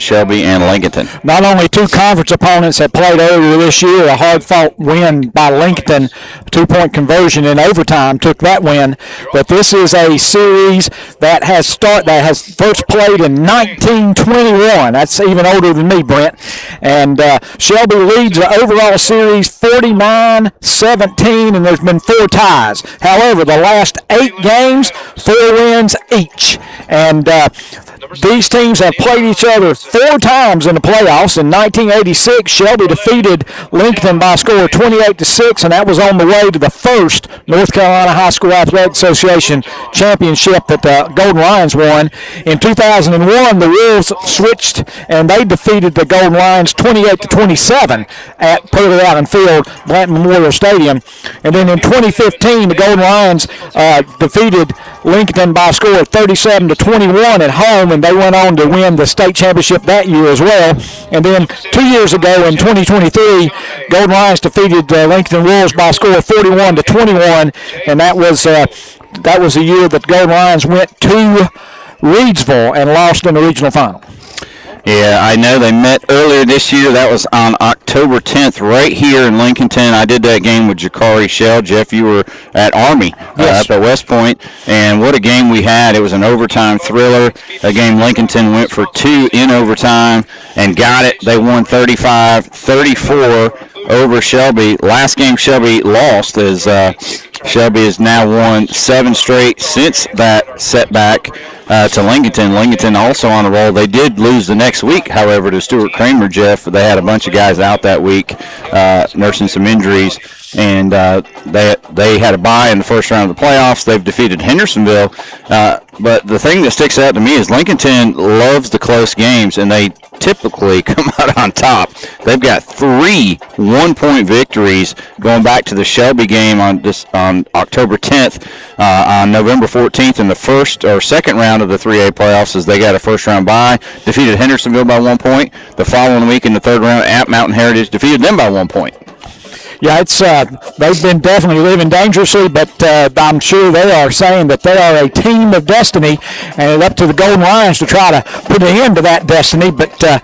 Shelby and Lincolnton. Not only two conference opponents that played earlier this year, a hard-fought win by Lincolnton, 2-point conversion in overtime took that win, but this is a series that has first played in 1921. That's even older than me, Brent. And Shelby leads the overall series 49-17, and there's been 4 ties. However, the last 8 games, 4 wins each. And these teams have played each other 4 times in the playoffs. In 1986, Shelby defeated Lincoln by a score of 28-6, and that was on the way to the first North Carolina High School Athletic Association championship that the Golden Lions won. In 2001, the Wolves switched, and they defeated the Golden Lions 28-27 at Purdy Allen Field, Blanton Memorial Stadium. And then in 2015, the Golden Lions defeated Lincoln by a score of 37-21 at home, and they went on to win the state championship that year as well. And then 2 years ago in 2023, Golden Lions defeated Lincoln Wolves by a score of 41-21, and that was the year that Golden Lions went to Reidsville and lost in the regional final. Yeah, I know they met earlier this year. That was on October 10th right here in Lincolnton. I did that game with Jakari Shell. Jeff, you were at Army yes. up at West Point, and what a game we had. It was an overtime thriller. A game Lincolnton went for 2 in overtime and got it. They won 35-34 over Shelby. Last game Shelby lost as Shelby has now won 7 straight since that setback to Lincolnton. Lincolnton also on a roll. They did lose the next week, however, to Stuart Kramer, Jeff. They had a bunch of guys out that week nursing some injuries, and they had a bye in the first round of the playoffs. They've defeated Hendersonville. But the thing that sticks out to me is Lincolnton loves the close games, and they typically come out on top. They've got 3 one-point victories going back to the Shelby game on October 10th, on November 14th in the first or second round of the 3A playoffs, as they got a first-round bye, defeated Hendersonville by 1 point. The following week in the third round at Mountain Heritage, defeated them by 1 point. Yeah, it's they've been definitely living dangerously, but I'm sure they are saying that they are a team of destiny, and it's up to the Golden Lions to try to put an end to that destiny. But a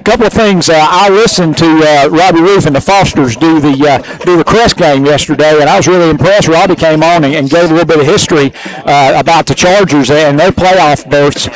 couple of things. I listened to Robbie Roof and the Fosters do the Crest game yesterday, and I was really impressed. Robbie came on and gave a little bit of history about the Chargers and their playoff berths.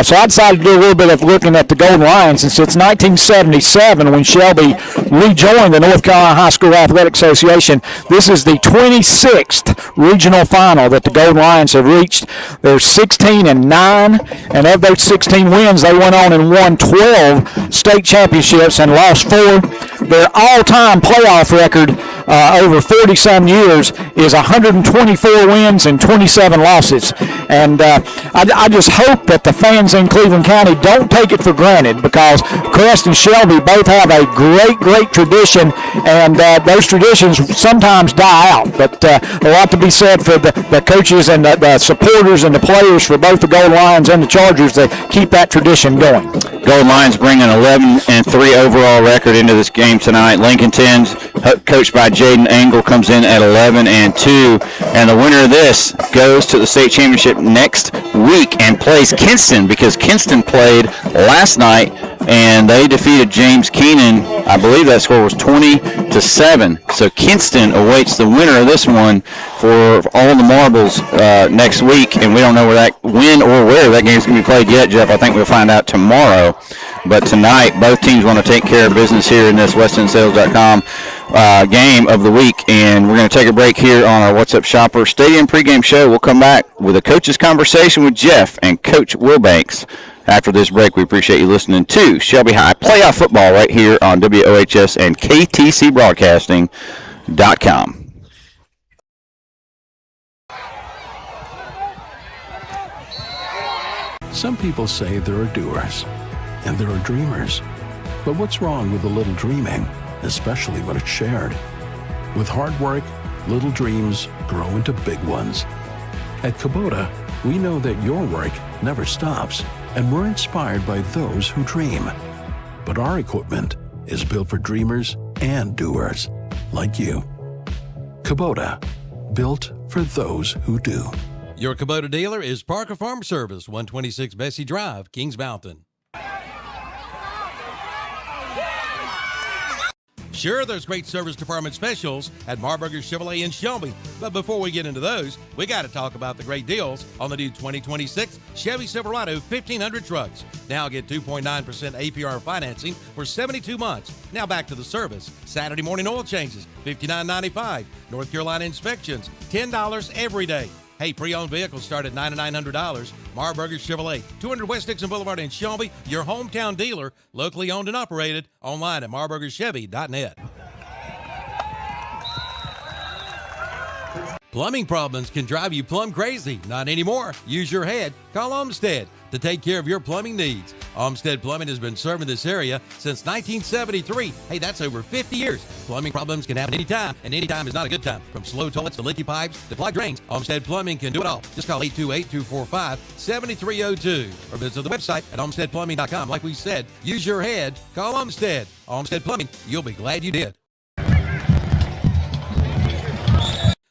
So I decided to do a little bit of looking at the Golden Lions, and since 1977, when Shelby rejoined the North Carolina High School Athletic Association, this is the 26th regional final that the Golden Lions have reached. They're 16-9, and of those 16 wins, they went on and won 12 state championships and lost 4. Their all-time playoff record over 40-some years is 124 wins and 27 losses. And I just hope that the fans in Cleveland County don't take it for granted, because Crest and Shelby both have a great, great tradition, and those traditions sometimes die out. But a lot to be said for the coaches and the supporters and the players for both the Golden Lions and the Chargers to keep that tradition going. Golden Lions bring an 11-3 overall record into this game tonight. Lincolnton, coached by Jaden Engel, comes in at 11-2, and the winner of this goes to the state championship next week and plays Kinston, because Kinston played last night and they defeated James Keenan. I believe that score was 20-7. So Kinston awaits the winner of this one for all the marbles next week, and we don't know when or where that game's going to be played yet, Jeff. I think we'll find out tomorrow. But tonight, both teams want to take care of business here in this WestEndSales.com game of the week, and we're going to take a break here on our What's Up Shopper Stadium pregame show. We'll come back with a coach's conversation with Jeff and Coach Wilbanks. After this break, we appreciate you listening to Shelby High Playoff Football right here on WOHS and KTCBroadcasting.com. Some people say there are doers and there are dreamers. But what's wrong with a little dreaming, especially when it's shared? With hard work, little dreams grow into big ones. At Kubota, we know that your work never stops, and we're inspired by those who dream. But our equipment is built for dreamers and doers, like you. Kubota, built for those who do. Your Kubota dealer is Parker Farm Service, 126 Bessie Drive, Kings Mountain. Sure, there's great service department specials at Marburger Chevrolet in Shelby. But before we get into those, we got to talk about the great deals on the new 2026 Chevy Silverado 1500 trucks. Now get 2.9% APR financing for 72 months. Now back to the service. Saturday morning oil changes, $59.95. North Carolina inspections, $10 every day. Hey, pre-owned vehicles start at $9,900. Marburger Chevrolet, 200 West Dixon Boulevard in Shelby, your hometown dealer, locally owned and operated, online at marburgerchevy.net. Plumbing problems can drive you plumb crazy. Not anymore. Use your head. Call Olmsted to take care of your plumbing needs. Olmsted Plumbing has been serving this area since 1973. Hey, that's over 50 years. Plumbing problems can happen anytime, and anytime is not a good time. From slow toilets to leaky pipes to clogged drains, Olmsted Plumbing can do it all. Just call 828-245-7302 or visit the website at olmstedplumbing.com. Like we said, use your head. Call Olmsted. Olmsted Plumbing. You'll be glad you did.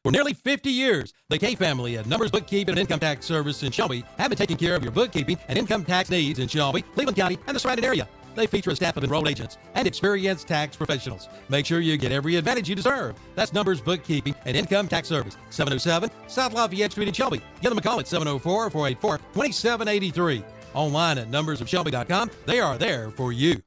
For nearly 50 years, the K family at Numbers Bookkeeping and Income Tax Service in Shelby have been taking care of your bookkeeping and income tax needs in Shelby, Cleveland County, and the surrounding area. They feature a staff of enrolled agents and experienced tax professionals. Make sure you get every advantage you deserve. That's Numbers Bookkeeping and Income Tax Service, 707 South Lafayette Street in Shelby. Give them a call at 704-484-2783. Online at numbersofshelby.com. They are there for you.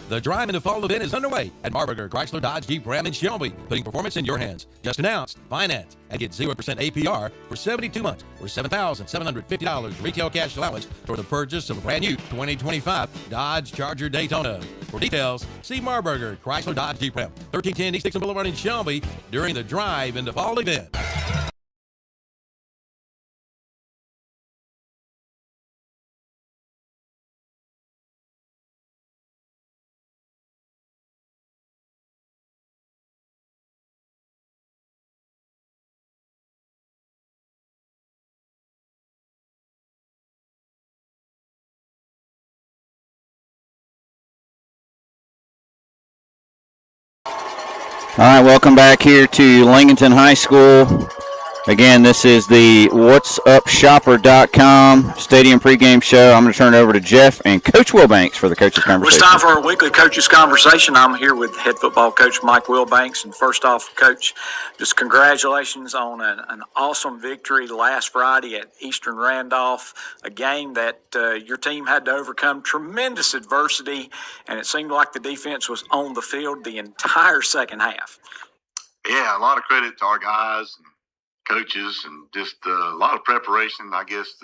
The Drive into Fall event is underway at Marburger Chrysler Dodge Jeep Ram in Shelby, putting performance in your hands. Just announced, finance, and get 0% APR for 72 months or $7,750 retail cash allowance for the purchase of a brand new 2025 Dodge Charger Daytona. For details, see Marburger Chrysler Dodge Jeep Ram, 1310 East Dixon Boulevard in Shelby during the Drive into Fall event. All right, welcome back here to Lincolnton High School. Again, this is the whatsupshopper.com stadium pregame show. I'm going to turn it over to Jeff and Coach Wilbanks for the coaches' conversation. Well, it's time for our weekly coaches' conversation. I'm here with head football coach Mike Wilbanks. And first off, Coach, just congratulations on an awesome victory last Friday at Eastern Randolph, a game that your team had to overcome tremendous adversity, and it seemed like the defense was on the field the entire second half. Yeah, a lot of credit to our guys and coaches, and just a lot of preparation. I guess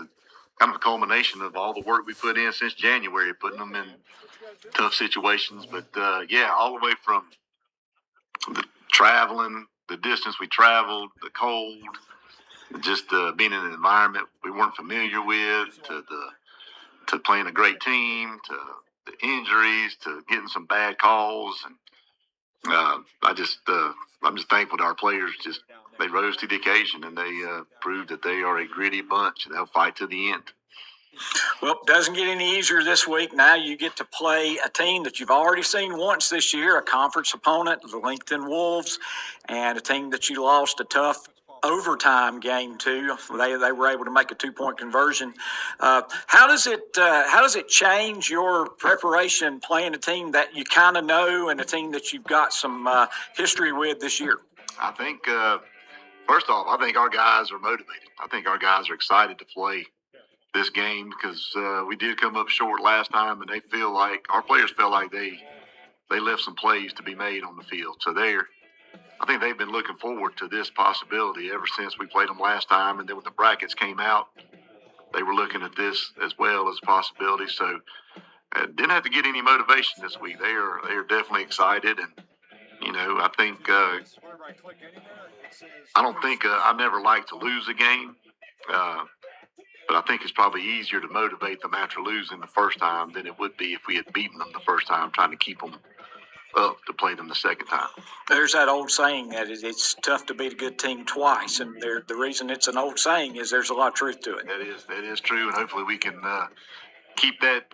kind of a culmination of all the work we put in since January, putting them in tough situations. But yeah, all the way from the traveling, the distance we traveled, the cold, just being in an environment we weren't familiar with, to playing a great team, to the injuries, to getting some bad calls, and I'm just thankful to our players. Just they rose to the occasion, and they proved that they are a gritty bunch, and they'll fight to the end. Well, it doesn't get any easier this week. Now you get to play a team that you've already seen once this year, a conference opponent, the Lincolnton Wolves, and a team that you lost a tough overtime game to. They were able to make a 2-point conversion. How does it change your preparation playing a team that you kind of know and a team that you've got some history with this year? I think first off, I think our guys are motivated. I think our guys are excited to play this game because we did come up short last time, and our players feel like they left some plays to be made on the field. So I think they've been looking forward to this possibility ever since we played them last time. And then when the brackets came out, they were looking at this as well as a possibility. So didn't have to get any motivation this week. They are definitely excited. And, I think I never like to lose a game. But I think it's probably easier to motivate them after losing the first time than it would be if we had beaten them the first time, trying to keep them up to play them the second time. There's that old saying that it's tough to beat a good team twice, and the reason it's an old saying is there's a lot of truth to it. That is true, and hopefully we can keep that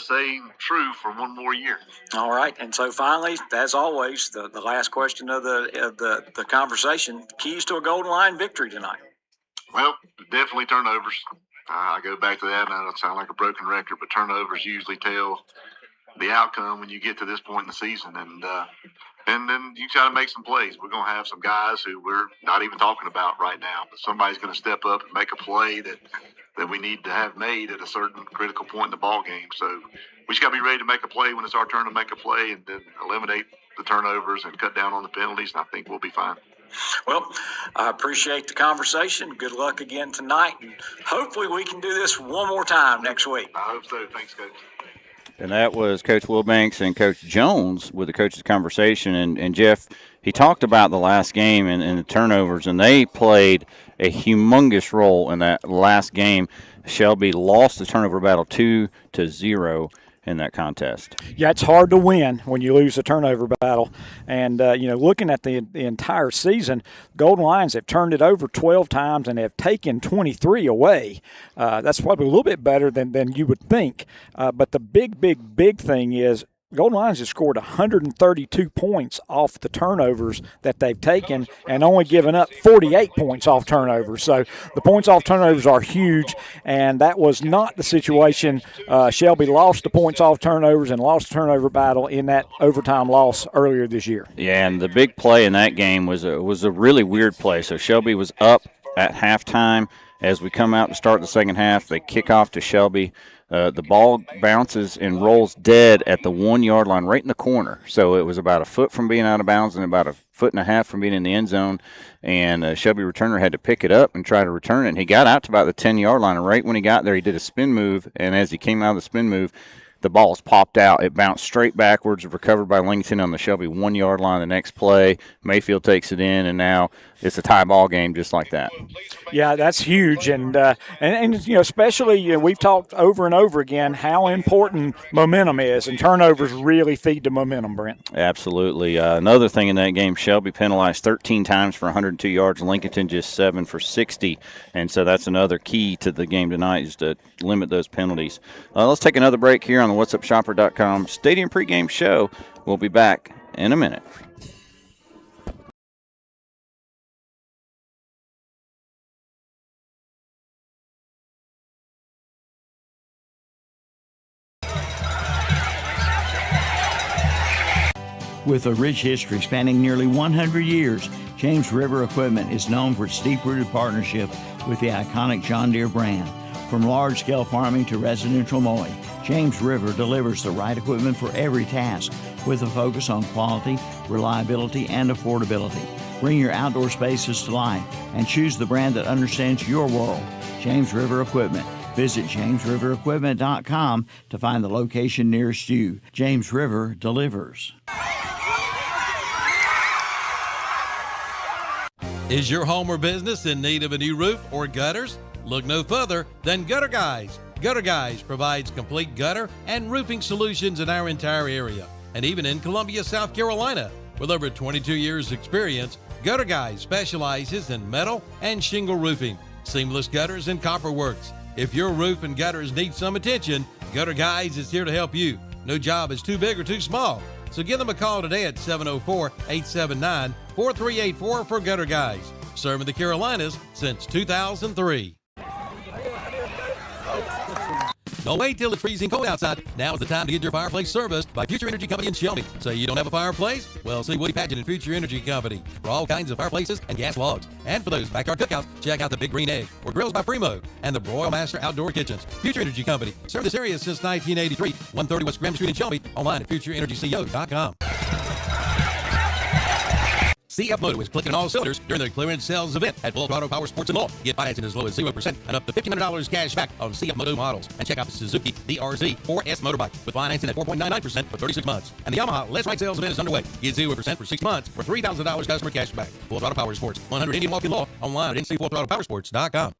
saying true for one more year. All right, and so finally, as always, the last question of the conversation: keys to a Golden Line victory tonight. Well, definitely turnovers. I go back to that, and I don't sound like a broken record, but turnovers usually tell the outcome when you get to this point in the season. And then you got to make some plays. We're going to have some guys who we're not even talking about right now, but somebody's going to step up and make a play that we need to have made at a certain critical point in the ball game. So we just got to be ready to make a play when it's our turn to make a play, and then eliminate the turnovers and cut down on the penalties, and I think we'll be fine. Well, I appreciate the conversation. Good luck again tonight. And hopefully we can do this one more time next week. I hope so. Thanks, Coach. And that was Coach Wilbanks and Coach Jones with the coaches' conversation. And Jeff, he talked about the last game and the turnovers, and they played a humongous role in that last game. Shelby lost the turnover battle 2-0 in that contest. Yeah, it's hard to win when you lose a turnover battle. And, looking at the entire season, Golden Lions have turned it over 12 times and have taken 23 away. That's probably a little bit better than you would think. But the big thing is Golden Lions have scored 132 points off the turnovers that they've taken and only given up 48 points off turnovers. So the points off turnovers are huge, and that was not the situation. Shelby lost the points off turnovers and lost the turnover battle in that overtime loss earlier this year. Yeah, and the big play in that game was a really weird play. So Shelby was up at halftime. As we come out to start the second half, they kick off to Shelby. The ball bounces and rolls dead at the 1 yard line right in the corner. So it was about a foot from being out of bounds and about a foot and a half from being in the end zone. And Shelby returner had to pick it up and try to return it. And he got out to about the 10-yard line. And right when he got there, he did a spin move. And as he came out of the spin move, the ball's popped out. It bounced straight backwards, recovered by Lincolnton on the Shelby 1 yard line. The next play, Mayfield takes it in, and now it's a tie ball game just like that. Yeah, that's huge, and especially we've talked over and over again how important momentum is, and turnovers really feed the momentum, Brent. Absolutely. Another thing in that game, Shelby penalized 13 times for 102 yards, Lincolnton just 7 for 60, and so that's another key to the game tonight is to limit those penalties. Let's take another break here on the What'sUpShopper.com Stadium Pregame Show. We'll be back in a minute. With a rich history spanning nearly 100 years, James River Equipment is known for its deep-rooted partnership with the iconic John Deere brand. From large-scale farming to residential mowing, James River delivers the right equipment for every task with a focus on quality, reliability, and affordability. Bring your outdoor spaces to life and choose the brand that understands your world. James River Equipment. Visit JamesRiverEquipment.com to find the location nearest you. James River delivers. Is your home or business in need of a new roof or gutters? Look no further than Gutter Guys. Gutter Guys provides complete gutter and roofing solutions in our entire area, and even in Columbia, South Carolina. With over 22 years' experience, Gutter Guys specializes in metal and shingle roofing, seamless gutters, and copper works. If your roof and gutters need some attention, Gutter Guys is here to help you. No job is too big or too small. So give them a call today at 704-879-4384 for Gutter Guys. Serving the Carolinas since 2003. Don't wait till it's freezing cold outside. Now is the time to get your fireplace serviced by Future Energy Company in Shelby. Say you don't have a fireplace? Well, see Woody Pageant and Future Energy Company for all kinds of fireplaces and gas logs. And for those backyard cookouts, check out the Big Green Egg or Grills by Primo and the Broil Master Outdoor Kitchens. Future Energy Company. Served this area since 1983. 130 West Graham Street in Shelby. Online at futureenergyco.com. CF Moto is clicking all cylinders during their clearance sales event at Full Throttle Power Sports and More. Get financing as low as 0% and up to $1,500 cash back on CF Moto models. And check out the Suzuki DRZ 4S motorbike with financing at 4.99% for 36 months. And the Yamaha Let's Ride sales event is underway. Get 0% for 6 months for $3,000 customer cash back. Full Throttle Power Sports, 100 Indian Walking Law, online at ncfullthrottlepowersports.com.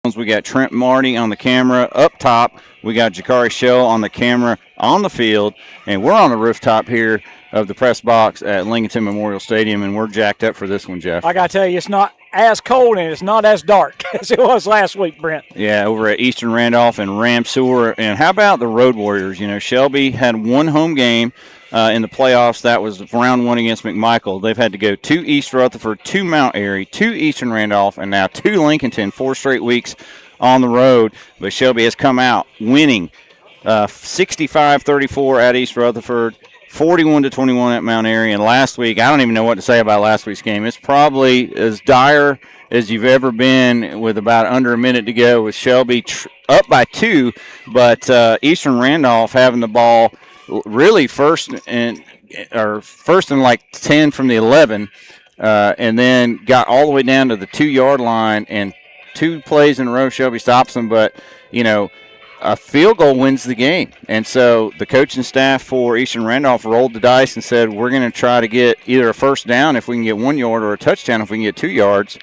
We got Trent Marty on the camera up top. We got Jakari Shell on the camera on the field. And we're on the rooftop here of the press box at Lincolnton Memorial Stadium, and we're jacked up for this one, Jeff. I got to tell you, it's not as cold and it's not as dark as it was last week, Brent. Yeah, over at Eastern Randolph and Ramseur. And how about the Road Warriors? You know, Shelby had one home game in the playoffs. That was round one against McMichael. They've had to go to East Rutherford, to Mount Airy, to Eastern Randolph, and now to Lincolnton, 4 straight weeks on the road. But Shelby has come out winning 65-34 at East Rutherford, 41-21 at Mount Airy. And last week, I don't even know what to say about last week's game. It's probably as dire as you've ever been with about under a minute to go with Shelby up by 2, but Eastern Randolph having the ball really first and like 10 from the 11, and then got all the way down to the 2-yard line, and 2 plays in a row Shelby stops them, but you know, a field goal wins the game. And so the coaching staff for Eastern Randolph rolled the dice and said, we're going to try to get either a first down if we can get 1 yard or a touchdown if we can get 2 yards.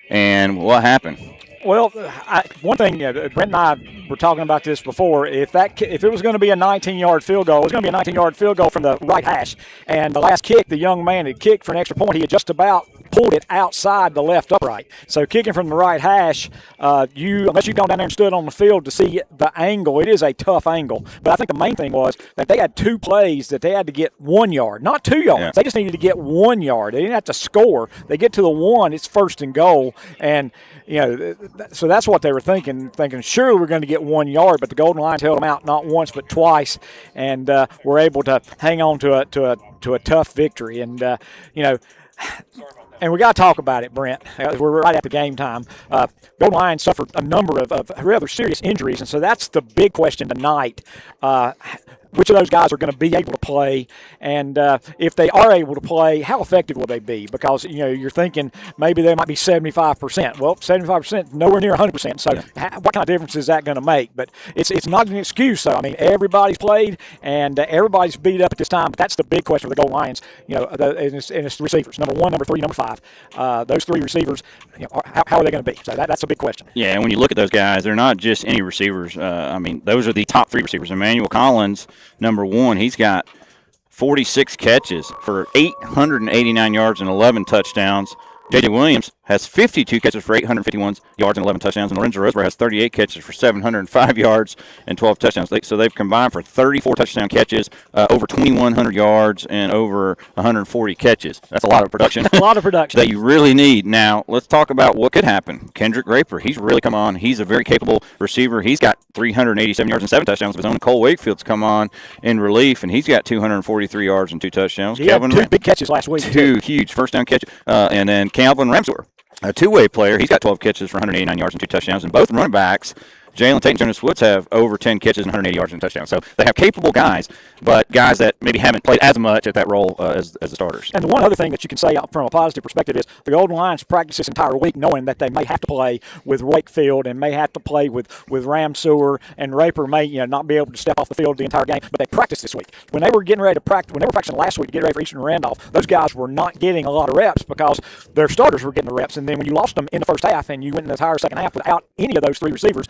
And what happened? Well, one thing, Brent and I were talking about this before. If it was going to be a 19-yard field goal, it was going to be a 19-yard field goal from the right hash. And the last kick, the young man had kicked for an extra point. He had just about pulled it outside the left upright. So kicking from the right hash, unless you've gone down there and stood on the field to see the angle, it is a tough angle. But I think the main thing was that they had 2 plays that they had to get 1 yard, not 2 yards. Yeah. They just needed to get 1 yard. They didn't have to score. They get to the 1, it's first and goal. And, you know, so that's what they were thinking sure we're going to get 1 yard, but the Golden Lions held them out not once but twice, and were able to hang on to a tough victory. And, you know, and we got to talk about it, Brent. We're right at the game time. Golden Lions suffered a number of rather serious injuries, and so that's the big question tonight. Which of those guys are going to be able to play, and if they are able to play, how effective will they be? Because, you know, you're thinking maybe they might be 75%. Well, 75% nowhere near 100%. So what kind of difference is that going to make? But it's not an excuse. So I mean, everybody's played and everybody's beat up at this time. But that's the big question for the Golden Lions. You know, and it's the receivers. Number 1, number 3, number 5. Those 3 receivers. You know, how are they going to be? So that's a big question. Yeah, and when you look at those guys, they're not just any receivers. I mean, those are the top 3 receivers. Emmanuel Collins, number 1, he's got 46 catches for 889 yards and 11 touchdowns. J.J. Williams has 52 catches for 851 yards and 11 touchdowns, and Lorenzo Roseberry has 38 catches for 705 yards and 12 touchdowns. So they've combined for 34 touchdown catches, over 2,100 yards, and over 140 catches. That's a lot of production. A lot of production. That you really need. Now, let's talk about what could happen. Kendrick Raper, he's really come on. He's a very capable receiver. He's got 387 yards and 7 touchdowns of his own. Cole Wakefield's come on in relief, and he's got 243 yards and 2 touchdowns. He had 2 big catches last week. 2 huge first down catches. And then Calvin Ramseur, a 2-way player. He's got 12 catches for 189 yards and 2 touchdowns. And both running backs, Jalen Tate and Jonas Woods, have over 10 catches and 180 yards and touchdowns. So they have capable guys, but guys that maybe haven't played as much at that role as the starters. And the one other thing that you can say from a positive perspective is the Golden Lions practice this entire week knowing that they may have to play with Wakefield and may have to play with Ramseur, and Raper may not be able to step off the field the entire game, but they practiced this week. When they were getting ready to practice, when they were practicing last week to get ready for Eastern Randolph, those guys were not getting a lot of reps because their starters were getting the reps. And then when you lost them in the first half and you went in the entire second half without any of those 3 receivers,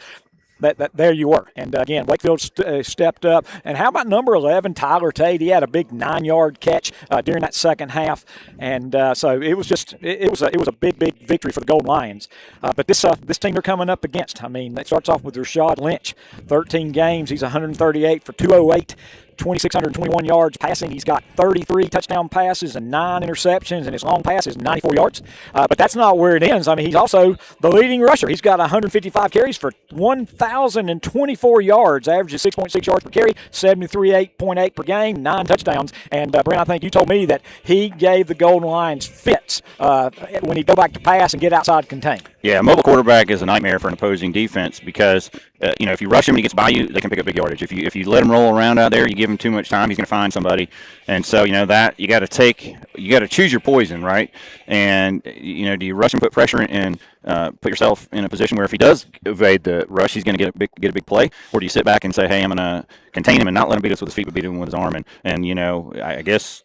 that there you were. And again, Wakefield stepped up. And how about number 11, Tyler Tate? He had a big 9-yard catch during that second half. And so it was just it was a big victory for the Golden Lions. But this team they're coming up against, I mean, it starts off with Rashad Lynch, 13 games. He's 138 for 208. 2,621 yards passing. He's got 33 touchdown passes and 9 interceptions, and his long pass is 94 yards. But that's not where it ends. I mean, he's also the leading rusher. He's got 155 carries for 1,024 yards, averages 6.6 yards per carry, 73.8 per game, 9 touchdowns. And, Brent, I think you told me that he gave the Golden Lions fits when he'd go back to pass and get outside contain. Yeah, a mobile quarterback is a nightmare for an opposing defense because, if you rush him and he gets by you, they can pick up big yardage. If you let him roll around out there, you give him too much time, he's going to find somebody. And so, that you got to choose your poison, right? And, do you rush and put pressure and put yourself in a position where if he does evade the rush, he's going to get a big play? Or do you sit back and say, hey, I'm going to contain him and not let him beat us with his feet, but beat him with his arm? And I guess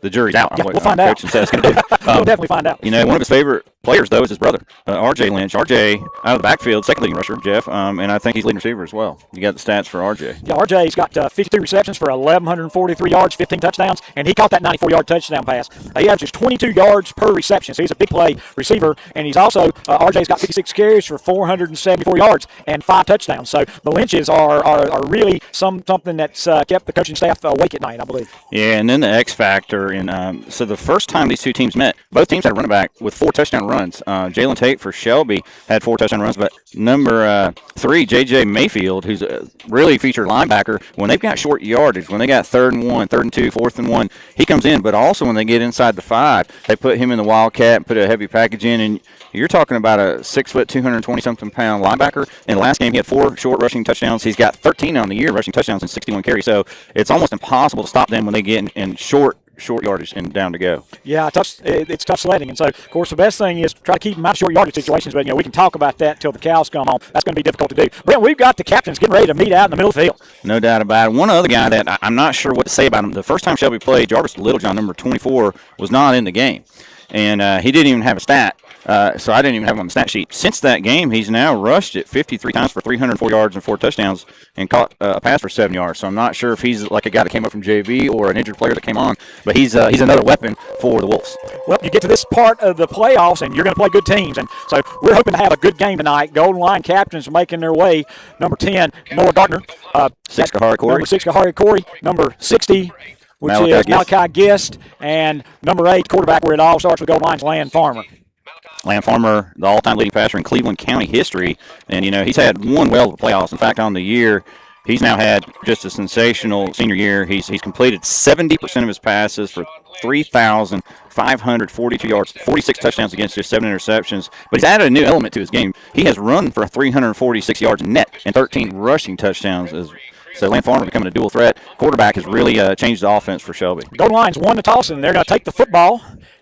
the jury's out on what we'll find out. Coach says going to do. We'll definitely find out. One of his favorite players, though, is his brother, R.J. Lynch. R.J. out of the backfield, second leading rusher, Jeff, and I think he's leading receiver as well. You got the stats for R.J. Yeah, R.J.'s got 52 receptions for 1,143 yards, 15 touchdowns, and he caught that 94-yard touchdown pass. He averages 22 yards per reception, so he's a big play receiver, and he's also, R.J.'s got 56 carries for 474 yards and 5 touchdowns. So the Lynches are really something that's kept the coaching staff awake at night, I believe. Yeah, and then the X factor. And so the first time these two teams met, both teams had a running back with 4 touchdown runs. Jalen Tate for Shelby had 4 touchdown runs, but number 3, J.J. Mayfield, who's a really featured linebacker, when they've got short yardage, when they got 3rd and 1, 3rd and 2, 4th and 1, he comes in. But also when they get inside the 5, they put him in the Wildcat and put a heavy package in. And you're talking about a 6', 220-something pound linebacker. In the last game, he had 4 short rushing touchdowns. He's got 13 on the year rushing touchdowns and 61 carries. So it's almost impossible to stop them when they get in short yardage and down to go. Yeah, it's tough sledding. And so, of course, the best thing is try to keep them out of short yardage situations. But, we can talk about that till the cows come home. That's going to be difficult to do. Brent, we've got the captains getting ready to meet out in the middle of the field. No doubt about it. One other guy that I'm not sure what to say about him. The first time Shelby played, Jarvis Littlejohn, number 24, was not in the game. And he didn't even have a stat. So I didn't even have him on the stat sheet. Since that game, he's now rushed it 53 times for 304 yards and 4 touchdowns and caught a pass for 7 yards. So I'm not sure if he's like a guy that came up from JV or an injured player that came on, but he's another weapon for the Wolves. Well, you get to this part of the playoffs, and you're going to play good teams. And so we're hoping to have a good game tonight. Golden Line captains making their way. Number 10, Noah Gardner. 6, Kahari Corey. Number 6, Kahari Corey. Number 60, which is Malachi Gist. And number 8, quarterback, where it all starts with Golden Line's Land Farmer. Land Farmer, the all-time leading passer in Cleveland County history. And, he's had one well of the playoffs. In fact, on the year, he's now had just a sensational senior year. He's completed 70% of his passes for 3,542 yards, 46 touchdowns against just 7 interceptions. But he's added a new element to his game. He has run for 346 yards net and 13 rushing touchdowns. So Land Farmer becoming a dual threat. Quarterback has really changed the offense for Shelby. Golden Lions won the toss, and they're going to take the football.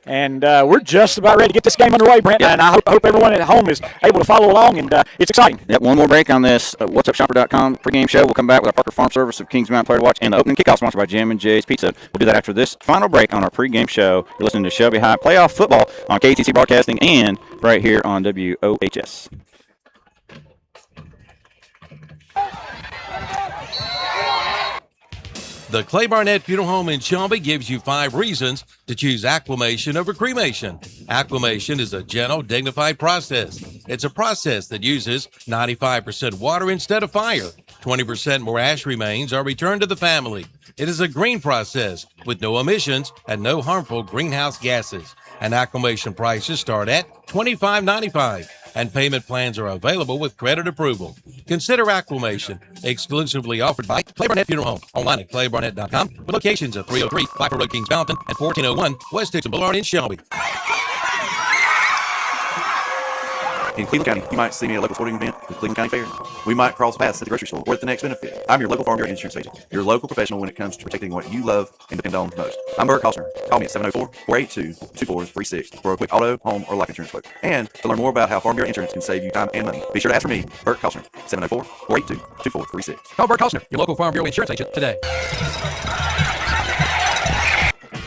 And we're just about ready to get this game underway, Brent. Yep. And I hope everyone at home is able to follow along, and it's exciting. Yep, one more break on this whatsupshopper.com pregame show. We'll come back with our Parker Farm Service of Kings Mountain Player to Watch and the opening kickoff sponsored by Jam and Jay's Pizza. We'll do that after this final break on our pregame show. You're listening to Shelby High Playoff Football on KTC Broadcasting and right here on WOHS. The Clay Barnett Funeral Home in Shelby gives you 5 reasons to choose acclimation over cremation. Acclimation is a gentle, dignified process. It's a process that uses 95% water instead of fire. 20% more ash remains are returned to the family. It is a green process with no emissions and no harmful greenhouse gases. And acclimation prices start at $25.95. And payment plans are available with credit approval. Consider acclimation, exclusively offered by Clay Barnett Funeral Home, online at claybarnett.com, with locations at 303 Viper Road, Kings Mountain, and 1401 West Dixon Boulevard in Shelby. In Cleveland County, you might see me at a local sporting event, the Cleveland County Fair. We might cross paths at the grocery store or at the next benefit. I'm your local farm bureau insurance agent, your local professional when it comes to protecting what you love and depend on most. I'm Bert Costner. Call me at 704-482-2436 for a quick auto, home, or life insurance quote. And to learn more about how Farm Bureau Insurance can save you time and money, be sure to ask for me, Bert Costner, 704-482-2436. Call Bert Costner, your local Farm Bureau insurance agent, today.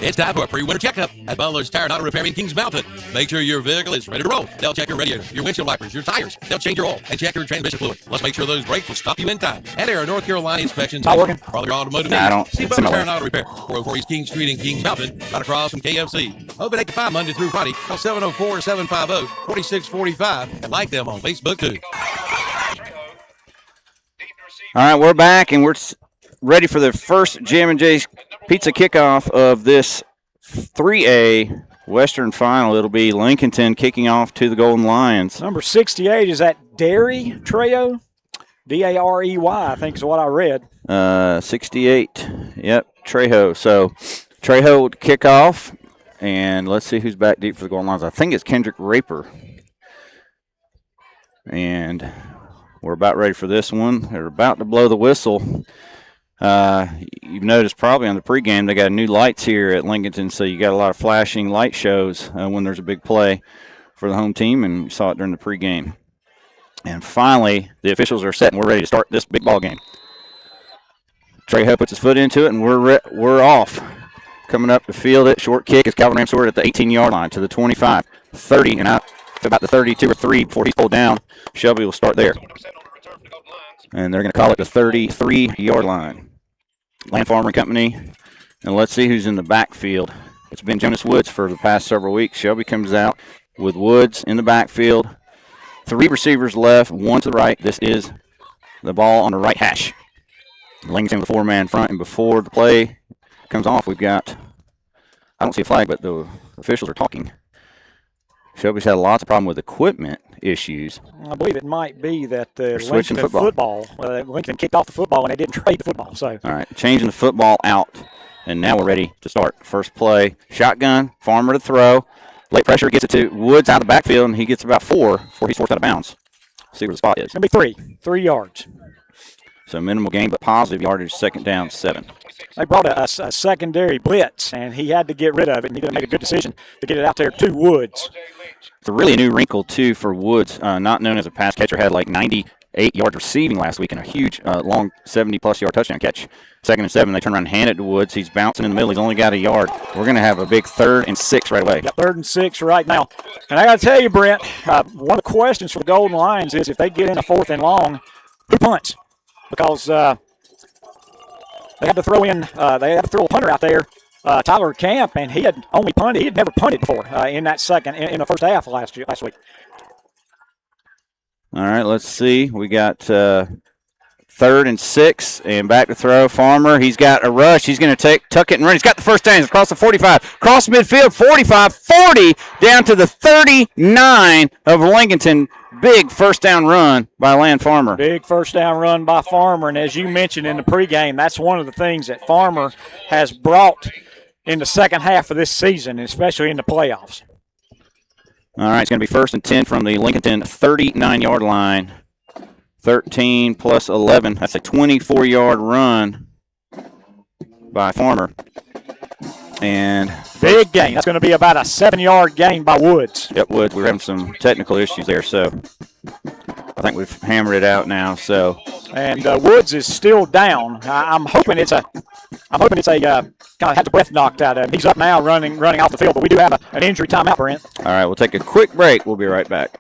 It's time for a pre-winter checkup at Butler's Tire and Auto Repair in Kings Mountain. Make sure your vehicle is ready to roll. They'll check your radiator, your windshield wipers, your tires. They'll change your oil and check your transmission fluid. Let's make sure those brakes will stop you in time. And there are North Carolina inspections for all your automotive needs. See Butler's Tire and Auto Repair, 404 East King Street in Kings Mountain, right across from KFC. Open 8 to 5 Monday through Friday. Call 704-750-4645 and like them on Facebook too. All right, we're back and we're ready for the first Jam and Jay's Pizza kickoff of this 3A Western Final. It'll be Lincolnton kicking off to the Golden Lions. Number 68, is that Derry Trejo? Darey, I think is what I read. 68, yep, Trejo. So Trejo will kick off, and let's see who's back deep for the Golden Lions. I think it's Kendrick Raper. And we're about ready for this one. They're about to blow the whistle. You've noticed probably on the pregame they got new lights here at Lincolnton, so you got a lot of flashing light shows when there's a big play for the home team, and you saw it during the pregame. And finally, the officials are set, and we're ready to start this big ball game. Trejo puts his foot into it, and we're off. Coming up to field it, short kick is Calvin Ramsford at the 18-yard line to the 25, 30, and out. about the 32 or 3 before he's pulled down. Shelby will start there. And they're going to call it the 33-yard line. Land Farmer Company. And let's see who's in the backfield. It's been Jonas Woods for the past several weeks. Shelby comes out with Woods in the backfield. 3 receivers left, 1 to the right. This is the ball on the right hash. Lincolnton with a 4-man front, and before the play comes off, we've got, I don't see a flag, but the officials are talking. Shelby's had lots of problem with equipment issues. I believe it might be that switching Lincoln football. Lincoln kicked off the football, and they didn't trade the football. So. All right, changing the football out, and now we're ready to start. First play, shotgun, Farmer to throw. Late pressure gets it to Woods out of the backfield, and he gets about 4 before he's forced out of bounds. See where the spot is. It's going to be 3 yards. So minimal gain, but positive yardage, 2nd down, 7. They brought a secondary blitz, and he had to get rid of it, and he did make a good decision to get it out there to Woods. It's a really new wrinkle, too, for Woods. Not known as a pass catcher, had like 98 yards receiving last week and a huge, long 70-plus yard touchdown catch. 2nd and 7, they turn around and hand it to Woods. He's bouncing in the middle. He's only got a yard. We're going to have a big 3rd and 6 right away. Yep, 3rd and 6 right now. And I got to tell you, Brent, one of the questions for the Golden Lions is if they get in a 4th and long, who punts? Because they had to throw a punter out there, Tyler Camp, and he had only punted. He had never punted before in the first half last week. All right, let's see. We got 3rd and 6, and back to throw. Farmer, he's got a rush. He's going to tuck it and run. He's got the first down. He's across the 45, across midfield, 45, 40, down to the 39 of Lincolnton. Big first down run by Land Farmer. Big first down run by Farmer, and as you mentioned in the pregame, that's one of the things that Farmer has brought in the second half of this season, especially in the playoffs. All right, it's going to be 1st and 10 from the Lincolnton 39-yard line. 13 plus 11. That's a 24-yard run by Farmer. And big gain. That's going to be about a 7-yard gain by Woods. Yep, Woods. We're having some technical issues there, so I think we've hammered it out now. So, and Woods is still down. I'm hoping it's a kind of had the breath knocked out of him. He's up now, running off the field, but we do have an injury timeout, Brent. All right, we'll take a quick break. We'll be right back.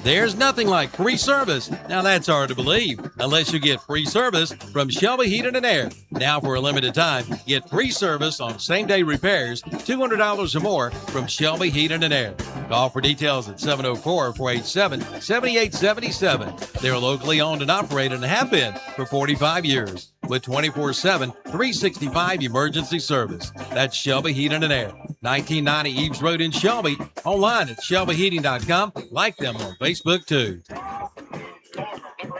There's nothing like free service. Now that's hard to believe, unless you get free service from Shelby Heating and Air. Now for a limited time, get free service on same-day repairs, $200 or more from Shelby Heating and Air. Call for details at 704-487-7877. They're locally owned and operated and have been for 45 years with 24/7, 365 emergency service. That's Shelby Heating and Air, 1990 Eves Road in Shelby. Online at shelbyheating.com. Like them on Facebook too.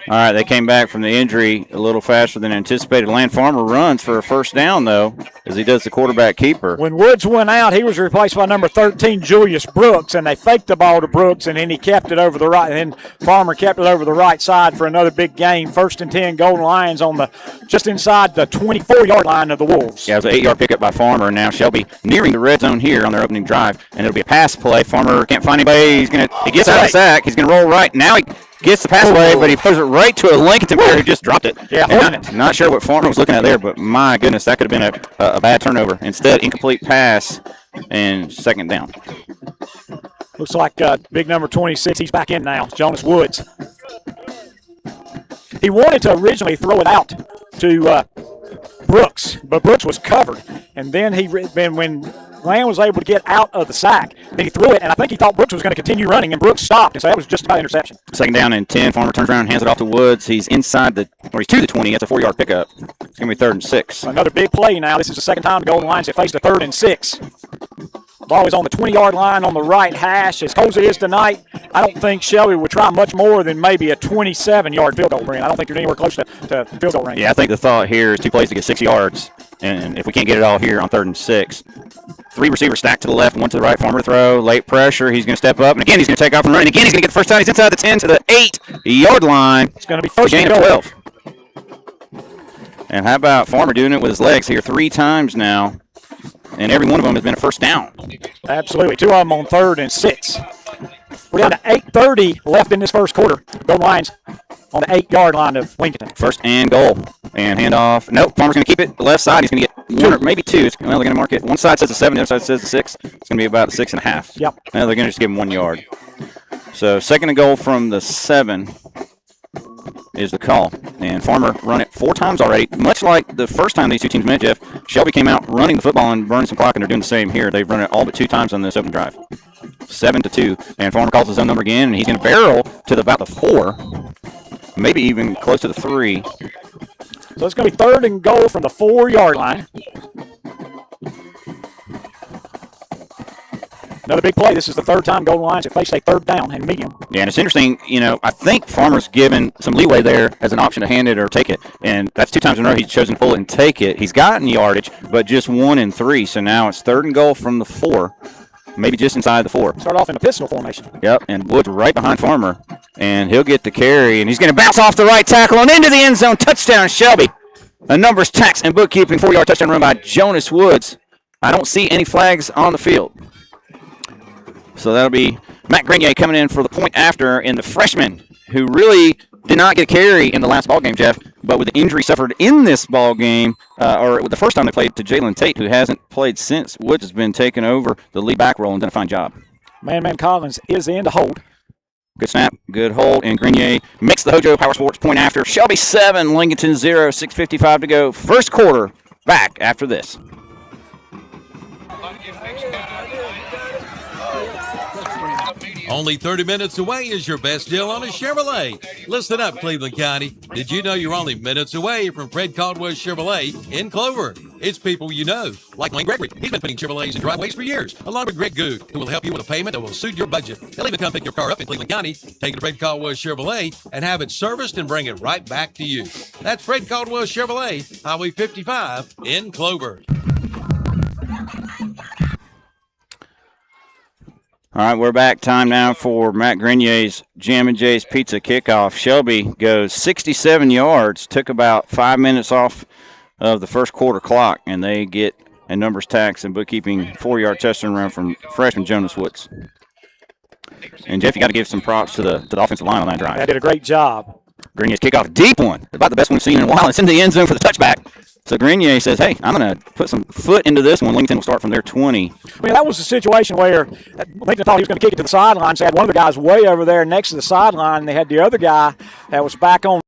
All right, they came back from the injury a little faster than anticipated. Land Farmer runs for a first down, though, as he does the quarterback keeper. When Woods went out, he was replaced by number 13, Julius Brooks, and they faked the ball to Brooks, and then he kept it over the right. And then Farmer kept it over the right side for another big gain. 1st and 10, Golden Lions on just inside the 24-yard line of the Wolves. Yeah, it was an 8-yard pickup by Farmer, and now Shelby nearing the red zone here on their opening drive, and it'll be a pass play. Farmer can't find anybody. He gets out of the sack. He's going to roll right. Now he gets the pass away, but he throws it right to a Lincolnton player who just dropped it. Yeah, not sure what Farmer was looking at there, but my goodness, that could have been a bad turnover. Instead, incomplete pass and 2nd down. Looks like big number 26. He's back in now, Jonas Woods. He wanted to originally throw it out to Brooks, but Brooks was covered. And then when Land was able to get out of the sack, then he threw it, and I think he thought Brooks was going to continue running, and Brooks stopped, and so that was just about interception. 2nd down and 10. Farmer turns around and hands it off to Woods. He's he's to the 20. That's a 4-yard pickup. It's going to be 3rd and 6. Another big play now. This is the second time the Golden Lions have faced a 3rd and 6. Ball is on the 20-yard line on the right hash. As cold as it is tonight, I don't think Shelby would try much more than maybe a 27-yard field goal, Brent. I don't think you're anywhere close to field goal range. Yeah, I think the thought here is 2 plays to get 6 yards, and if we can't get it all here on 3rd and 6. 3 receivers stacked to the left, 1 to the right. Farmer throw, late pressure. He's going to step up, and again, he's going to take off and run. And again, he's going to get the first down. He's inside the 10 to the 8-yard line. It's going to be 1st gain of 12. And how about Farmer doing it with his legs here 3 times now, and every one of them has been a first down. Absolutely. 2 of them on 3rd and 6. We're down to 8:30 left in this first quarter. Golden Lions on the 8-yard line of Lincolnton. First and goal. And handoff. Nope, Farmer's going to keep it. The left side, he's going to get one or maybe two. Well, they're going to mark it. One side says a 7, the other side says a 6. It's going to be about a 6.5. Yep. Now they're going to just give him 1 yard. So second and goal from the 7 is the call. And Farmer run it 4 times already. Much like the first time these two teams met, Jeff, Shelby came out running the football and burning some clock, and they're doing the same here. They've run it all but 2 times on this open drive. 7-2. And Farmer calls his own number again, and he's going to barrel to about the 4, maybe even close to the 3. So it's going to be third and goal from the 4-yard line. Another big play. This is the third time Golden Lions have faced a third down and medium. Yeah, and it's interesting, I think Farmer's given some leeway there as an option to hand it or take it. And that's 2 times in a row he's chosen to pull it and take it. He's gotten yardage, but just 1 and 3. So now it's third and goal from the 4, maybe just inside the 4. Start off in the pistol formation. Yep, and Woods right behind Farmer. And he'll get the carry, and he's going to bounce off the right tackle and into the end zone. Touchdown, Shelby. A numbers, tax, and bookkeeping 4-yard touchdown run by Jonas Woods. I don't see any flags on the field. So that'll be Matt Grenier coming in for the point after, and the freshman who really did not get a carry in the last ball game, Jeff, but with the injury suffered in this ball game, or the first time they played, to Jalen Tate, who hasn't played since. Woods has been taking over the lead back role and done a fine job. Man Collins is in to hold. Good snap, good hold, and Grenier makes the Hojo Power Sports point after. Shelby 7, Lincolnton 0, 6:55 to go. First quarter back after this. Only 30 minutes away is your best deal on a Chevrolet. Listen up, Cleveland County. Did you know you're only minutes away from Fred Caldwell Chevrolet in Clover? It's people you know, like Wayne Gregory. He's been putting Chevrolets in driveways for years, along with Greg Goode, who will help you with a payment that will suit your budget. They'll even come pick your car up in Cleveland County, take it to Fred Caldwell Chevrolet, and have it serviced and bring it right back to you. That's Fred Caldwell Chevrolet, Highway 55 in Clover. All right, we're back. Time now for Matt Grenier's Jam & J's Pizza Kickoff. Shelby goes 67 yards, took about 5 minutes off of the first quarter clock, and they get a numbers, tax, and bookkeeping 4-yard touchdown run from freshman Jonas Woods. And, Jeff, you got to give some props to the offensive line on that drive. They did a great job. Grenier's kickoff, deep one, about the best one we've seen in a while. It's in the end zone for the touchback. So Grenier says, hey, I'm going to put some foot into this one. Lincolnton will start from their 20. I mean, that was a situation where Lincoln thought he was going to kick it to the sideline. So they had one of the guys way over there next to the sideline, and they had the other guy that was back on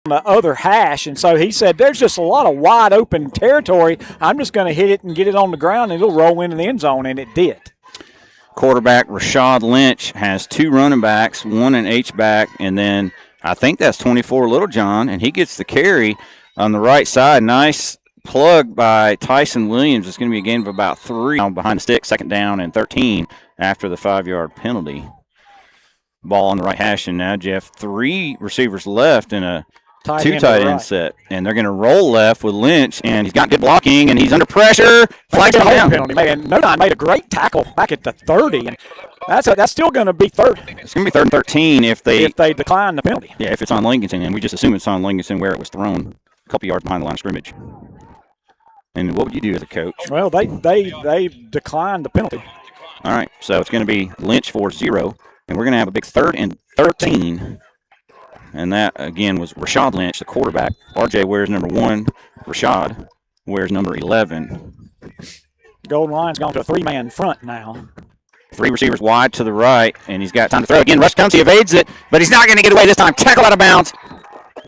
the other hash, and so he said there's just a lot of wide open territory. I'm just going to hit it and get it on the ground, and it'll roll into the end zone, and it did. Quarterback Rashad Lynch has 2 running backs, 1 an H-back, and then I think that's 24 Littlejohn, and he gets the carry on the right side. Nice plug by Tyson Williams. It's going to be a gain of about 3 behind the stick, 2nd down and 13 after the 5-yard penalty. Ball on the right hash, and now Jeff, 3 receivers left in a 2 tight end set, and they're going to roll left with Lynch, and he's got good blocking, and he's under pressure. Flags him down. Penalty. Man, Notre Dame made a great tackle back at the 30, and that's still going to be third. It's going to be 3rd and 13 if they decline the penalty. Yeah, if it's on Lincolnton, and we just assume it's on Lincolnton where it was thrown, a couple yards behind the line of scrimmage. And what would you do as a coach? Well, they declined the penalty. All right, so it's going to be Lynch for 0, and we're going to have a big 3rd and 13. And that, again, was Rashad Lynch, the quarterback. RJ wears number 1. Rashad wears number 11. Golden Lion's gone to a 3-man front now. 3 receivers wide to the right, and he's got time to throw. Again, Rush comes, he evades it, but he's not going to get away this time. Tackle out of bounds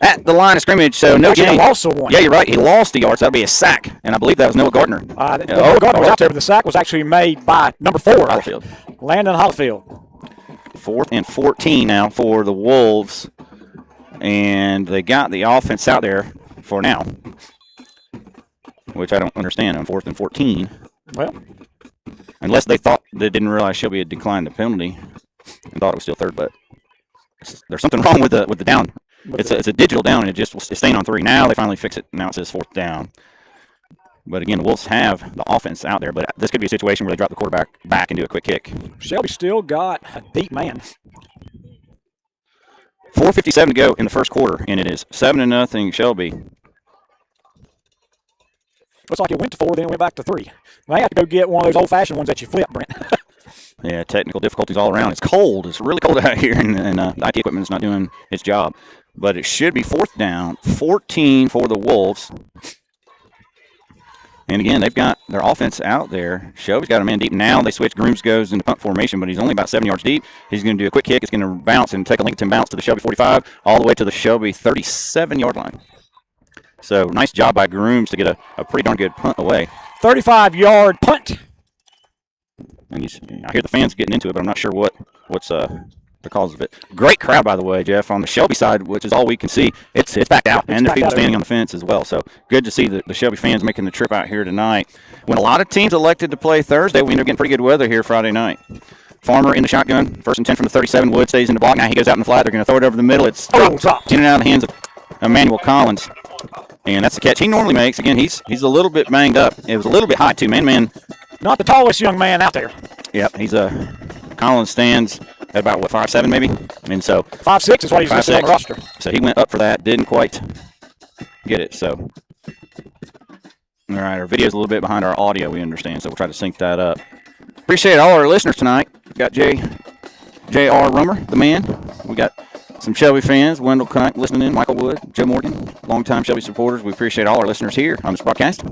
at the line of scrimmage, so no gain. He lost one. Yeah, you're right. He lost a yard, so that would be a sack, and I believe that was Noah Gardner. Noah Gardner was out there, but the sack was actually made by number 4. Hollifield. Landon Hollifield. 4th and 14 now for the Wolves. And they got the offense out there for now, which I don't understand on 4th and 14. Well, unless they didn't realize Shelby had declined the penalty and thought it was still 3rd, but there's something wrong with the down. It's a digital down, and it's staying on 3. Now they finally fix it. Now it says 4th down. But again, the Wolves have the offense out there, but this could be a situation where they drop the quarterback back and do a quick kick. Shelby still got a deep man. 4:57 to go in the first quarter, and it is 7-0 Shelby. Looks like it went to 4, then it went back to 3. They have to go get one of those old-fashioned ones that you flip, Brent. Yeah, technical difficulties all around. It's cold. It's really cold out here, and the IT equipment is not doing its job. But it should be 4th down, 14 for the Wolves. And again, they've got their offense out there. Shelby's got a man deep. Now they switch. Grooms goes into punt formation, but he's only about 7 yards deep. He's going to do a quick kick. It's going to bounce and take a Lincolnton bounce to the Shelby 45, all the way to the Shelby 37-yard line. So nice job by Grooms to get a pretty darn good punt away. 35-yard punt. And I hear the fans getting into it, but I'm not sure what's the cause of it. Great crowd, by the way, Jeff, on the Shelby side, which is all we can see. It's backed out, and there are people standing on the fence as well. So good to see the Shelby fans making the trip out here tonight. When a lot of teams elected to play Thursday, we ended up getting pretty good weather here Friday night. Farmer in the shotgun, 1st and 10 from the 37. Wood stays in the block. Now he goes out in the flat. They're going to throw it over the middle. It's dropped in and out of the hands of Emmanuel Collins. And that's the catch he normally makes. Again, he's a little bit banged up. It was a little bit high, too. Man. Not the tallest young man out there. Yep, Collins stands at about, 5'7" maybe? And so 5'6" is what he's listed on the roster. So he went up for that, didn't quite get it. So, all right, our video's a little bit behind our audio, we understand, so we'll try to sync that up. Appreciate all our listeners tonight. We've got J.R. Rummer, the man. We got some Shelby fans, Wendell Kunt listening in, Michael Wood, Joe Morgan, longtime Shelby supporters. We appreciate all our listeners here on this broadcast.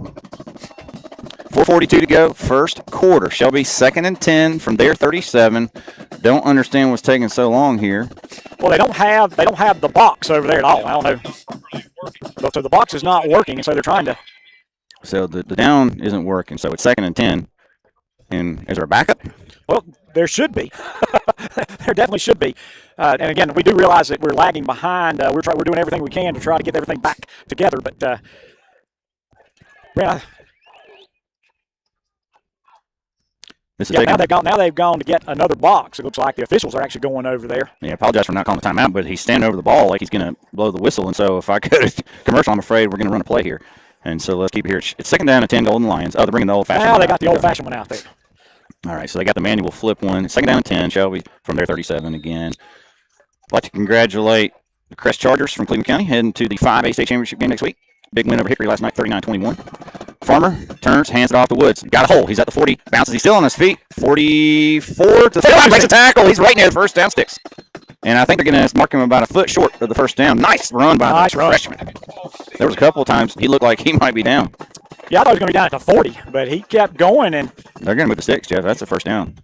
4:42 to go, first quarter. Shelby 2nd and 10 from their 37. Don't understand what's taking so long here. Well, they don't have the box over there at all. I don't know. So the box is not working, and so they're trying to. So the down isn't working. So it's 2nd and 10. And is there a backup? Well, there should be. There definitely should be. And again, we do realize that we're lagging behind. We're doing everything we can to try to get everything back together. But now they've gone to get another box. It looks like the officials are actually going over there. Yeah, I apologize for not calling the timeout, but he's standing over the ball like he's going to blow the whistle. And so if I go to commercial, I'm afraid we're going to run a play here. And so let's keep it here. It's 2nd down and 10, Golden Lions. Oh, they're bringing the old-fashioned one. Now they got the old-fashioned one out there. All right, so they got the manual flip one. 2nd down and 10, Shelby from their 37 again. I'd like to congratulate the Crest Chargers from Cleveland County heading to the 5A state championship game next week. Big win over Hickory last night, 39-21. Farmer turns, hands it off to Woods. Got a hole. He's at the 40. Bounces. He's still on his feet. 44 to the 35. Makes a tackle. He's right near the first down sticks. And I think they're going to mark him about a foot short of the first down. Nice run by the freshman. There was a couple of times he looked like he might be down. Yeah, I thought he was going to be down at the 40, but he kept going. And they're going to move the sticks, Jeff. That's the first down.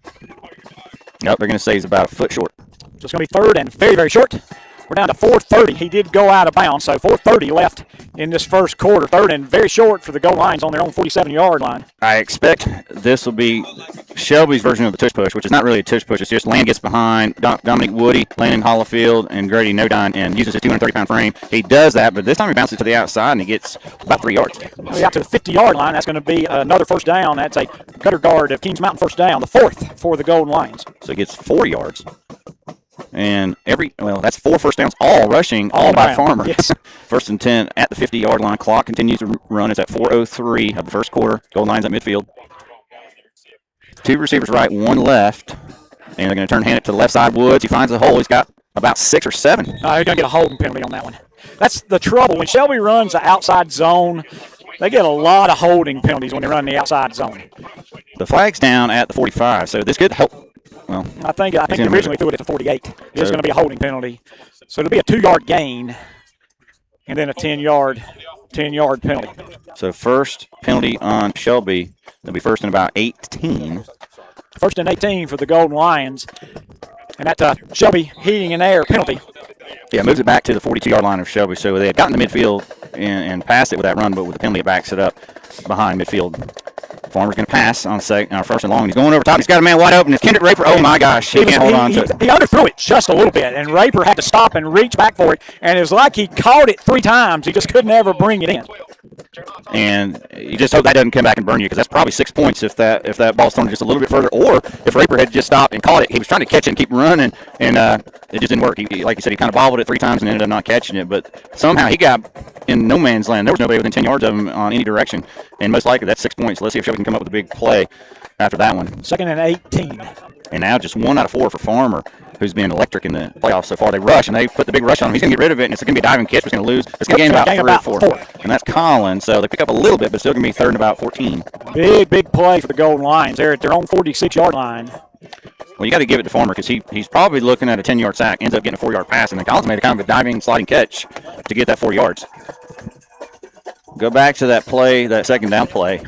Yep, they're going to say he's about a foot short. So it's going to be 3rd and very, very short. We're down to 4:30. He did go out of bounds, so 4:30 left in this first quarter. Third and very short for the goal lines on their own 47-yard line. I expect this will be Shelby's version of the tush push, which is not really a tush push. It's just Land gets behind Dominic Woody, Landon Hollifield, and Grady Nodine, and uses his 230-pound frame. He does that, but this time he bounces to the outside, and he gets about 3 yards. Out to the 50-yard line. That's going to be another first down. That's a gutter guard of Kings Mountain first down, the 4th for the Golden Lions. So he gets 4 yards. And that's 4 first downs, all rushing, all by Farmer. Yes. 1st and 10 at the 50-yard line. Clock continues to run. It's at 4:03 of the first quarter. Golden Lions at midfield. 2 receivers right, 1 left. And they're going to hand it to the left side. Woods, he finds a hole. He's got about 6 or 7. He's going to get a holding penalty on that one. That's the trouble. When Shelby runs the outside zone, they get a lot of holding penalties when they run the outside zone. The flag's down at the 45, so this could help. Well, I think they originally threw it at the 48. It's going to be a holding penalty. So it'll be a 2-yard gain and then a 10-yard penalty. So first penalty on Shelby. It'll be first and about 18. 1st and 18 for the Golden Lions. And that's Shelby heating and air penalty. Yeah, moves it back to the 42-yard line of Shelby. So they had gotten to midfield and passed it with that run, but with the penalty, it backs it up behind midfield. Farmer's going to pass on 1st and long. He's going over top. He's got a man wide open. It's Kendrick Raper. Oh, my gosh. He can't hold on to it. He underthrew it just a little bit, and Raper had to stop and reach back for it. And it was like he caught it 3 times. He just couldn't ever bring it in. And you just hope that doesn't come back and burn you, because that's probably 6 points if that ball's thrown just a little bit further. Or if Raper had just stopped and caught it, he was trying to catch it and keep running, and it just didn't work. He, like you said, he kind of bobbled it 3 times and ended up not catching it. But somehow he got in no man's land. There was nobody within 10 yards of him on any direction. And most likely that's 6 points. Let's see if Shelby can come up with a big play after that one. 2nd and 18. And now just 1 out of 4 for Farmer, who's been electric in the playoffs so far. They rush, and they put the big rush on him. He's going to get rid of it, and it's going to be a diving catch. He's going to lose. It's going to gain about 3 or 4. And that's Collins, so they pick up a little bit, but still going to be 3rd and about 14. Big play for the Golden Lions. They're at their own 46-yard line. Well, you got to give it to Farmer, because he's probably looking at a 10-yard sack, ends up getting a 4-yard pass, and then Collins made a kind of a diving, sliding catch to get that 4 yards. Go back to that play, that 2nd down play.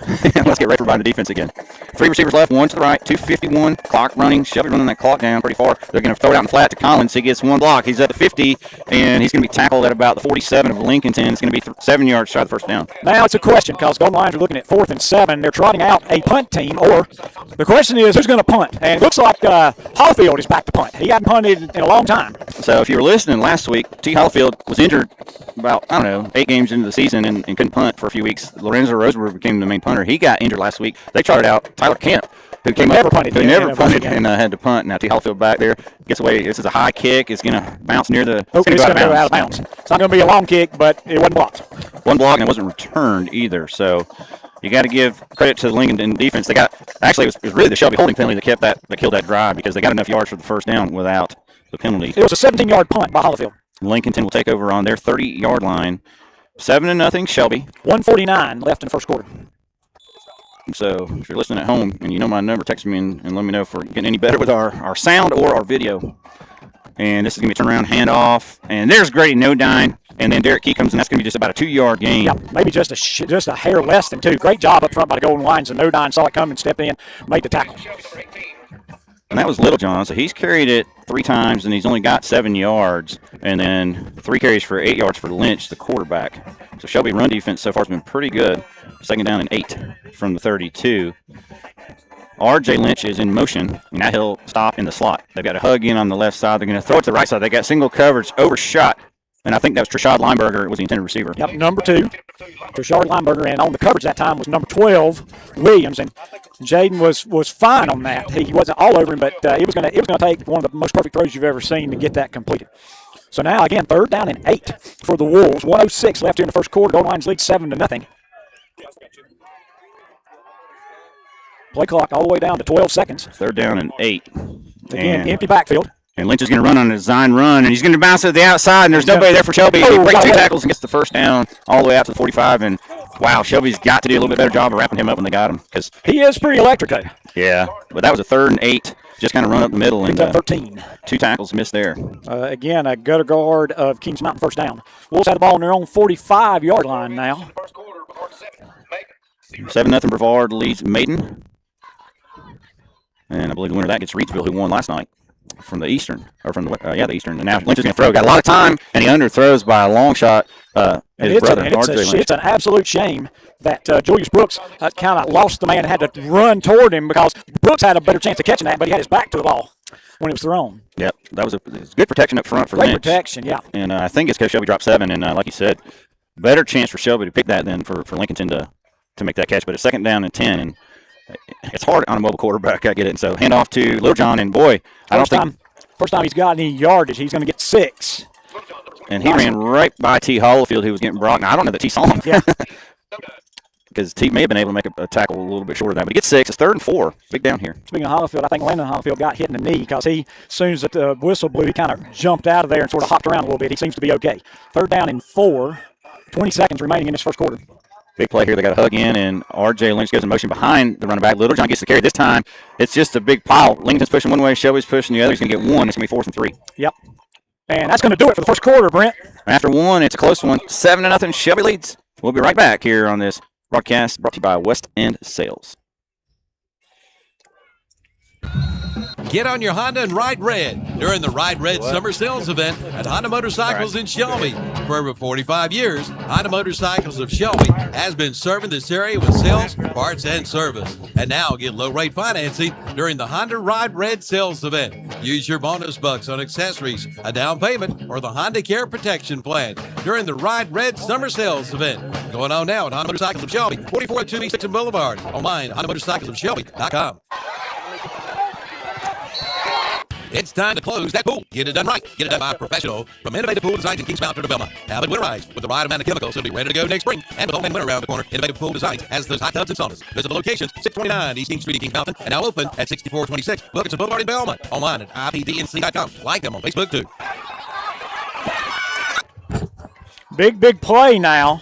Let's get Raper by the defense again. 3 receivers left, 1 to the right, 2:51. Clock running. Shelby running that clock down pretty far. They're going to throw it out in the flat to Collins. He gets 1 block. He's at the 50, and he's going to be tackled at about the 47 of Lincolnton. It's going to be 7 yards shy of the 1st down. Now it's a question, because Golden Lions are looking at 4th and 7. They're trotting out a punt team, or the question is, who's going to punt? And it looks like Hollifield is back to punt. He hadn't punted in a long time. So if you were listening last week, T. Hollifield was injured about, 8 games into the season and couldn't punt for a few weeks. Lorenzo Rosenberg became the main punter. He got injured last week. They trotted out Tyler Kemp, who never punted and had to punt. Now T. Hollifield back there gets away. This is a high kick. It's going to bounce near the. It's going to go out of bounds. It's not going to be a long kick, but it wasn't blocked. 1 block, and it wasn't returned either. So you got to give credit to the Lincolnton defense. They got it was really the Shelby holding penalty that killed that drive, because they got enough yards for the 1st down without the penalty. It was a 17-yard punt by Hollifield. Lincolnton will take over on their 30-yard line. 7-0 Shelby. 1:49 left in the first quarter. So if you're listening at home and you know my number, text me and let me know if we're getting any better with our sound or our video. And this is going to be a turnaround handoff. And there's Grady Nodine. And then Derek Key comes in. That's going to be just about a 2-yard gain. Yeah, maybe just a hair less than 2. Great job up front by the Golden Lions. And Nodine saw it coming, stepped in, made the tackle. And that was Little John. So he's carried it 3 times, and he's only got 7 yards. And then 3 carries for 8 yards for Lynch, the quarterback. So Shelby run defense so far has been pretty good. 2nd down and 8 from the 32. R.J. Lynch is in motion, and now he'll stop in the slot. They've got a hug in on the left side. They're going to throw it to the right side. They got single coverage, overshot. And I think that was Trashad Lineberger was the intended receiver. Yep, number 2, Trashad Lineberger, and on the coverage that time was number 12, Williams. And Jaden was fine on that. He wasn't all over him, but it was going to take one of the most perfect throws you've ever seen to get that completed. So now again, 3rd down and 8 for the Wolves. 1:06 left here in the first quarter. Golden Lions lead 7-0. Play clock all the way down to 12 seconds. 3rd down and 8. Again, empty backfield. And Lynch is going to run on a design run, and he's going to bounce to the outside, and there's nobody there for Shelby. He breaks 2 tackles and gets the 1st down all the way out to the 45. And, wow, Shelby's got to do a little bit better job of wrapping him up when they got him. Cause he is pretty electric. Yeah, but that was a 3rd and 8. Just kind of run up the middle. And 13. 2 tackles missed there. Again, a gutter guard of Kings Mountain 1st down. Wolves have the ball on their own 45-yard line now. 7-0 Brevard leads Maiden. And I believe the winner of that gets Reidsville, who won last night. from the Eastern, or from the Eastern. And now Lynch is going to throw. Got a lot of time, and he underthrows by a long shot. His brother, R.J. Lynch. It's an absolute shame that Julius Brooks kind of lost the man and had to run toward him, because Brooks had a better chance of catching that, but he had his back to the ball when it was thrown. Yep, that was good protection up front for Lynch. Great protection, yeah. And I think it's because Shelby dropped 7, and like you said, better chance for Shelby to pick that than for Lincolnton to make that catch. But it's 2nd down and 10, and it's hard on a mobile quarterback. I get it. And so handoff to Little John, and boy, First time he's got any yardage, he's going to get 6. And he ran right by T. Hollifield, who was getting blocked. Now, I don't know that T saw him. Yeah. Because T may have been able to make a tackle a little bit shorter than that. But he gets 6. It's 3rd and 4. Big down here. Speaking of Hollifield, I think Landon Hollifield got hit in the knee, because as soon as the whistle blew, he kind of jumped out of there and sort of hopped around a little bit. He seems to be okay. 3rd down and 4. 20 seconds remaining in this first quarter. Big play here. They got a hug in, and R.J. Lynch goes in motion behind the running back. Little John gets the carry. This time, it's just a big pile. Lincoln's pushing one way, Shelby's pushing the other. He's going to get 1. It's going to be 4th and 3. Yep. And that's going to do it for the first quarter, Brent. After 1, it's a close one. 7-0. Shelby leads. We'll be right back here on this broadcast brought to you by West End Sales. Get on your Honda and ride red during the Ride Red Summer Sales event at Honda Motorcycles in Shelby. For over 45 years, Honda Motorcycles of Shelby has been serving this area with sales, parts, and service. And now get low-rate financing during the Honda Ride Red Sales event. Use your bonus bucks on accessories, a down payment, or the Honda Care Protection Plan during the Ride Red Summer Sales event. Going on now at Honda Motorcycles of Shelby, 4402 East Dixon Boulevard. Online, HondaMotorcyclesofShelby.com. It's time to close that pool. Get it done right. Get it done by a professional from Innovative Pool Designs in Kings Mountain to Belmont. Have it winterized with the right amount of chemicals. It'll be ready to go next spring. And with Home and Winter around the corner, Innovative Pool Designs has those hot tubs and saunas. Visit the locations, 629 East King Street in Kings Mountain, and now open at 6426 Wilkinson Boulevard in Belmont. Online at ipdnc.com. Like them on Facebook too. Big play now.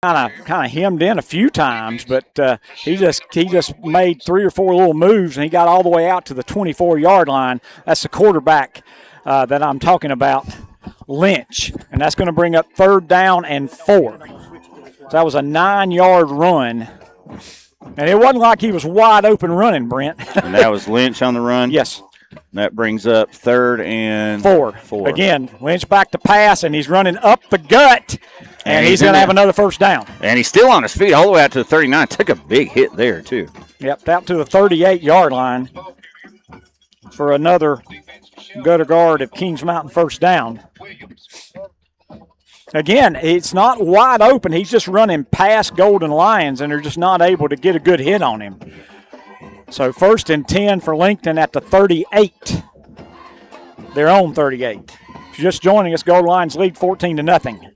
kind of hemmed in a few times, but he just made 3 or 4 little moves, and he got all the way out to the 24-yard line. That's the quarterback that I'm talking about, Lynch, and that's going to bring up 3rd down and 4. So that was a 9-yard run, and it wasn't like he was wide open running, Brent. And that was Lynch on the run? Yes. That brings up 3rd and 4. Again, Lynch back to pass, and he's running up the gut, and he's going to have another 1st down. And he's still on his feet all the way out to the 39. Took a big hit there, too. Yep, out to the 38-yard line for another gutter guard of Kings Mountain 1st down. Again, it's not wide open. He's just running past Golden Lions, and they're just not able to get a good hit on him. So 1st and 10 for Lincoln at the 38. Their own 38. If you're just joining us, Golden Lions lead 14-0.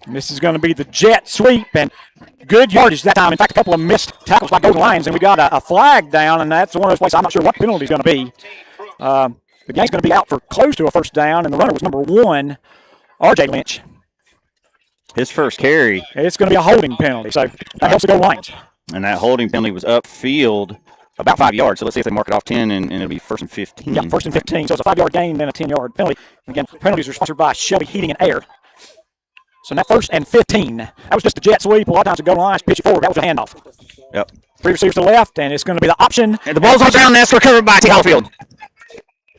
And this is going to be the jet sweep, and good yardage that time. In fact, a couple of missed tackles by Golden Lions, and we got a flag down, and that's one of those places I'm not sure what penalty is going to be. The game's going to be out for close to a 1st down, and the runner was number 1, R.J. Lynch. His first carry. It's going to be a holding penalty, so that helps the Golden Lions. And that holding penalty was upfield about 5 yards. So let's see if they mark it off 10, and it'll be 1st and 15. Yeah, 1st and 15. So it's a 5-yard gain, then a 10-yard penalty. Again, penalties are sponsored by Shelby Heating and Air. So now 1st and 15. That was just a jet sweep. A lot of times the Golden Lions pitch it forward. That was a handoff. Yep. 3 receivers to the left, and it's going to be the option. And the ball's on the ground. That's recovered by T. Hallfield.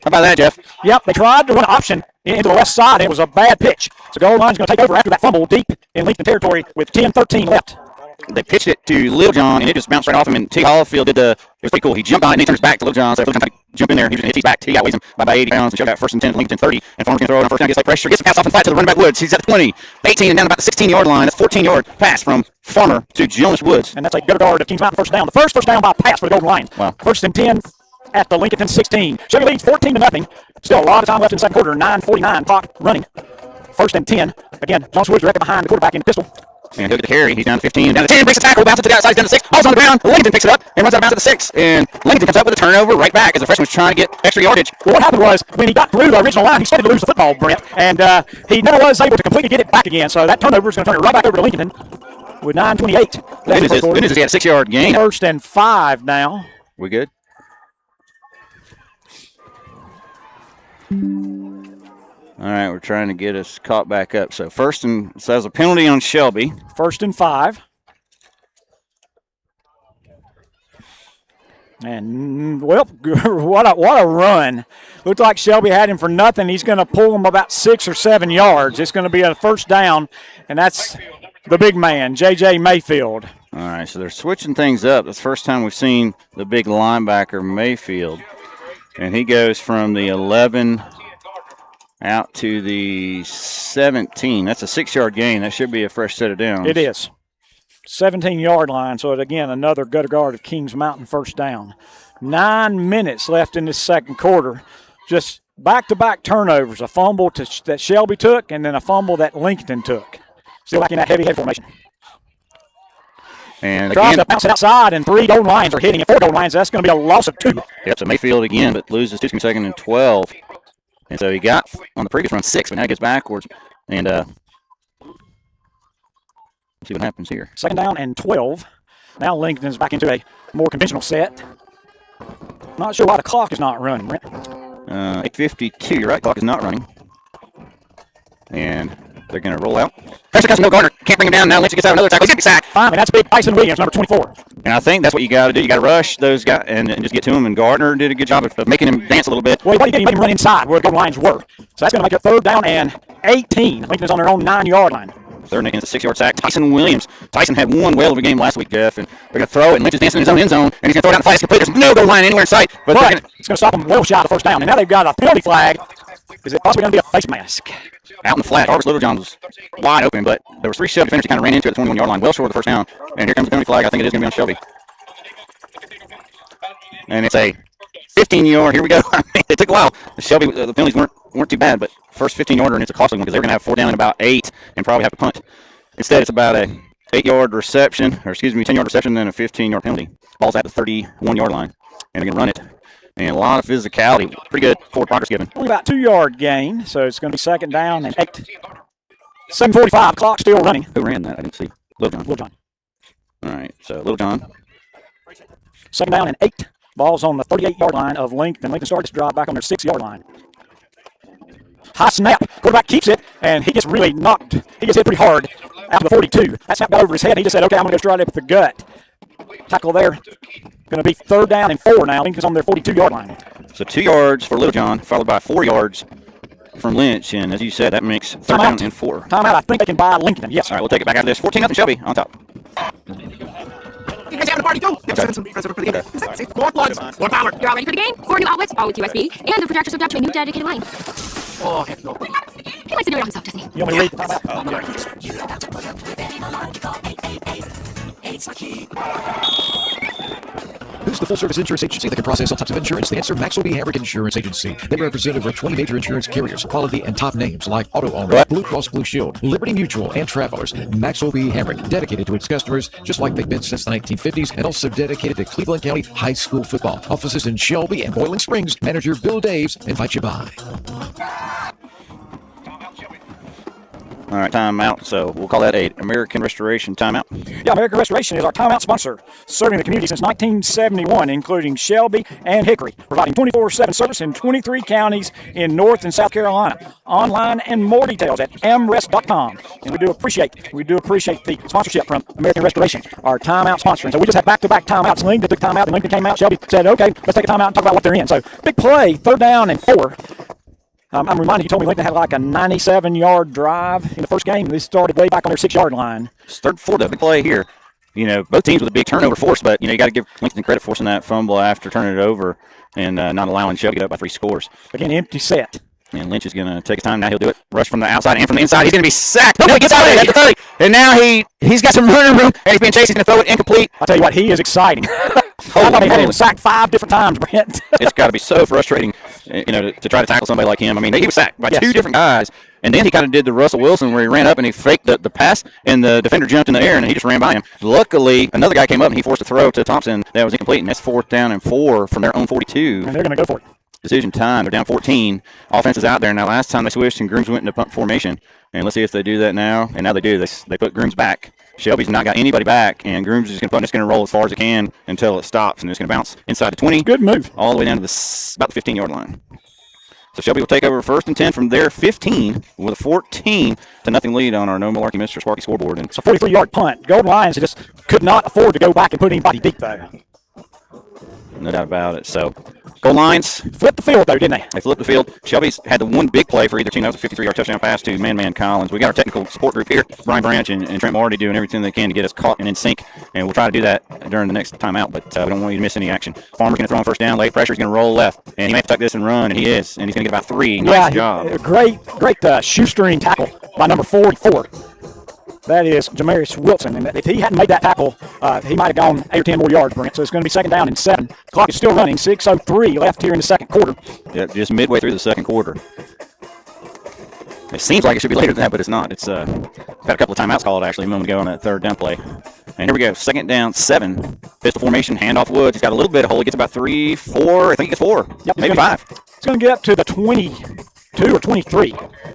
How about that, Jeff? Yep, they tried to run an option into the left side, and it was a bad pitch. So Golden Lions going to take over after that fumble deep in Lincoln territory with 10-13 left. They pitched it to Lil John, and it just bounced right off him. And T. Hallfield did it was pretty cool. He jumped on it, and he turns back to Lil John. So Lil John tried to jump in there. He was going to hit his back. He outweighs him by about 80 pounds and showed out 1st and 10, Lincoln 30. And Farmer's going to throw it on 1st down, gets that pressure, gets the pass off and flat to the running back Woods. He's at the 20, 18, and down about the 16-yard line. That's a 14-yard pass from Farmer to Jonas Woods. And that's a good guard of Kings Mountain 1st down. The first 1st down by pass for the Golden Lions. Wow. 1st and 10 at the Lincolnton 16. Shelby leads 14-0. Still a lot of time left in the 2nd quarter. 9:49 clock running. 1st and 10. Again, Jonas Woods directly behind the quarterback in pistol. And he'll get the carry. He's down to 15, down to 10, breaks the tackle, bounces to the outside, down to 6. Ball's on the ground. Lincoln picks it up and runs out of bounds at the 6. And Lincoln comes up with a turnover right back as the freshman's trying to get extra yardage. Well, what happened was when he got through the original line, he started to lose the football, Brent, and he never was able to completely get it back again. So that turnover is going to turn it right back over to Lincolnton with 9:28. Good news is he had a 6-yard gain. 1st and 5 now. We good? All right, we're trying to get us caught back up. So so there's a penalty on Shelby. 1st and 5. And, well, what a run. Looked like Shelby had him for nothing. He's going to pull him about 6 or 7 yards. It's going to be a 1st down, and that's the big man, J.J. Mayfield. All right, so they're switching things up. It's the first time we've seen the big linebacker, Mayfield. And he goes from the 11 out to the 17. That's a 6-yard gain. That should be a fresh set of downs. It is. 17-yard line. So, again, another gutter guard of Kings Mountain 1st down. 9 minutes left in this 2nd quarter. Just back-to-back turnovers. A fumble that Shelby took and then a fumble that Lincoln took. Still back in that heavy head formation. And tries to bounce it outside, and 3 Golden Lions are hitting it. 4 Golden Lions. That's going to be a loss of 2. Yep, so Mayfield again, but loses 2 2nd and 12. And so he got on the previous run 6, but now he gets backwards. And let's see what happens here. 2nd down and 12. Now Lincoln is back into a more conventional set. Not sure why the clock is not running, Brent. 8:52, you're right, clock is not running. And they're going to roll out. Pressure comes from Will Gardner. Can't bring him down now. Lynch gets out another tackle. He's going to be sacked. Finally, that's big Tyson Williams, number 24. And I think that's what you got to do. You got to rush those guys and just get to him. And Gardner did a good job of making him dance a little bit. Well, he made him run inside where the Golden Lions were. So that's going to make it 3rd down and 18. Lincoln is on their own 9-yard line. 3rd and 18 is a 6-yard sack. Tyson Williams. Tyson had one whale of a game last week, Jeff. And they're going to throw it. And Lynch is dancing in his own end zone. And he's going to throw it out the flag. It's complete. There's no goal line anywhere in sight. But it's going to stop him well shy of the 1st down. And now they've got a penalty flag. Is it possibly going to be a face mask? Out in the flat. Harvest Littlejohn was wide open, but there was 3 Shelby defenders who kind of ran into it at the 21-yard line, well short of the 1st down. And here comes the penalty flag. I think it is going to be on Shelby. And it's a 15-yard. Here we go. It took a while. The penalties weren't too bad, but first 15-yarder, and it's a costly one because they're going to have 4 down and about 8 and probably have to punt. Instead, it's about a 10-yard reception, and then a 15-yard penalty. Ball's at the 31-yard line, and they're going to run it. And a lot of physicality. Pretty good forward progress given. Only about 2-yard gain, so it's going to be 2nd down and 8. 7:45, clock still running. Who ran that? I didn't see. Little John. Little John. All right, so Little John. Second down and 8. Ball's on the 38-yard line of Lincoln. Lincoln starts to drive back on their 6-yard line. High snap. Quarterback keeps it, and he gets really knocked. He gets hit pretty hard out to the 42. That snap got over his head. He just said, okay, I'm going to go straight up with the gut. Tackle there. Going to be 3rd down and 4 now. Lincoln's on their 42-yard line. So 2 yards for Little John, followed by 4 yards from Lynch. And as you said, that makes 3rd down and 4. Timeout. I think they can buy Lincoln. Yes. All right, we'll take it back out of this. 14-0 Shelby on top. You guys having a party? Go! More plugs, more power. You're all ready for the game? 4 new outlets, all with USB, and the projector hooked up to a new dedicated line. Oh, heck no. He likes to do it on himself, doesn't he? You want me to read the timeout? Who's the full-service insurance agency that can process all types of insurance? The answer, Maxwell B. Hamrick Insurance Agency. They represent over 20 major insurance carriers, quality and top names like Auto Owner, Blue Cross Blue Shield, Liberty Mutual, and Travelers. Maxwell B. Hamrick, dedicated to its customers, just like they've been since the 1950s, and also dedicated to Cleveland County high school football. Offices in Shelby and Boiling Springs. Manager Bill Daves invites you by. All right, timeout. So we'll call that a American Restoration timeout. Yeah, American Restoration is our timeout sponsor, serving the community since 1971, including Shelby and Hickory, providing 24/7 service in 23 counties in North and South Carolina. Online and more details at amrest.com. And we do appreciate the sponsorship from American Restoration, our timeout sponsor. And so we just had back-to-back timeouts. Lincoln took timeout, and Lincoln came out. Shelby said, okay, let's take a timeout and talk about what they're in. So big play, 3rd down and 4. I'm reminded you told me Lincoln had like a 97-yard drive in the first game. They started way back on their 6-yard line. It's 3rd and 4, the big play here. You know, both teams with a big turnover force, but, you know, you got to give Lincoln credit forcing that fumble after turning it over and not allowing Shelby to get up by 3 scores. Again, empty set. And Lynch is going to take his time. Now he'll do it. Rush from the outside and from the inside. He's going to be sacked. No, he gets out of it at the 30. And now he's got some running room, and he's being chased. He's going to throw it incomplete. I'll tell you what, he is exciting. I thought he had him sacked 5 different times, Brent. It's got to be so frustrating, you know, to try to tackle somebody like him. I mean, he was sacked by 2 different guys. And then he kind of did the Russell Wilson where he ran up and he faked the pass, and the defender jumped in the air, and he just ran by him. Luckily, another guy came up, and he forced a throw to Thompson. That was incomplete, and that's 4th down and 4 from their own 42. And they're going to go for it. Decision time. They're down 14. Offense is out there. Now, last time they switched and Grooms went into punt formation. And let's see if they do that now. And now they do. They put Grooms back. Shelby's not got anybody back, and Grooms is going to roll as far as it can until it stops, and it's going to bounce inside the 20. Good move. All the way down to about the 15-yard line. So Shelby will take over 1st and 10 from their 15 with a 14-0 lead on our No Malarkey Mr. Sparky scoreboard. And it's a 43-yard punt. Golden Lions just could not afford to go back and put anybody deep, though. No doubt about it. So, Gold Lions flipped the field, though, didn't they? They flipped the field. Shelby's had the one big play for either team. That was a 53-yard touchdown pass to Man Collins. We got our technical support group here, Brian Branch and Trent Marty, doing everything they can to get us caught and in sync. And we'll try to do that during the next timeout, but we don't want you to miss any action. Farmer's going to throw on 1st down. Late pressure. He's going to roll left. And he may have to tuck this and run, and he is. And he's going to get about 3. Nice job. Great shoestring tackle by number 44. That is Jamarius Wilson. And if he hadn't made that tackle, he might have gone 8 or 10 more yards, Brent. So it's going to be 2nd down and 7. The clock is still running. 6:03 left here in the 2nd quarter. Yeah, just midway through the 2nd quarter. It seems like it should be later than that, but it's not. It's had a couple of timeouts called, actually, a moment ago on that 3rd down play. And here we go. 2nd down, 7. Pistol formation, handoff Woods. He's got a little bit of hole. He gets about 3, 4. I think he gets 4. Yep, maybe 5. It's going to get up to the 22 or 23.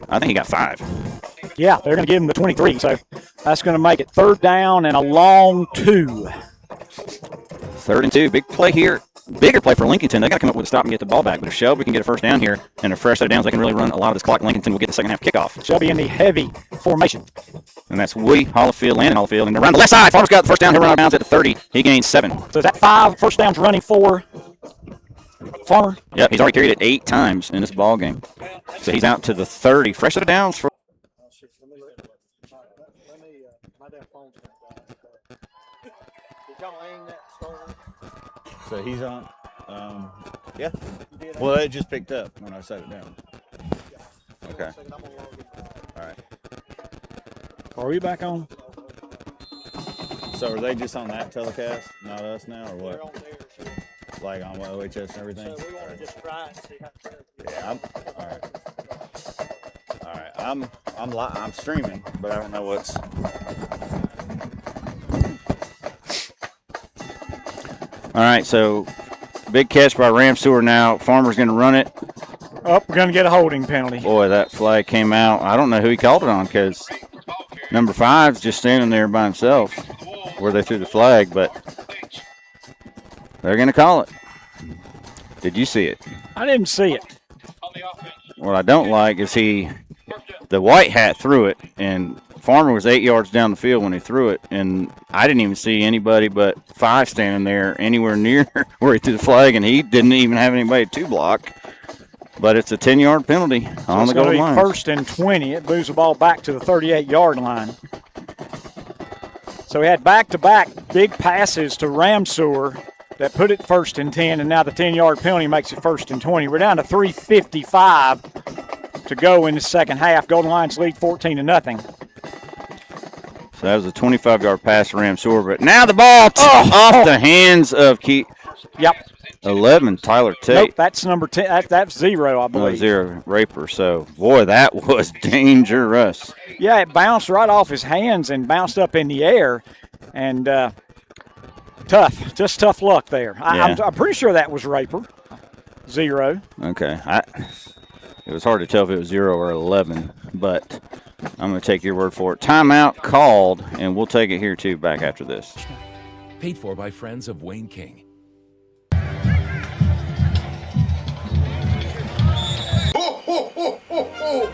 I think he got 5. Yeah, they're going to give him the 23, so that's going to make it 3rd down and a long 2. 3rd and 2, big play here. Bigger play for Lincolnton. They got to come up with a stop and get the ball back. But if Shelby can get a 1st down here and a fresh set of downs, they can really run a lot of this clock. Lincolnton will get the 2nd half kickoff. Shelby in the heavy formation. And that's Woody, Hollifield, Landon Hollifield. And around the left side, Farmer's got the 1st down. He'll run out of bounds at the 30. He gains 7. So is that 5 1st downs running for Farmer? Yep, he's already carried it 8 times in this ball game. So he's out to the 30. Fresh set of downs for. So he's on. Yeah. Well, it just picked up when I set it down. Okay. All right. Are we back on? So are they just on that telecast, not us now, or what? Like on OHS and everything? So we want to just try and see how it goes. Yeah, all right. I'm streaming, but I don't know what's. All right, so big catch by Ramseur now. Farmer's going to run it. Oh, we're going to get a holding penalty. Boy, that flag came out. I don't know who he called it on because Number 5's just standing there by himself where they threw the flag, but they're going to call it. Did you see it? I didn't see it. What I don't like is the white hat threw it, and Farmer was 8 yards down the field when he threw it, and I didn't even see anybody but 5 standing there anywhere near where he threw the flag, and he didn't even have anybody to block. But it's a 10-yard penalty on the goal line. First and 20. It moves the ball back to the 38-yard line. So we had back-to-back big passes to Ramseur that put it first and 10, and now the 10-yard penalty makes it first and 20. We're down to 3:55 to go in the second half. Golden Lions lead 14-0. So that was a 25-yard pass to Ramseur, but now the ball off the hands of 11, Tyler Tate. Nope, that's number 10. That's 0, I believe. 0, Raper. So, boy, that was dangerous. Yeah, it bounced right off his hands and bounced up in the air. And just tough luck there. Yeah. I'm pretty sure that was Raper. 0. Okay. It was hard to tell if it was 0 or 11, but I'm going to take your word for it. Timeout called, and we'll take it here, too, back after this. Paid for by friends of Wayne King.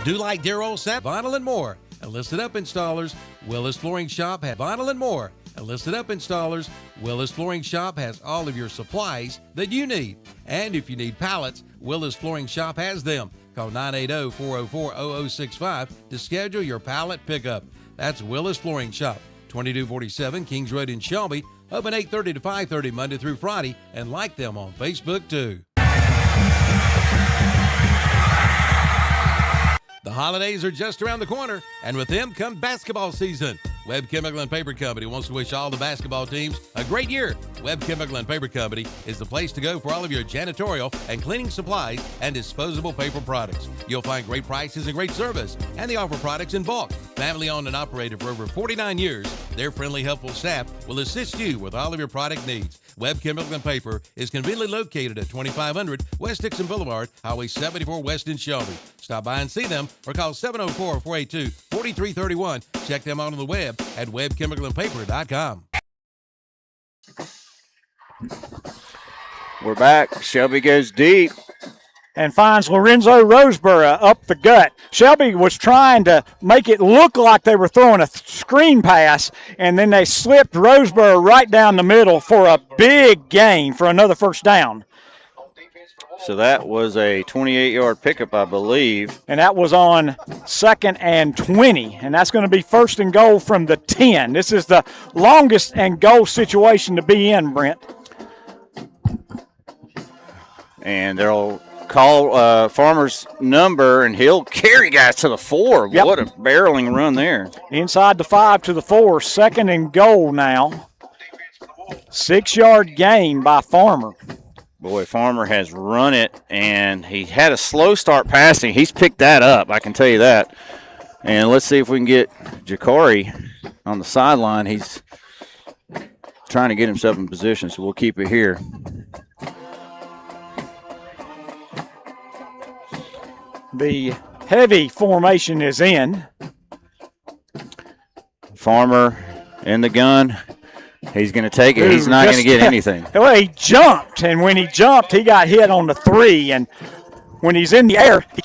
Do like dear old Sap, Vinyl and More. Enlisted Up Installers, Willis Flooring Shop had Vinyl and More. Enlisted Up Installers, Willis Flooring Shop has all of your supplies that you need. And if you need pallets, Willis Flooring Shop has them. Call 980-404-0065 to schedule your pallet pickup. That's Willis Flooring Shop, 2247 Kings Road in Shelby. Open 8:30 to 5:30 Monday through Friday, and like them on Facebook too. The holidays are just around the corner, and with them come basketball season. Webb Chemical and Paper Company wants to wish all the basketball teams a great year. Webb Chemical and Paper Company is the place to go for all of your janitorial and cleaning supplies and disposable paper products. You'll find great prices and great service, and they offer products in bulk. Family owned and operated for over 49 years, their friendly, helpful staff will assist you with all of your product needs. Webb Chemical and Paper is conveniently located at 2500 West Dixon Boulevard, Highway 74 West in Shelby. Stop by and see them or call 704-482-4331. Check them out on the web at webchemicalandpaper.com. We're back. Shelby goes deep. And finds Lorenzo Roseboro up the gut. Shelby was trying to make it look like they were throwing a screen pass, and then they slipped Roseboro right down the middle for a big gain for another first down. So that was a 28-yard pickup, I believe. And that was on 2nd and 20, and that's going to be first and goal from the 10. This is the longest and goal situation to be in, Brent. And they'll call Farmer's number, and he'll carry guys to the 4. Yep. What a barreling run there. Inside the 5 to the 4, 2nd and goal now. 6-yard gain by Farmer. Boy, Farmer has run it, and he had a slow start passing. He's picked that up, I can tell you that. And let's see if we can get Jakari on the sideline. He's trying to get himself in position, so we'll keep it here. The heavy formation is in. Farmer in the gun. He's going to take it. He's not going to get anything. Well, he jumped, and when he jumped, he got hit on the 3. And when he's in the air, he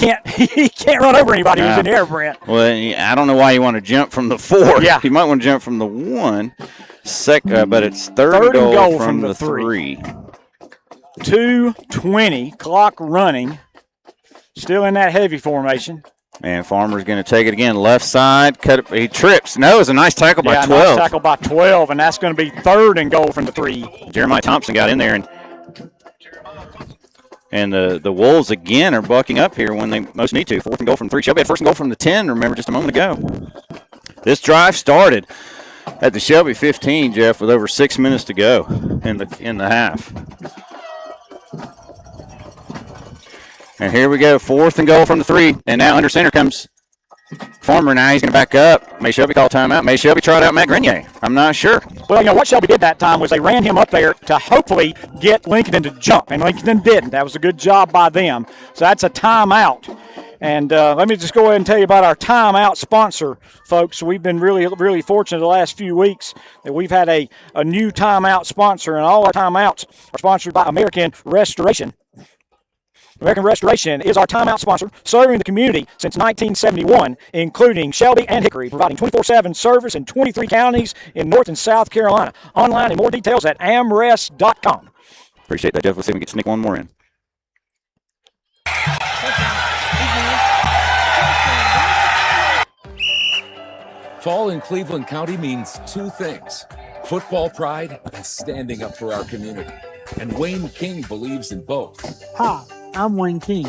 can't run over anybody who's in the air, Brent. Well, I don't know why you want to jump from the 4. Yeah. You might want to jump from the 1. But it's third and goal from the 3. 2:20, clock running. Still in that heavy formation. And Farmer's going to take it again. Left side. Cut it. He trips. No, it was a nice tackle by 12. Nice tackle by 12, and that's going to be third and goal from the 3. Jeremiah Thompson got in there, and the Wolves again are bucking up here when they most need to. 4th and goal from 3. Shelby had 1st and goal from the 10, remember, just a moment ago. This drive started at the Shelby 15, Jeff, with over 6 minutes to go in the half. And here we go, 4th and goal from the 3. And now under center comes Farmer. Now he's going to back up. May Shelby call timeout. May Shelby trot out Matt Grenier. I'm not sure. Well, what Shelby did that time was they ran him up there to hopefully get Lincolnton to jump, and Lincolnton didn't. That was a good job by them. So that's a timeout. And let me just go ahead and tell you about our timeout sponsor, folks. We've been really, really fortunate the last few weeks that we've had a new timeout sponsor, and all our timeouts are sponsored by American Restoration. American Restoration is our timeout sponsor, serving the community since 1971, including Shelby and Hickory, providing 24/7 service in 23 counties in North and South Carolina. Online and more details at amrest.com. Appreciate that, Jeff. Let's see if we can sneak one more in. Fall in Cleveland County means two things: football pride and standing up for our community. And Wayne King believes in both. Hi, I'm Wayne King.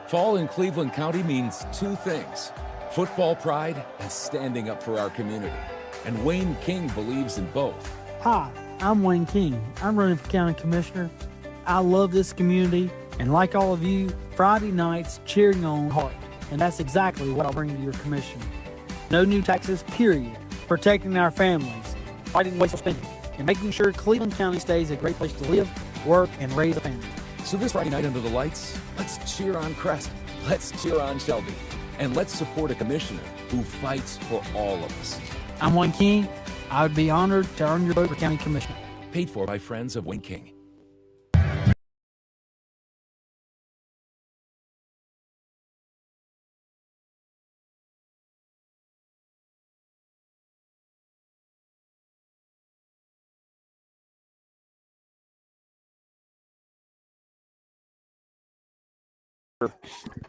Fall in Cleveland County means two things: football pride and standing up for our community. And Wayne King believes in both. Hi, I'm Wayne King. I'm running for county commissioner. I love this community, and like all of you, Friday nights cheering on Hart. And that's exactly what I'll bring to your commission. No new taxes, period. Protecting our families, fighting wasteful spending, and making sure Cleveland County stays a great place to live, work, and raise a family. So this Friday night under the lights, let's cheer on Crest, let's cheer on Shelby, and let's support a commissioner who fights for all of us. I'm Wayne King. I would be honored to earn your vote for county commissioner. Paid for by friends of Wayne King.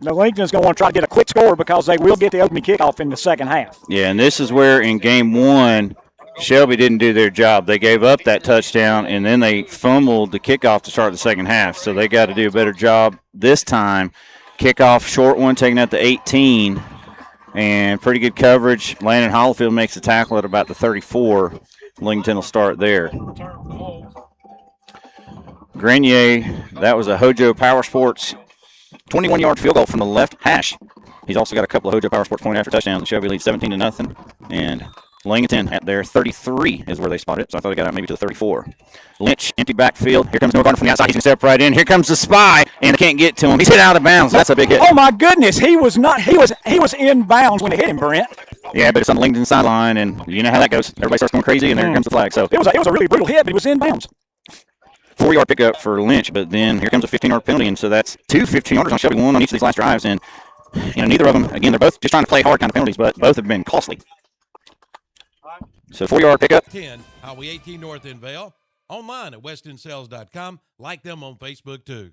Now, Lincoln's going to want to try to get a quick score because they will get the opening kickoff in the second half. Yeah, and this is where in game one, Shelby didn't do their job. They gave up that touchdown, and then they fumbled the kickoff to start the second half. So they got to do a better job this time. Kickoff, short one, taking out the 18, and pretty good coverage. Landon Hollifield makes the tackle at about the 34. Lincolnton will start there. Grenier, that was a Hojo Power Sports 21-yard field goal from the left hash. He's also got a couple of Hojo Power Sports point after touchdowns. Shelby leads 17-0, and Lincolnton at their 33 is where they spotted it. So I thought they got out maybe to the 34. Lynch, empty backfield. Here comes Noah Gardner from the outside. He's going to step right in. Here comes the spy, and they can't get to him. He's hit out of bounds. That's a big hit. Oh my goodness, he was in bounds when they hit him, Brent. Yeah, but it's on the Lincolnton sideline, and you know how that goes. Everybody starts going crazy, and there comes the flag. So it was a really brutal hit, but he was in bounds. 4-yard pickup for Lynch, but then here comes a 15-yard penalty, and so that's two 15-yarders on Shelby, one on each of these last drives, and neither of them, again, they're both just trying to play hard kind of penalties, but both have been costly. So 4-yard pickup. 10, Highway 18 North in Vale. Online at westinsales.com. Like them on Facebook, too.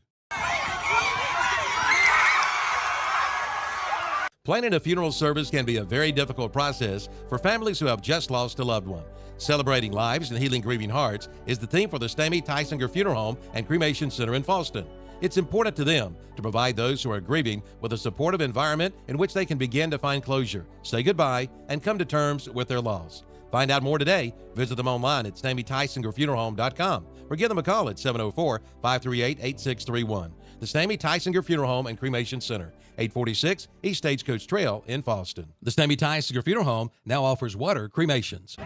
Planning a funeral service can be a very difficult process for families who have just lost a loved one. Celebrating lives and healing grieving hearts is the theme for the Stamey Tysinger Funeral Home and Cremation Center in Fallston. It's important to them to provide those who are grieving with a supportive environment in which they can begin to find closure, say goodbye, and come to terms with their loss. Find out more today. Visit them online at StameyTysingerFuneralHome.com or give them a call at 704-538-8631. The Stamey Tysinger Funeral Home and Cremation Center, 846 East Stagecoach Trail in Fallston. The Stamey Tysinger Funeral Home now offers water cremations.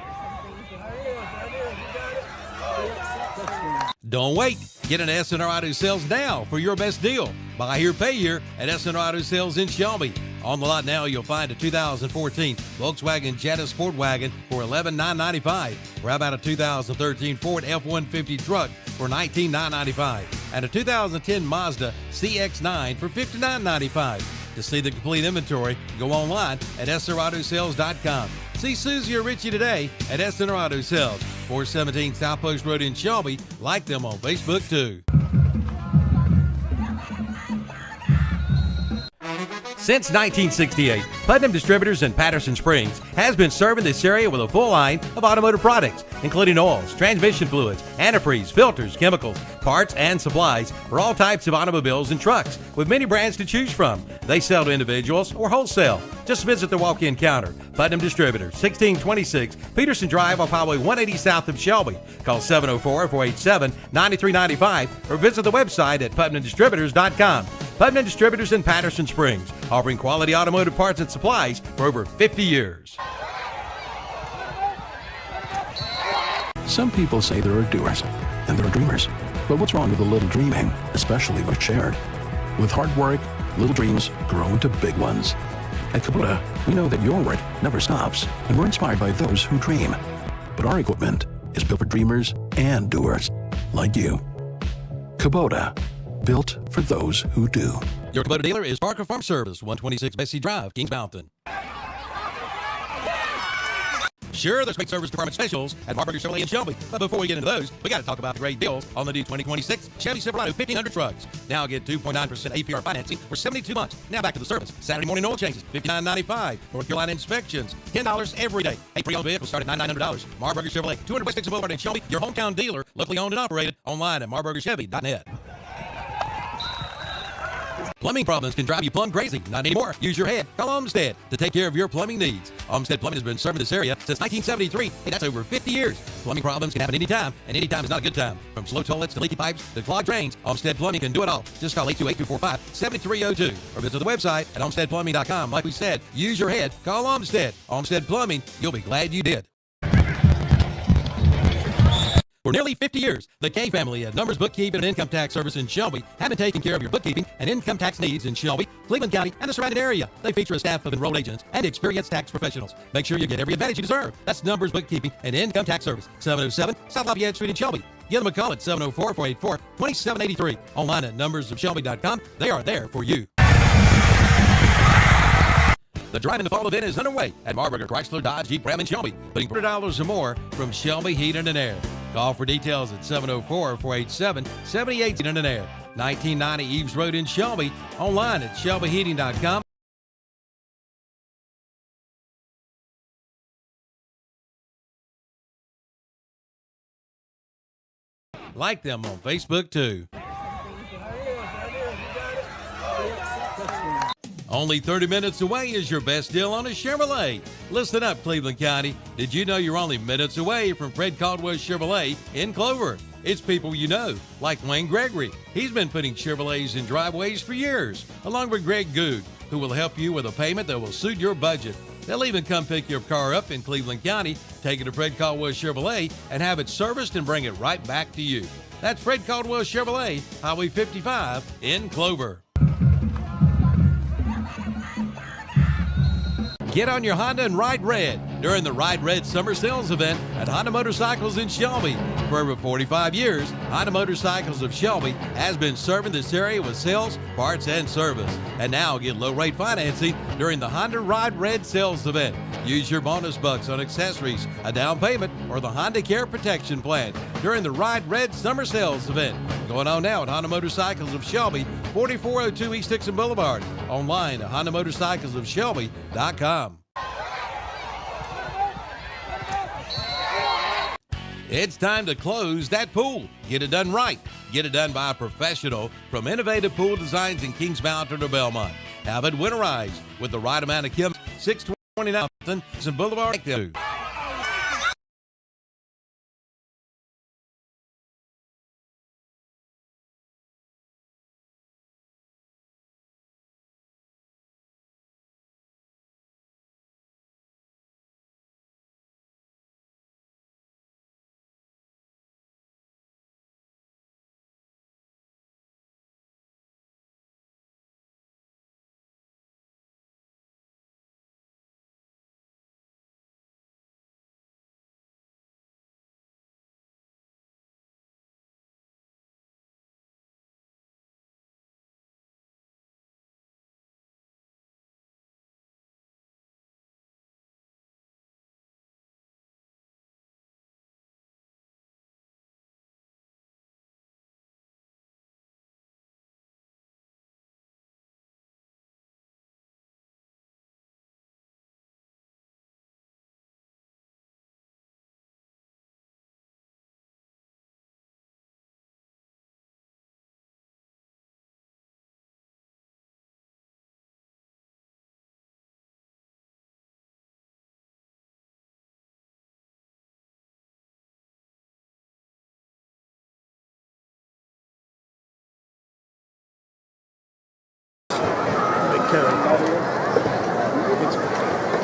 Don't wait. Get into SNR Auto Sales now for your best deal. Buy here, pay here at SNR Auto Sales in Shelby. On the lot now, you'll find a 2014 Volkswagen Jetta Sport Wagon for $11,995. Or how about a 2013 Ford F-150 truck for $19,995. And a 2010 Mazda CX-9 for $59,995. To see the complete inventory, go online at SNRAutoSales.com. See Susie or Richie today at SNR Auto Sales, 417 South Post Road in Shelby. Like them on Facebook, too. Since 1968, Putnam Distributors in Patterson Springs has been serving this area with a full line of automotive products, including oils, transmission fluids, antifreeze, filters, chemicals, parts, and supplies for all types of automobiles and trucks, with many brands to choose from. They sell to individuals or wholesale. Just visit the walk-in counter. Putnam Distributors, 1626 Peterson Drive off Highway 180 south of Shelby. Call 704-487-9395 or visit the website at PutnamDistributors.com. Putnam Distributors in Patterson Springs, offering quality automotive parts and supplies for over 50 years. Some people say there are doers, and there are dreamers. But what's wrong with a little dreaming, especially when it's shared? With hard work, little dreams grow into big ones. At Kubota, we know that your work never stops, and we're inspired by those who dream. But our equipment is built for dreamers and doers, like you. Kubota, built for those who do. Your Kubota dealer is Parker Farm Service, 126 Bessie Drive, Kings Mountain. Sure, there's great service department specials at Marburger Chevrolet in Shelby. But before we get into those, we got to talk about the great deals on the new 2026 Chevy Silverado 1500 trucks. Now get 2.9% APR financing for 72 months. Now back to the service. Saturday morning oil changes, $59.95. North Carolina inspections, $10 every day. A pre-owned vehicle start at $9,900. Marburger Chevrolet, 200 West Dixon Boulevard in Shelby. Your hometown dealer, locally owned and operated. Online at marburgerchevy.net. Plumbing problems can drive you plumb crazy. Not anymore. Use your head. Call Olmsted to take care of your plumbing needs. Olmsted Plumbing has been serving this area since 1973. Hey, that's over 50 years. Plumbing problems can happen anytime, and anytime is not a good time. From slow toilets to leaky pipes to clogged drains, Olmsted Plumbing can do it all. Just call 828-245-7302 or visit the website at olmstedplumbing.com. Like we said, use your head. Call Olmsted. Olmsted Plumbing. You'll be glad you did. For nearly 50 years, the K family at Numbers Bookkeeping and Income Tax Service in Shelby have been taking care of your bookkeeping and income tax needs in Shelby, Cleveland County, and the surrounding area. They feature a staff of enrolled agents and experienced tax professionals. Make sure you get every advantage you deserve. That's Numbers Bookkeeping and Income Tax Service, 707 South Lafayette Street in Shelby. Give them a call at 704-484-2783. Online at numbersofshelby.com. They are there for you. The Drive in the Fall event is underway at Marburger Chrysler Dodge Jeep Ram in Shelby, putting $40 or more from Shelby Heating and Air. Call for details at 704-487-78 Heating and Air. 1990 Eves Road in Shelby. Online at shelbyheating.com. Like them on Facebook too. Only 30 minutes away is your best deal on a Chevrolet. Listen up, Cleveland County. Did you know you're only minutes away from Fred Caldwell Chevrolet in Clover? It's people you know, like Wayne Gregory. He's been putting Chevrolets in driveways for years, along with Greg Good, who will help you with a payment that will suit your budget. They'll even come pick your car up in Cleveland County, take it to Fred Caldwell Chevrolet, and have it serviced and bring it right back to you. That's Fred Caldwell Chevrolet, Highway 55 in Clover. Get on your Honda and ride red during the Ride Red Summer Sales event at Honda Motorcycles in Shelby. For over 45 years, Honda Motorcycles of Shelby has been serving this area with sales, parts, and service. And now get low-rate financing during the Honda Ride Red Sales event. Use your bonus bucks on accessories, a down payment, or the Honda Care Protection Plan during the Ride Red Summer Sales event. Going on now at Honda Motorcycles of Shelby, 4402 East Dixon Boulevard. Online at HondaMotorcyclesofShelby.com. It's time to close that pool. Get it done right. Get it done by a professional from Innovative Pool Designs in Kings Mountain or Belmont. Have it winterized with the right amount of chemicals. 629 Dixon Boulevard.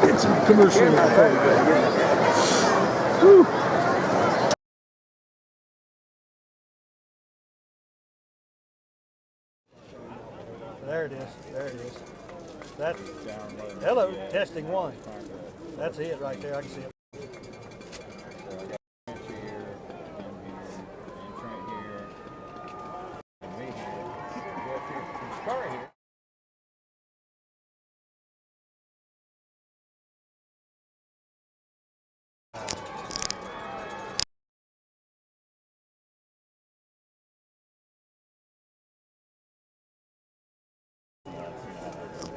It's a commercial. Woo. There it is. There it is. That's hello. Testing 1. That's it right there. I can see it.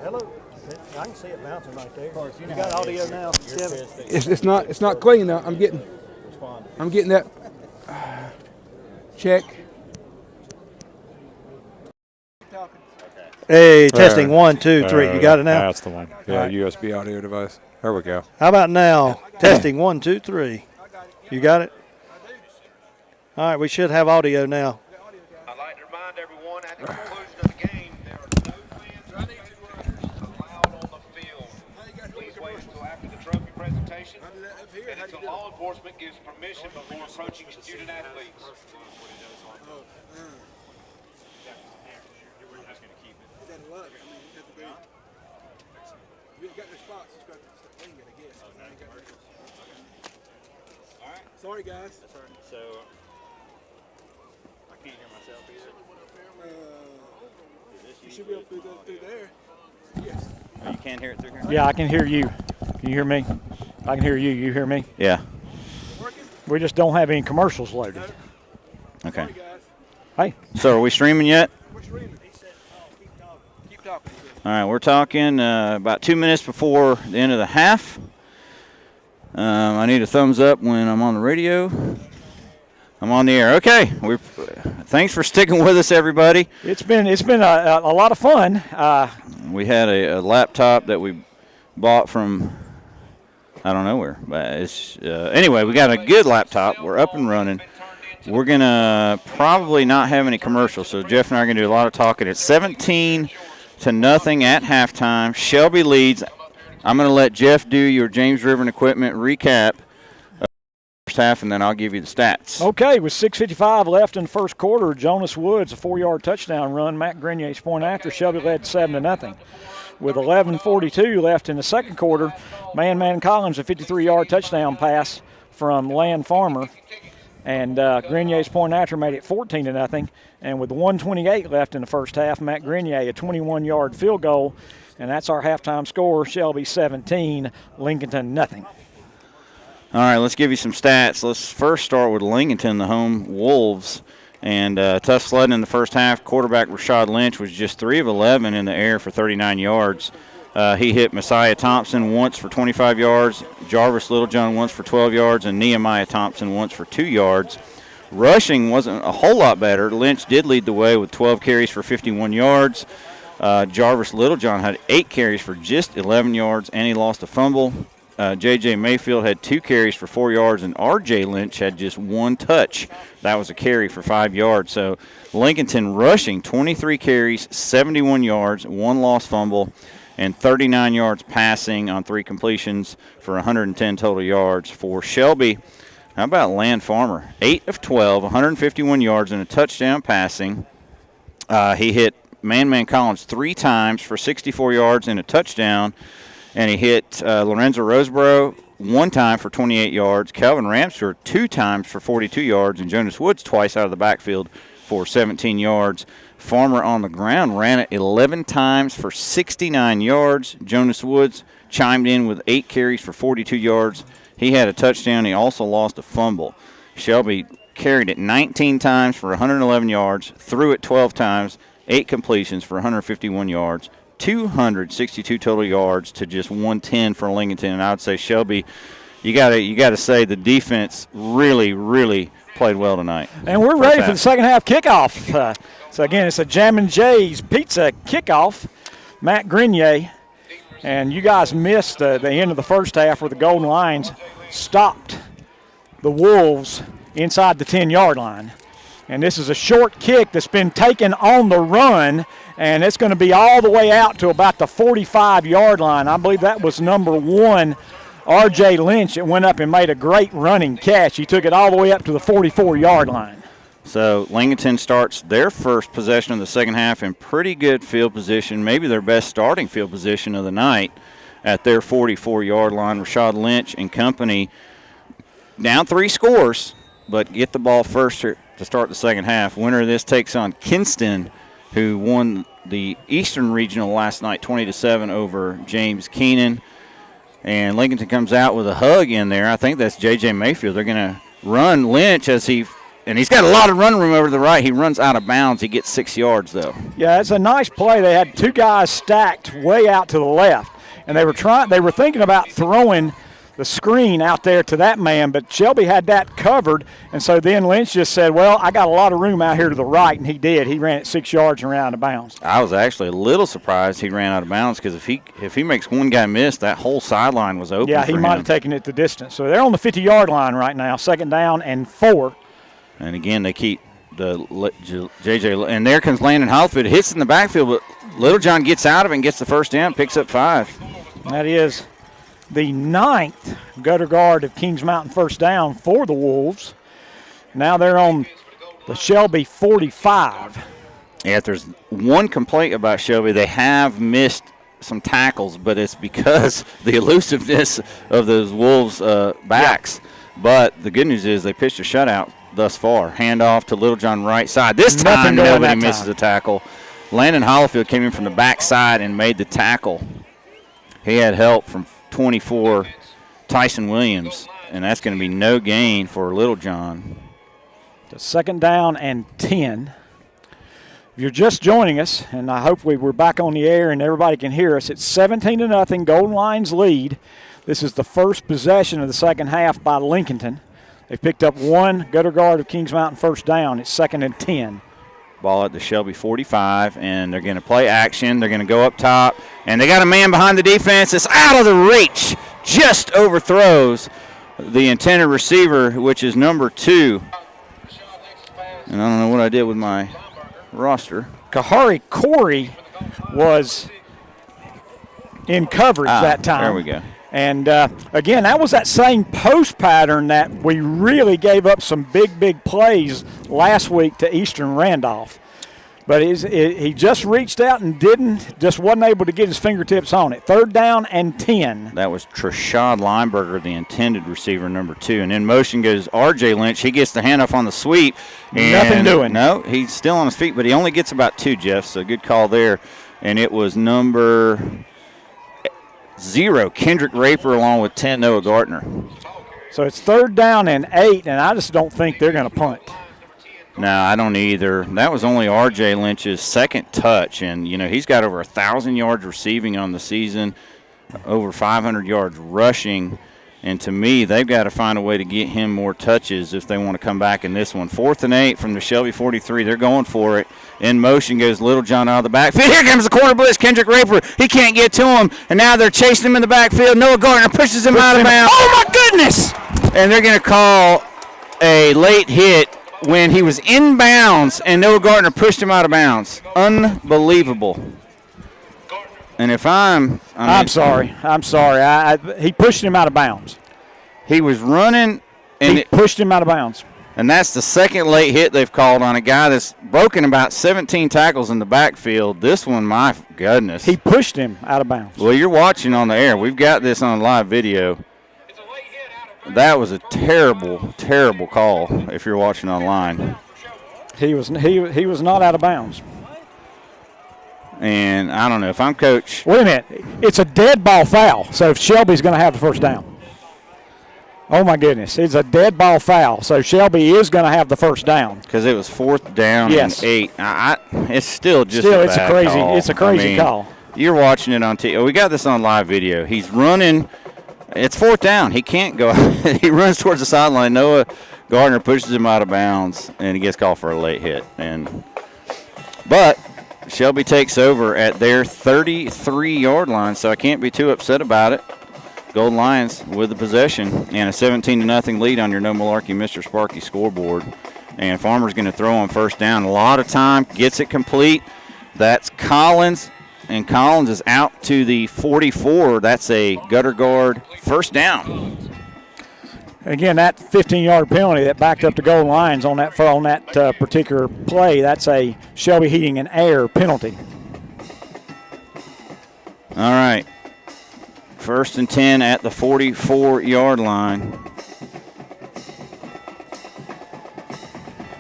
Hello. I can see it bouncing right there. Of course, you got audio now. It's not clean though. I'm getting that check. Hey, testing 1, 2, 3. You got it now? That's the one. Yeah, right. USB audio device. There we go. How about now? Testing 1, 2, 3. You got it? All right, we should have audio now. I'd like to remind everyone at the conclusion of the game, there are no fans allowed on the field. Please wait until after the trophy presentation and until law enforcement gives permission before approaching student athletes. Sorry, guys. That's all right. So, I can't hear myself either. You should be able to do that through there. Yes. Oh, you can't hear it through here? Yeah, I can hear you. Can you hear me? I can hear you. You hear me? Yeah. We just don't have any commercials loaded. Okay. Hey. So are we streaming yet? We're streaming. Keep talking. All right, we're talking about 2 minutes before the end of the half. I need a thumbs up when I'm on the radio. I'm on the air. Okay. Thanks for sticking with us, everybody. It's been a lot of fun. We had a laptop that we bought from I don't know where, but it's anyway. We got a good laptop. We're up and running. We're gonna probably not have any commercials, so Jeff and I are gonna do a lot of talking. It's 17-0 at halftime. Shelby leads. I'm going to let Jeff do your James River and Equipment recap of the first half, and then I'll give you the stats. Okay, with 6:55 left in the first quarter, Jonas Woods, a 4-yard touchdown run. Matt Grenier's point after. Shelby led 7-0. With 11:42 left in the second quarter, Man Collins, a 53-yard touchdown pass from Land Farmer. And Grenier's point after made it 14-0. And with 1:28 left in the first half, Matt Grenier, a 21-yard field goal. And that's our halftime score. Shelby 17, Lincolnton nothing. All right, let's give you some stats. Let's first start with Lincolnton, the home Wolves. And tough sledding in the first half. Quarterback Rashad Lynch was just 3 of 11 in the air for 39 yards. He hit Messiah Thompson once for 25 yards, Jarvis Littlejohn once for 12 yards, and Nehemiah Thompson once for 2 yards. Rushing wasn't a whole lot better. Lynch did lead the way with 12 carries for 51 yards. Jarvis Littlejohn had 8 carries for just 11 yards, and he lost a fumble. J.J. Mayfield had 2 carries for 4 yards, and R.J. Lynch had just 1 touch. That was a carry for 5 yards. So Lincolnton rushing 23 carries, 71 yards, 1 lost fumble, and 39 yards passing on 3 completions for 110 total yards. For Shelby, how about Land Farmer? 8 of 12, 151 yards, and a touchdown passing. He hit Man Collins 3 times for 64 yards and a touchdown, and he hit Lorenzo Roseborough 1 time for 28 yards, Calvin Ramster 2 times for 42 yards, and Jonas Woods twice out of the backfield for 17 yards. Farmer on the ground ran it 11 times for 69 yards. Jonas Woods chimed in with 8 carries for 42 yards. He had a touchdown. He also lost a fumble. Shelby carried it 19 times for 111 yards, threw it 12 times, 8 completions for 151 yards, 262 total yards to just 110 for Lincolnton. And I would say Shelby, you got to say the defense really played well tonight. And we're ready for the second half kickoff. So again, it's a Jammin' Jay's Pizza kickoff. Matt Grenier, and you guys missed the end of the first half where the Golden Lions stopped the Wolves inside the 10-yard line. And this is a short kick that's been taken on the run, and it's going to be all the way out to about the 45-yard line. I believe that was number 1, R.J. Lynch, that went up and made a great running catch. He took it all the way up to the 44-yard line. So Lincolnton starts their first possession of the second half in pretty good field position, maybe their best starting field position of the night at their 44-yard line. Rashad Lynch and company down 3 scores, but get the ball first to start the second half. Winner of this takes on Kinston, who won the Eastern Regional last night 20-7 over James Keenan. And Lincolnton comes out with a hug in there. I think that's J.J. Mayfield. They're going to run Lynch and he's got a lot of run room over to the right. He runs out of bounds. He gets 6 yards, though. Yeah, it's a nice play. They had 2 guys stacked way out to the left, and they were thinking about throwing the screen out there to that man, but Shelby had that covered, and so then Lynch just said, well, I got a lot of room out here to the right, and he did. He ran it 6 yards and ran out of bounds. I was actually a little surprised he ran out of bounds because if he makes one guy miss, that whole sideline was open. Yeah, he might have taken it the distance. So they're on the 50-yard line right now, 2nd down and 4. And again, they keep the J.J. And there comes Landon Holfield. Hits in the backfield, but Littlejohn gets out of it and gets the first down, picks up 5. That is the 9th gutter guard of Kings Mountain first down for the Wolves. Now they're on the Shelby 45. Yeah, if there's one complaint about Shelby, they have missed some tackles, but it's because the elusiveness of those Wolves backs. Yeah. But the good news is they pitched a shutout thus far. Handoff to Littlejohn right side. This time nobody misses a tackle. Landon Hollifield came in from the backside and made the tackle. He had help from 24 Tyson Williams, and that's going to be no gain for Littlejohn. The 2nd down and 10. If you're just joining us, and I hope we're back on the air and everybody can hear us, it's 17-0, Golden Lions lead. This is the first possession of the second half by Lincolnton. They picked up 1 gutter guard of Kings Mountain first down. It's 2nd and 10. Ball at the Shelby 45, and they're going to play action. They're going to go up top, and they got a man behind the defense. It's out of the reach. Just overthrows the intended receiver, which is number 2. And I don't know what I did with my roster. Kahari Corey was in coverage that time. There we go. And, again, that was that same post pattern that we really gave up some big plays last week to Eastern Randolph. But he just reached out and just wasn't able to get his fingertips on it. 3rd down and 10. That was Trashad Lineberger, the intended receiver, number 2. And in motion goes R.J. Lynch. He gets the handoff on the sweep. Nothing doing. No, he's still on his feet, but he only gets about 2, Jeff, so good call there. And it was number 0, Kendrick Raper, along with 10, Noah Gartner. So it's 3rd down and 8, and I just don't think they're going to punt. No, I don't either. That was only R.J. Lynch's 2nd touch, and, he's got over 1,000 yards receiving on the season, over 500 yards rushing, and to me, they've got to find a way to get him more touches if they want to come back in this one. 4th and 8 from the Shelby 43. They're going for it. In motion goes Littlejohn out of the backfield. Here comes the corner blitz, Kendrick Raper. He can't get to him, and now they're chasing him in the backfield. Noah Gardner pushes him out of bounds. Oh, my goodness! And they're going to call a late hit when he was in bounds, and Noah Gardner pushed him out of bounds. Unbelievable. And if I'm sorry. He pushed him out of bounds. He was running, and he pushed him out of bounds. And that's the 2nd late hit they've called on a guy that's broken about 17 tackles in the backfield. This one, my goodness. He pushed him out of bounds. Well, you're watching on the air. We've got this on live video. That was a terrible, terrible call if you're watching online. He was not out of bounds. And I don't know if I'm coach. Wait a minute. It's a dead ball foul, so Shelby's going to have the first down. Oh, my goodness. It's a dead ball foul, so Shelby is going to have the first down. Because it was 4th down and 8. It's still just it's a crazy call. It's a crazy call. You're watching it on TV. We got this on live video. He's running. It's 4th down. He can't go. He runs towards the sideline. Noah Gardner pushes him out of bounds, and he gets called for a late hit. But Shelby takes over at their 33-yard line, so I can't be too upset about it. Golden Lions with the possession and a 17-0 lead on your No Malarkey Mr. Sparky scoreboard. And Farmer's going to throw on first down. A lot of time, gets it complete. That's Collins, and Collins is out to the 44. That's a gutter guard first down. Again, that 15-yard penalty that backed up the goal lines on that particular play, that's a Shelby Heating and Air penalty. All right. 1st and 10 at the 44-yard line.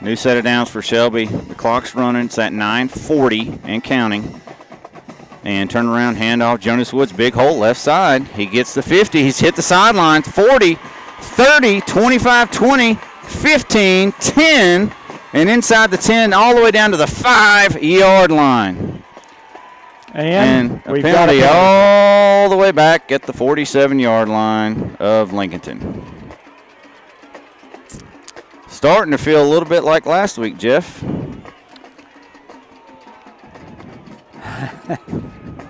New set of downs for Shelby. The clock's running. It's at 9:40 and counting. And turn around, handoff. Jonas Woods, big hole, left side. He gets the 50. He's hit the sideline. 40, 30, 25, 20, 15, 10, and inside the 10 all the way down to the 5-yard line. And a penalty all the way back at the 47-yard line of Lincolnton. Starting to feel a little bit like last week, Jeff.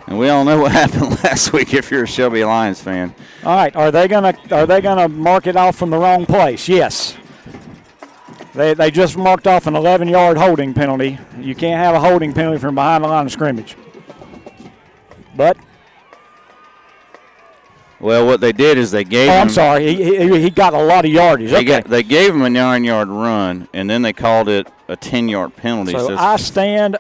And we all know what happened last week if you're a Shelby Lions fan. All right, are they gonna mark it off from the wrong place? Yes. They just marked off an 11-yard holding penalty. You can't have a holding penalty from behind the line of scrimmage. But well, what they did is they gave him. I'm sorry. He got a lot of yardage. They gave him a 9-yard run, and then they called it a 10-yard penalty. So I stand.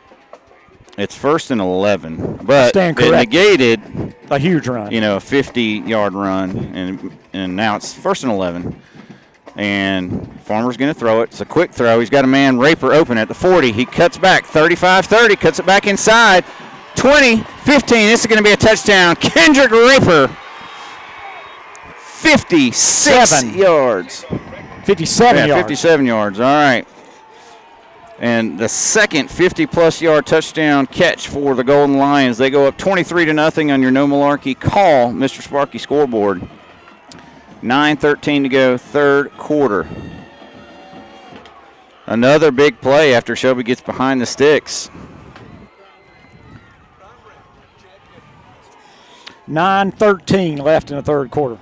It's 1st and 11, but it negated a huge run. A 50-yard run, and now it's 1st and 11. And Farmer's going to throw it. It's a quick throw. He's got a man, Raper, open at the 40. He cuts back, 35-30, cuts it back inside. 20, 15, this is going to be a touchdown. Kendrick Raper, 56 yards. 57 yards. 57 yards, all right. And the second 50-plus yard touchdown catch for the Golden Lions. They go up 23-0 on your No Malarkey Call, Mr. Sparky scoreboard. 9:13 to go, third quarter. Another big play after Shelby gets behind the sticks. 9:13 left in the third quarter.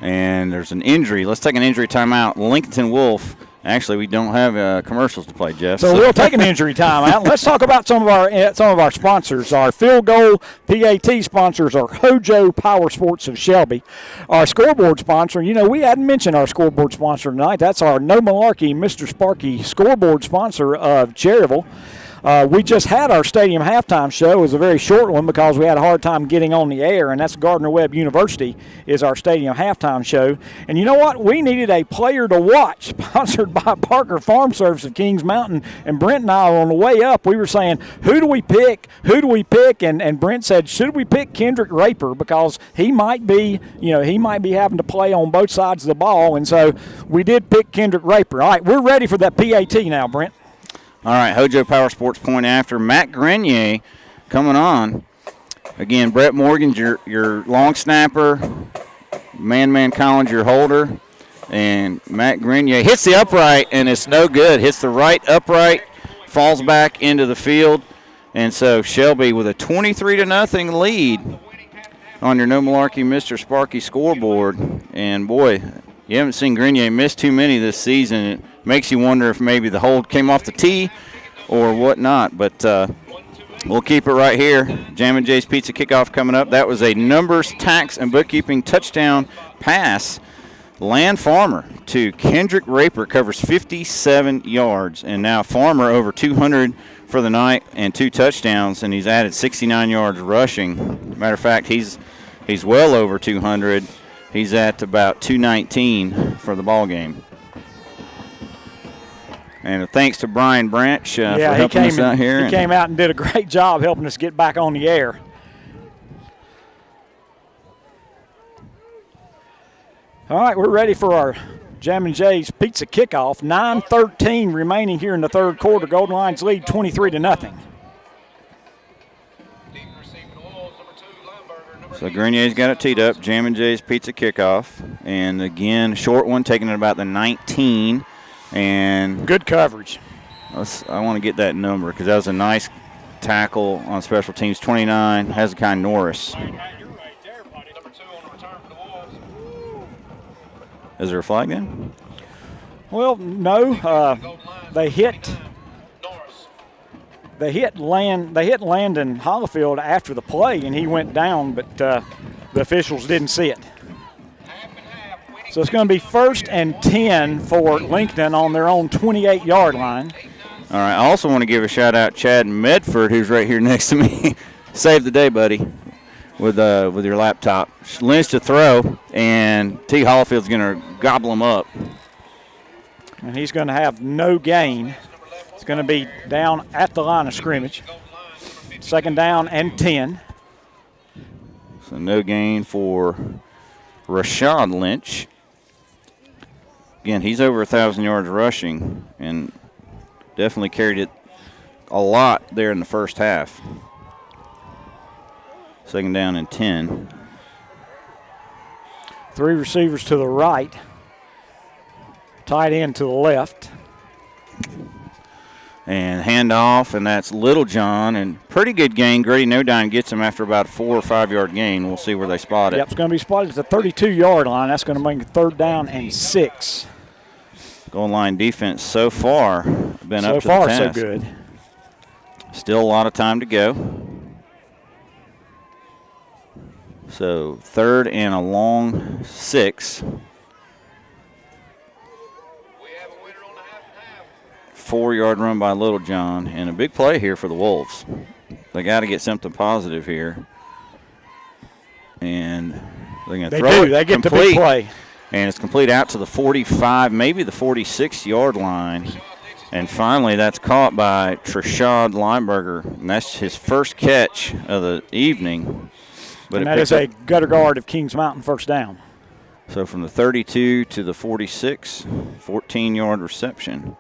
And there's an injury. Let's take an injury timeout. Lincolnton Wolf. Actually, we don't have commercials to play, Jeff. So we'll take an injury timeout. Let's talk about some of our sponsors. Our Field Goal PAT sponsors are Hojo Power Sports of Shelby. Our scoreboard sponsor, we hadn't mentioned our scoreboard sponsor tonight. That's our No Malarkey Mr. Sparky scoreboard sponsor of Cherryville. We just had our stadium halftime show. It was a very short one because we had a hard time getting on the air, and that's Gardner-Webb University is our stadium halftime show. And you know what? We needed a player to watch, sponsored by Parker Farm Service of Kings Mountain. And Brent and I, on the way up, we were saying, who do we pick? Who do we pick? And Brent said, should we pick Kendrick Raper because he might be having to play on both sides of the ball. And so we did pick Kendrick Raper. All right, we're ready for that PAT now, Brent. All right, Hojo Power Sports point after. Matt Grenier coming on. Again, Brett Morgan's your long snapper. Man Collins, your holder. And Matt Grenier hits the upright, and it's no good. Hits the right upright, falls back into the field. And so Shelby with a 23-0 lead on your No Malarkey Mr. Sparky scoreboard. And, boy, you haven't seen Grenier miss too many this season. It makes you wonder if maybe the hold came off the tee or whatnot. But we'll keep it right here. Jam and Jay's Pizza Kickoff coming up. That was a numbers, tax, and bookkeeping touchdown pass. Land Farmer to Kendrick Raper covers 57 yards. And now Farmer over 200 for the night and 2 touchdowns, and he's added 69 yards rushing. Matter of fact, he's well over 200. He's at about 219 for the ball game. And thanks to Brian Branch for helping us out here. He came out and did a great job helping us get back on the air. All right, we're ready for our Jam and Jay's Pizza Kickoff. 9:13 remaining here in the third quarter. Golden Lions lead 23-0. So Grenier's got it teed up. Jam and Jay's Pizza Kickoff. And again, short one, taking it about the 19. And good coverage. I want to get that number because that was a nice tackle on special teams. 29, Hezekiah Norris. Is there a flag then? Well, no. They hit. They hit Landon Hollifield after the play, and he went down, but the officials didn't see it. So it's going to be 1st and 10 for Lincoln on their own 28-yard line. All right, I also want to give a shout-out Chad Medford, who's right here next to me. Save the day, buddy, with your laptop. Lynch to throw, and T. Hollifield's going to gobble him up. And he's going to have no gain. It's going to be down at the line of scrimmage. 2nd down and 10. So no gain for Rashad Lynch. Again, he's over 1,000 yards rushing and definitely carried it a lot there in the first half. 2nd down and 10. 3 receivers to the right. Tight end to the left. And handoff, and that's Little John, and pretty good gain. Grady Nodine gets him after about a 4 or 5 yard gain. We'll see where they spot it. Yep, it's going to be spotted at the 32-yard line. That's going to make it 3rd down and 6. Goal line defense so far been up to the task. So far, so good. Still a lot of time to go. So 3rd and a long 6. 4-yard run by Little John, and a big play here for the Wolves. They got to get something positive here. And they're going to throw it. They get complete, the big play. And it's complete out to the 45, maybe the 46-yard line. And finally, that's caught by Trishad Lineberger, and that's his first catch of the evening. But and that is a gutter guard of Kings Mountain, 1st down. So from the 32 to the 46, 14-yard reception.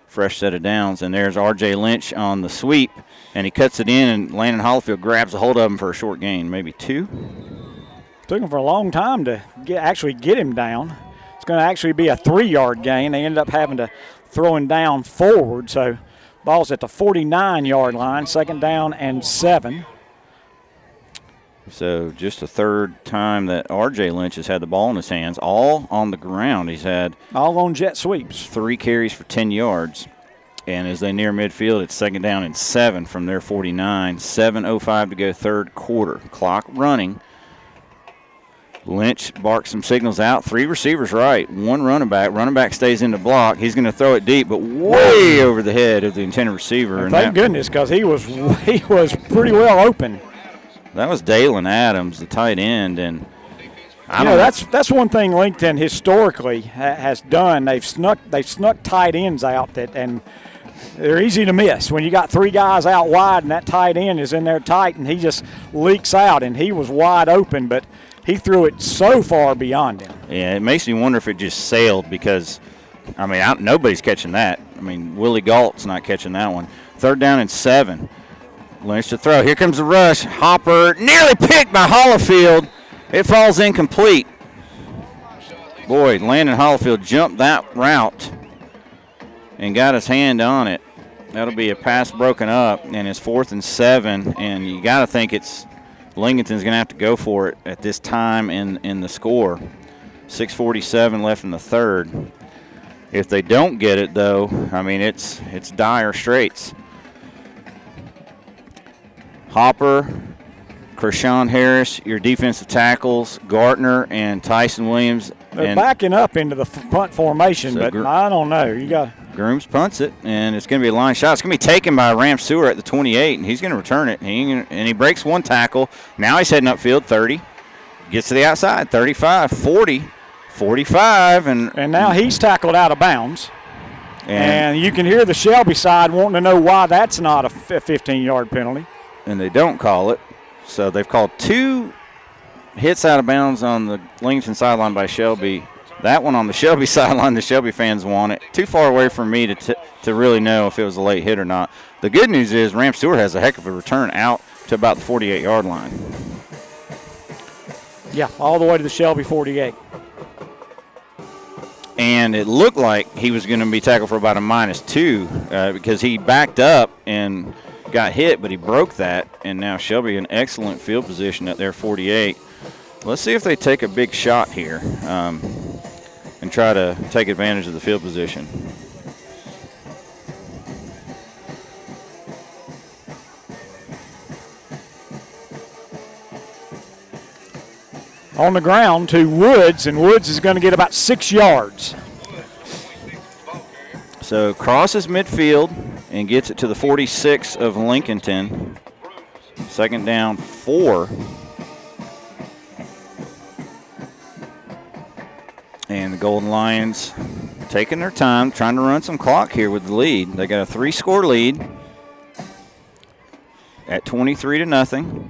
Fresh set of downs, and there's R.J. Lynch on the sweep, and he cuts it in, and Landon Hollifield grabs a hold of him for a short gain, maybe 2. Took him for a long time to actually get him down. It's going to actually be a 3-yard gain. They ended up having to throw him down forward, so ball's at the 49-yard line, 2nd down and 7. So just the 3rd time that R.J. Lynch has had the ball in his hands, all on the ground. He's had all on jet sweeps. 3 carries for 10 yards. And as they near midfield, it's 2nd down and 7 from their 49. 7:05 to go, 3rd quarter. Clock running. Lynch barks some signals out. 3 receivers right, 1 running back. Running back stays in the block. He's going to throw it deep, but way over the head of the intended receiver. And thank goodness, because he was pretty well open. That was Dalen Adams, the tight end, and that's one thing Lincoln historically has done. They've snuck tight ends out and they're easy to miss when you got 3 guys out wide and that tight end is in there tight and he just leaks out, and he was wide open, but he threw it so far beyond him. Yeah, it makes me wonder if it just sailed because, nobody's catching that. Willie Galt's not catching that one. 3rd down and 7. Lynch to throw. Here comes the rush. Hopper nearly picked by Hollifield. It falls incomplete. Boy, Landon Hollifield jumped that route and got his hand on it. That'll be a pass broken up, and it's 4th and 7. And you got to think it's Lincolnton's going to have to go for it at this time in the score. 6:47 left in the 3rd. If they don't get it, though, it's dire straits. Hopper, Krishawn Harris, your defensive tackles, Gartner and Tyson Williams. They're backing up into the punt formation, but I don't know. Grooms punts it, and it's going to be a line shot. It's going to be taken by Ram Stewart at the 28, and he's going to return it. And he breaks 1 tackle. Now he's heading upfield, 30. Gets to the outside, 35, 40, 45. And now he's tackled out of bounds. And you can hear the Shelby side wanting to know why that's not a 15-yard penalty. And they don't call it. So they've called 2 hits out of bounds on the Lincolnton sideline by Shelby. That one on the Shelby sideline, the Shelby fans want it. Too far away from me to really know if it was a late hit or not. The good news is Ram Stewart has a heck of a return out to about the 48-yard line. Yeah, all the way to the Shelby 48. And it looked like he was going to be tackled for about a -2 because he backed up and got hit, but he broke that, and now Shelby in excellent field position at their 48. Let's see if they take a big shot here and try to take advantage of the field position. on the ground to Woods, and Woods is going to get about 6 yards. So crosses midfield and gets it to the 46 of Lincolnton. Second down, 4. And the Golden Lions taking their time, trying to run some clock here with the lead. They got a 3-score lead at 23-0.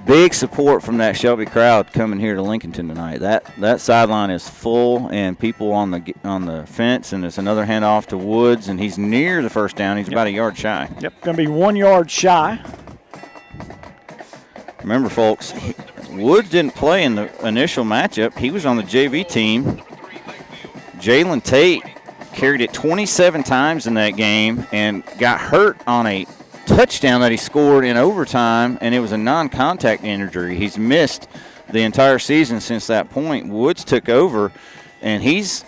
Big support from that Shelby crowd coming here to Lincolnton tonight. That sideline is full, and people on the fence, and it's another handoff to Woods, and he's near the first down. He's about a yard shy. Yep, going to be 1 yard shy. Remember, folks, Woods didn't play in the initial matchup. He was on the JV team. Jalen Tate carried it 27 times in that game and got hurt on a touchdown that he scored in overtime, and it was a non-contact injury. He's missed the entire season since that point. Woods took over, and he's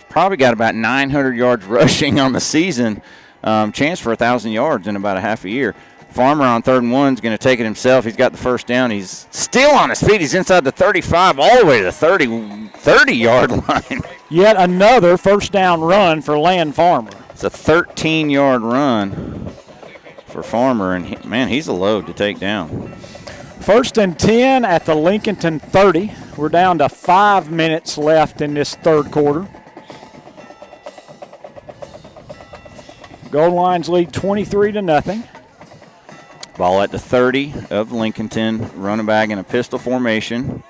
probably got about 900 yards rushing on the season, chance for 1,000 yards in about a half a year. Farmer on 3rd and 1 is going to take it himself. He's got the first down. He's still on his feet. He's inside the 35 all the way to the 30-yard line. Yet another first down run for Land Farmer. It's a 13-yard run for Farmer, and man, he's a load to take down. 1st and 10 at the Lincolnton 30. We're down to 5 minutes left in this third quarter. Golden Lions lead 23-0. Ball at the 30 of Lincolnton. Running back in a pistol formation,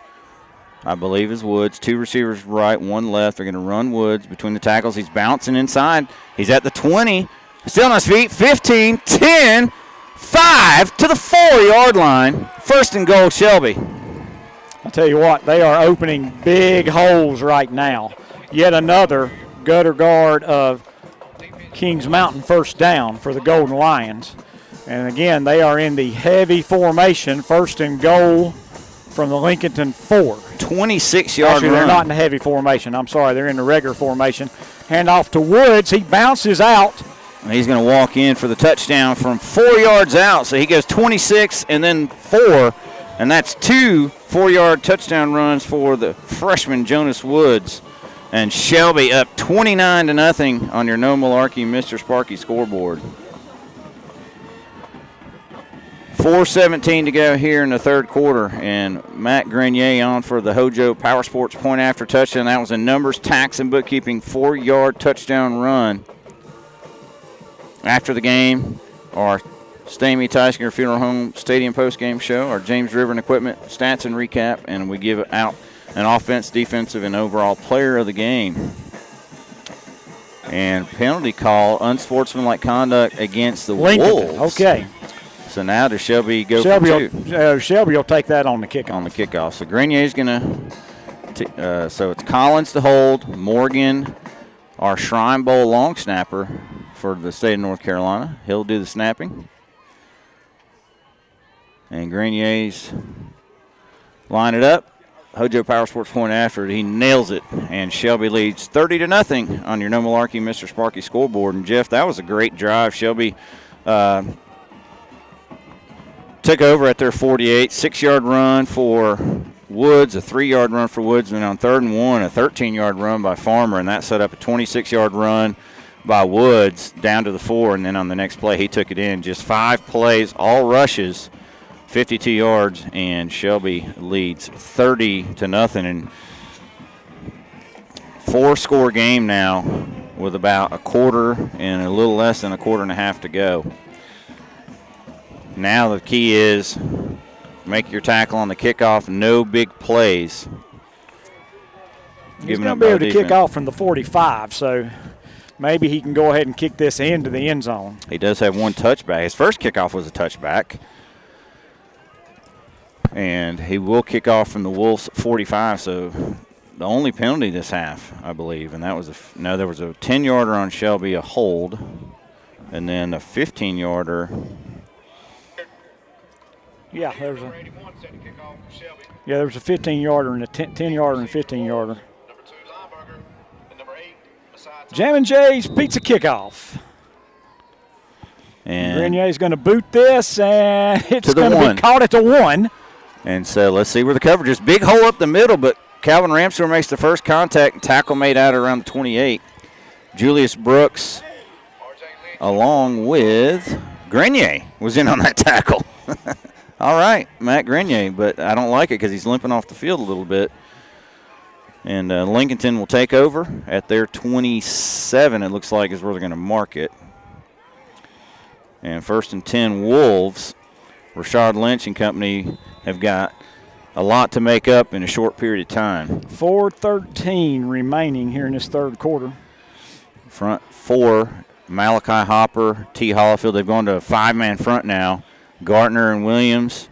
I believe, is Woods. 2 receivers right, 1 left. They're going to run Woods between the tackles. He's bouncing inside. He's at the 20. Still on his feet. 15, 10, 5 to the 4-yard line. 1st and goal, Shelby. I'll tell you what, they are opening big holes right now. Yet another gutter guard of Kings Mountain first down for the Golden Lions. And again, they are in the heavy formation. 1st and goal from the Lincolnton 4. 26-yard Actually, run. they're not in the heavy formation. I'm sorry, they're in the regular formation. Handoff to Woods. He bounces out. And he's going to walk in for the touchdown from 4 yards out. So he goes 26 and then 4. And that's 2 4-yard touchdown runs for the freshman Jonas Woods. And Shelby up 29-0 on your No Malarkey Mr. Sparky scoreboard. 4:17 to go here in the third quarter, and Matt Grenier on for the Hojo Power Sports point after touchdown. That was a numbers, tax, and bookkeeping 4-yard touchdown run. After the game, our Stamey Tysinger Funeral Home Stadium postgame show, our James River and Equipment stats and recap, and we give out an offense, defensive, and overall player of the game. And penalty call, unsportsmanlike conduct against the Wolves. Okay. So now does Shelby go for 2? Shelby will take that on the kickoff. On the kickoff. So Grenier's going to, so it's Collins to hold, Morgan, our Shrine Bowl long snapper for the state of North Carolina. He'll do the snapping. And Grenier's line it up. Hojo Power Sports point after it. He nails it. And Shelby leads 30-0 on your No Malarkey Mr. Sparky scoreboard. And, Jeff, that was a great drive. Shelby took over at their 48, 6-yard run for Woods, a 3-yard run for Woods, and on 3rd and 1, a 13-yard run by Farmer, and that set up a 26-yard run by Woods down to the 4, and then on the next play he took it in. Just 5 plays, all rushes, 52 yards, and Shelby leads 30-0, and 4-score game now with about a quarter and a little less than a quarter and a half to go. Now the key is make your tackle on the kickoff, no big plays. He's going to be able to kick off from the 45, so maybe he can go ahead and kick this into the end zone. He does have 1 touchback. His first kickoff was a touchback. And he will kick off from the Wolves 45, so the only penalty this half, I believe, and that was there was a 10-yarder on Shelby, a hold, and then a 15-yarder. Yeah, there was a 15-yarder and a 10-yarder and 15-yarder. Jam & J's Pizza Kickoff. And Grenier's going to boot this, and it's to the going to be caught at the 1. And so let's see where the coverage is. Big hole up the middle, but Calvin Ramsor makes the first contact, and tackle made out around the 28. Julius Brooks, along with Grenier, was in on that tackle. All right, Matt Grenier, but I don't like it because he's limping off the field a little bit. And Lincolnton will take over at their 27, it looks like, is where they're going to mark it. And 1st and 10 Wolves. Rashard Lynch and company have got a lot to make up in a short period of time. 4:13 remaining here in this third quarter. Front four, Malachi Hopper, T. Hollifield. They've gone to a 5-man front now. Gartner and Williams.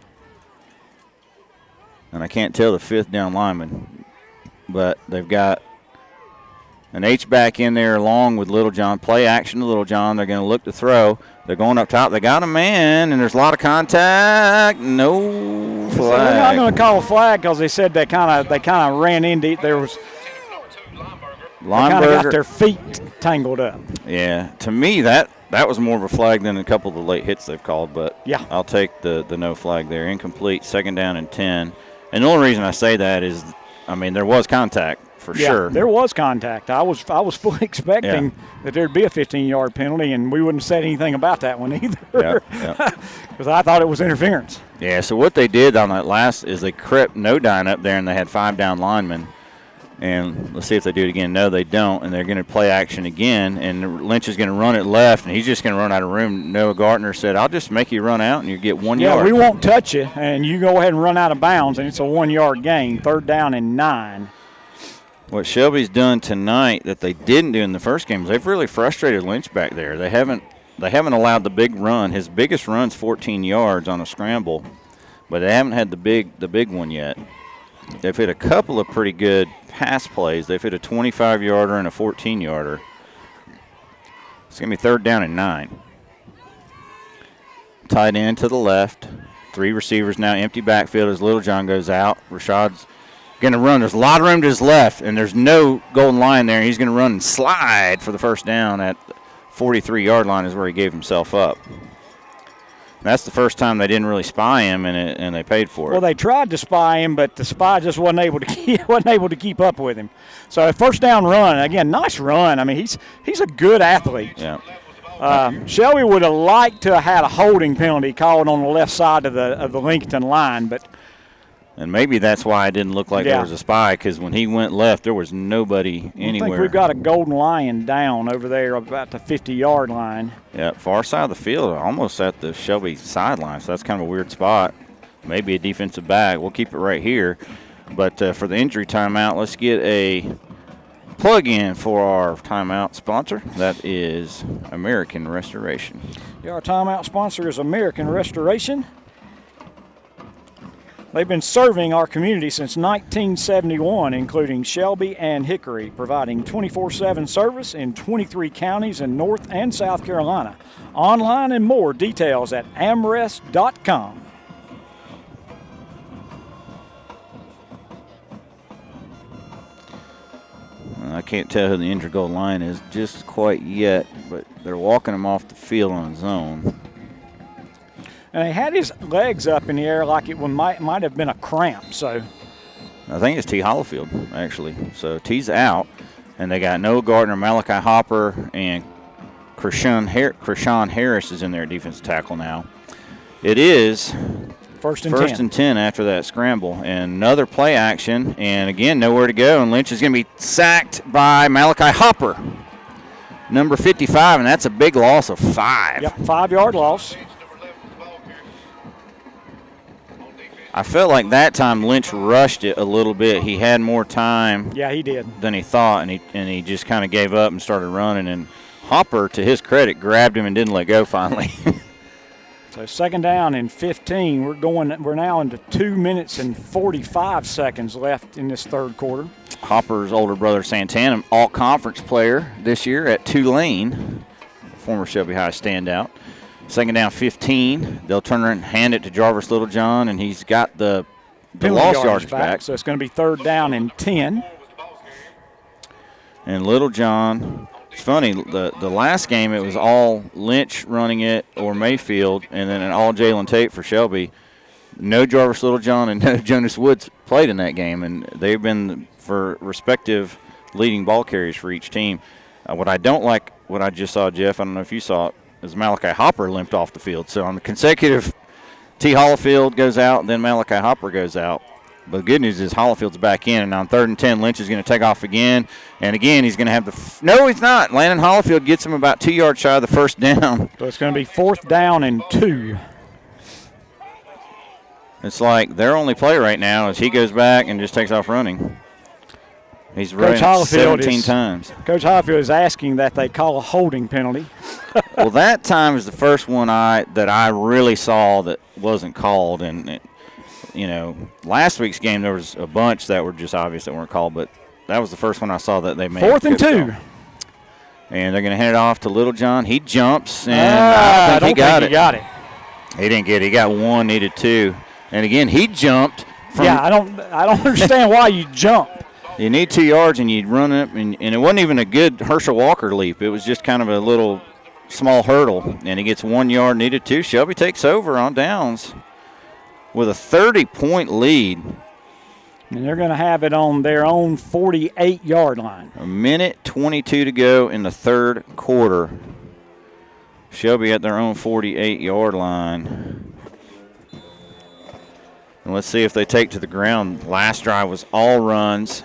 And I can't tell the 5th down lineman. But they've got an H-back in there along with Littlejohn. Play action to Littlejohn. They're going to look to throw. They're going up top. They got a man, and there's a lot of contact. No flag. So they're not going to call a flag because they said they kind of ran into it. There was they kind of got their feet tangled up. Yeah, to me that was more of a flag than a couple of the late hits they've called. But yeah, I'll take the no flag there. Incomplete. 2nd down and 10. And the only reason I say that is, I mean, there was contact. For sure. There was contact. I was fully expecting that there'd be a 15-yard penalty, and we wouldn't have said anything about that one either. Because I thought it was interference. Yeah, so what they did on that last is they crept no-dine up there, and they had 5 down linemen. And let's see if they do it again. No, they don't, and they're going to play action again, and Lynch is going to run it left, and he's just going to run out of room. Noah Gartner said, I'll just make you run out, and you get 1 yard. Yeah, we won't touch you, and you go ahead and run out of bounds, and it's a 1-yard gain, 3rd down and 9. What Shelby's done tonight that they didn't do in the first game is they've really frustrated Lynch back there. They haven't allowed the big run. His biggest run's 14 yards on a scramble, but they haven't had the big one yet. They've hit a couple of pretty good pass plays. They've hit a 25-yarder and a 14-yarder. It's going to be 3rd down and 9. Tight end to the left. 3 receivers now, empty backfield as Littlejohn goes out. Rashad's going to run. There's a lot of room to his left, and there's no golden line there. He's going to run and slide for the first down at the 43-yard line is where he gave himself up. That's the first time they didn't really spy him, and they paid for it. Well, they tried to spy him, but the spy just wasn't able to keep up with him. So a 1st down run, again, nice run. I mean, he's a good athlete. Yeah. Shelby would have liked to have had a holding penalty called on the left side of the Lincolnton line, but. And maybe that's why it didn't look like there was a spy, because when he went left, there was nobody anywhere. I think we've got a golden lion down over there about the 50-yard line. Yeah, far side of the field, almost at the Shelby sideline, so that's kind of a weird spot. Maybe a defensive back. We'll keep it right here. But for the injury timeout, let's get a plug-in for our timeout sponsor. That is American Restoration. Yeah, our timeout sponsor is American Restoration. They've been serving our community since 1971, including Shelby and Hickory, providing 24/7 service in 23 counties in North and South Carolina. Online and more details at amrest.com. I can't tell who the injured goal line is just quite yet, but they're walking him off the field on his own. And he had his legs up in the air like it might have been a cramp. So I think it's T. Hollifield, actually. So T's out, and they got Noah Gardner, Malachi Hopper, and Krishan Harris is in there at defensive tackle now. It is first and 10 after that scramble. And another play action, and again, nowhere to go. And Lynch is going to be sacked by Malachi Hopper, number 55, and that's a big loss of 5. Yep, 5-yard loss. I felt like that time Lynch rushed it a little bit. He had more time. Yeah, he did. Than he thought, and he just kind of gave up and started running. And Hopper, to his credit, grabbed him and didn't let go finally. So 2nd down and 15. We're now into 2 minutes and 45 seconds left in this third quarter. Hopper's older brother Santana, all-conference player this year at Tulane, former Shelby High standout. 2nd down 15. They'll turn around and hand it to Jarvis Littlejohn, and he's got the lost yardage back. So it's going to be 3rd down and 10. And Littlejohn, it's funny, the last game it was all Lynch running it or Mayfield, and then an all Jalen Tate for Shelby. no Jarvis Littlejohn and no Jonas Woods played in that game, and they've been for respective leading ball carriers for each team. What I don't like, what I just saw, Jeff, I don't know if you saw it, is Malachi Hopper limped off the field. So on the consecutive, T. Hollifield goes out, and then Malachi Hopper goes out. But the good news is Hollifield's back in, and on 3rd and 10, Lynch is going to take off again. And again, he's going to have the no, he's not. Landon Hollifield gets him about 2 yards shy of the first down. So it's going to be 4th down and 2. It's like their only play right now is he goes back and just takes off running. He's run 17 times. Coach Hollifield is asking that they call a holding penalty. Well, that time is the first one that I really saw that wasn't called. And, last week's game there was a bunch that were just obvious that weren't called, but that was the first one I saw that they made. 4th and 2. And they're going to hand it off to Littlejohn. He jumps, and I don't think he got it. He didn't get it. He got 1, needed 2. And, again, he jumped. I don't understand why you jump. You need 2 yards, and you run up, and it wasn't even a good Herschel Walker leap. It was just kind of a little small hurdle, and he gets 1 yard, needed 2. Shelby takes over on downs with a 30-point lead. And they're going to have it on their own 48-yard line. 1:22 to go in the 3rd quarter. Shelby at their own 48-yard line. And let's see if they take to the ground. Last drive was all runs,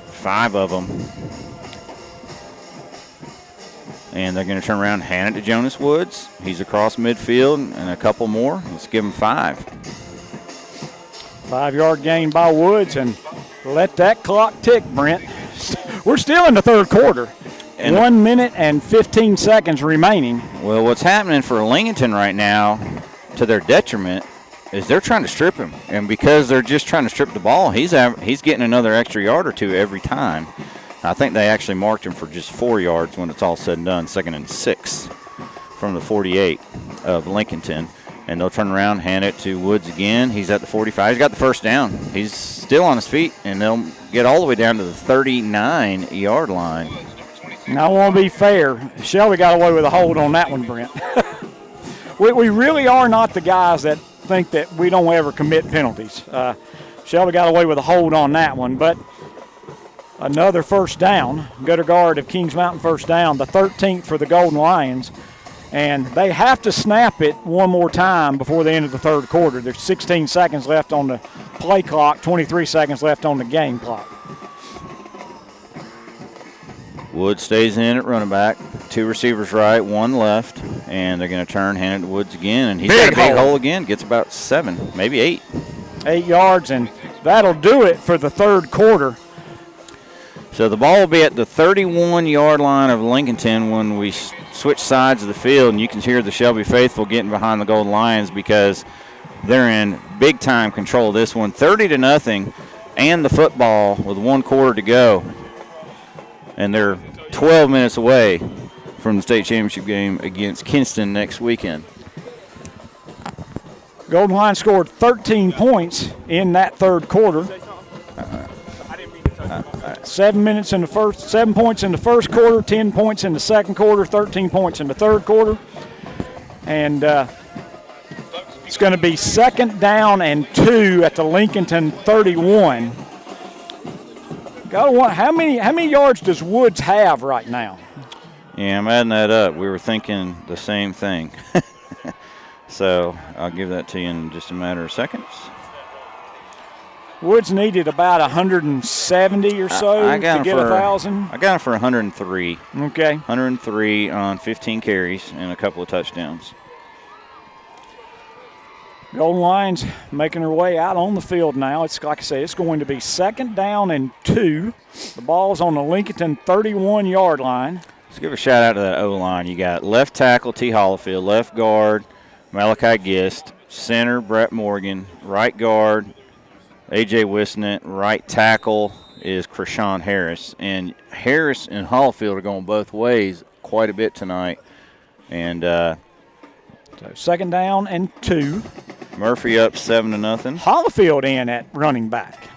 5 of them. And they're going to turn around and hand it to Jonas Woods. He's across midfield and a couple more. Let's give him 5. 5-yard gain by Woods, and let that clock tick, Brent. We're still in the 3rd quarter. And 1 minute and 15 seconds remaining. Well, what's happening for Lincolnton right now, to their detriment, is they're trying to strip him. And because they're just trying to strip the ball, he's getting another extra yard or 2 every time. I think they actually marked him for just 4 yards when it's all said and done, 2nd and 6 from the 48 of Lincolnton. And they'll turn around, hand it to Woods again. He's at the 45. He's got the first down. He's still on his feet, and they'll get all the way down to the 39-yard line. Now, I want to be fair. Shelby got away with a hold on that one, Brent. we really are not the guys that think that we don't ever commit penalties. Shelby got away with a hold on that one, but another first down. Gutter guard of Kings Mountain first down, the 13th for the Golden Lions. And they have to snap it one more time before the end of the 3rd quarter. There's 16 seconds left on the play clock, 23 seconds left on the game clock. Woods stays in at running back. 2 receivers right, 1 left. And they're going to turn, hand it to Woods again. And he's got a big hole again. Gets about 7, maybe 8. 8 yards, and that'll do it for the 3rd quarter. So the ball will be at the 31-yard line of Lincolnton when we switch sides of the field, and you can hear the Shelby faithful getting behind the Golden Lions because they're in big-time control of this one. 30-0, and the football with 1 quarter to go. And they're 12 minutes away from the state championship game against Kinston next weekend. Golden Lions scored 13 points in that 3rd quarter. 7 points in the 1st quarter, 10 points in the 2nd quarter, 13 points in the 3rd quarter. And it's going to be 2nd down and 2 at the Lincolnton 31. How many yards does Woods have right now? Yeah, I'm adding that up. We were thinking the same thing. So I'll give that to you in just a matter of seconds. Woods needed about 170 or so to get 1,000. I got him for 103. Okay. 103 on 15 carries and a couple of touchdowns. Golden Lions making their way out on the field now. It's like I say, it's going to be 2nd down and 2. The ball's on the Lincolnton 31-yard line. Let's give a shout out to that O-line. You got left tackle T. Hollifield, left guard Malachi Gist, center Brett Morgan, right guard A.J. Wisnett, right tackle is Krishawn Harris. And Harris and Hollifield are going both ways quite a bit tonight. And so 2nd down and 2. Murphy up 7-0. Hollifield in at running back.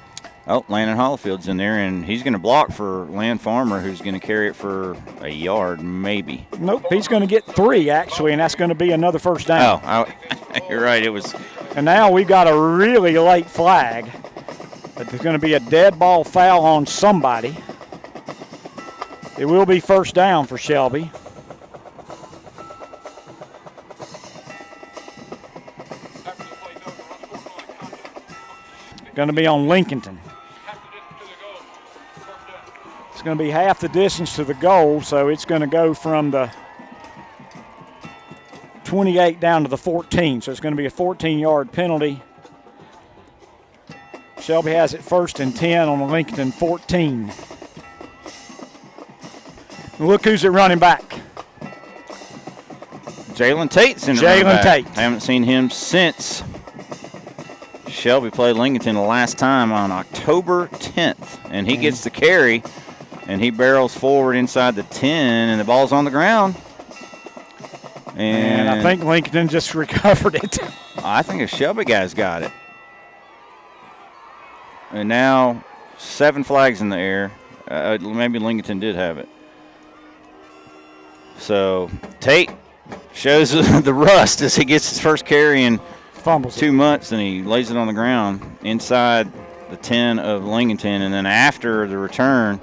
Oh, Landon Hollifield's in there, and he's going to block for Land Farmer, who's going to carry it for a yard, maybe. Nope, he's going to get 3, actually, and that's going to be another first down. Oh, you're right. It was And now we've got a really late flag. But there's going to be a dead ball foul on somebody. It will be first down for Shelby. Going to be on Lincolnton. It's going to be half the distance to the goal, so it's going to go from the 28 down to the 14. So it's going to be a 14-yard penalty. Shelby has it 1st and 10 on the Lincolnton 14. And look who's at running back. Jalen Tate's in the running Jalen back. Tate. Haven't seen him since Shelby played Lincolnton the last time on October 10th. And he gets the carry, and he barrels forward inside the 10, and the ball's on the ground. And I think Lincoln just recovered it. I think a Shelby guy's got it. And now 7 flags in the air. Maybe Lincolnton did have it. So Tate shows the rust as he gets his first carry in fumbles 2 months, and he lays it on the ground inside the 10 of Lincolnton. And then after the return,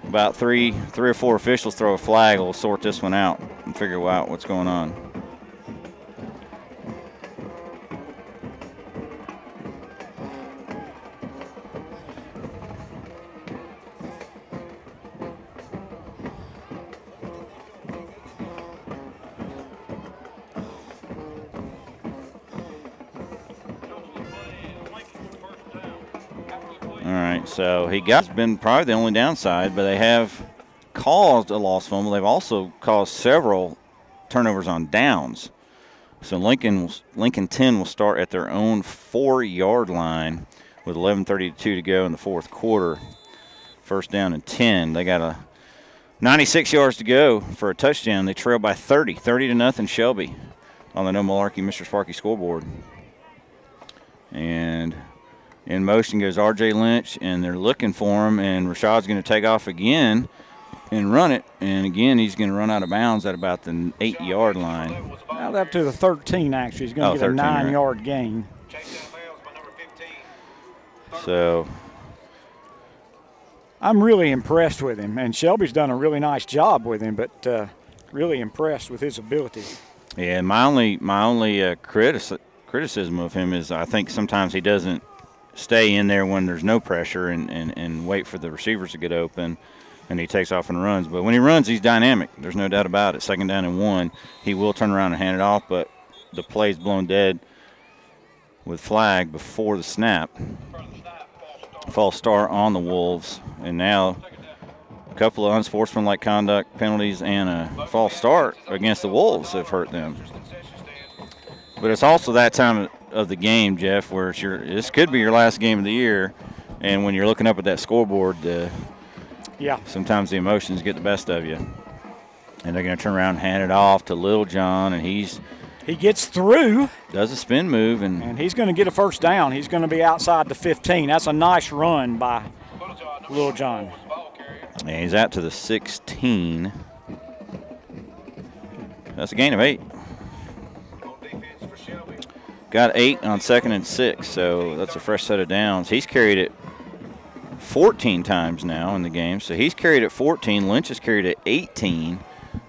about three or four officials throw a flag. We'll sort this one out and figure out what's going on. All right, so he's been probably the only downside, but they have caused a lost fumble. They've also caused several turnovers on downs. So Lincolnton will start at their own 4-yard line with 11:32 to go in the fourth quarter. First down and 10. They got 96 yards to go for a touchdown. They trail by 30-0 Shelby on the No Malarkey Mr. Sparky scoreboard. And in motion goes R.J. Lynch, and they're looking for him, and Rashad's going to take off again and run it. And again, he's going to run out of bounds at about the 8-yard line. Now up to the 13, actually. He's going to get a 9-yard gain. So I'm really impressed with him, and Shelby's done a really nice job with him, but really impressed with his ability. Yeah, my only criticism of him is I think sometimes he doesn't stay in there when there's no pressure and wait for the receivers to get open, and he takes off and runs. But when he runs, he's dynamic. There's no doubt about it. 2nd down and 1, he will turn around and hand it off, but the play's blown dead with flag before the snap. False start on the Wolves, and now a couple of unsportsmanlike conduct penalties and a false start against the Wolves have hurt them. But it's also that time of the game, Jeff, where this could be your last game of the year, and when you're looking up at that scoreboard, sometimes the emotions get the best of you. And they're going to turn around and hand it off to Little John, and he gets through. Does a spin move. And he's going to get a first down. He's going to be outside the 15. That's a nice run by Little John. And he's out to the 16. That's a gain of 8. Got 8 on 2nd and 6, so that's a fresh set of downs. He's carried it 14 times now in the game, so he's carried it 14. Lynch has carried it 18.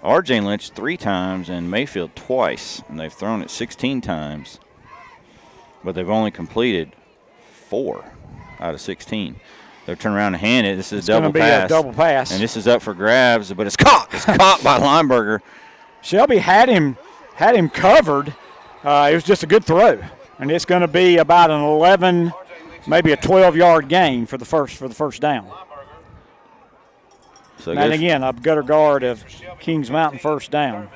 R.J. Lynch 3 times and Mayfield twice, and they've thrown it 16 times, but they've only completed 4 out of 16. They'll turn around and hand it. This is a double pass, and this is up for grabs, but it's caught. It's caught by Lineberger. Shelby had him covered. It was just a good throw, and it's going to be about an 11, maybe a 12-yard gain for the first down. So and again, a gutter guard of Kings Mountain first down.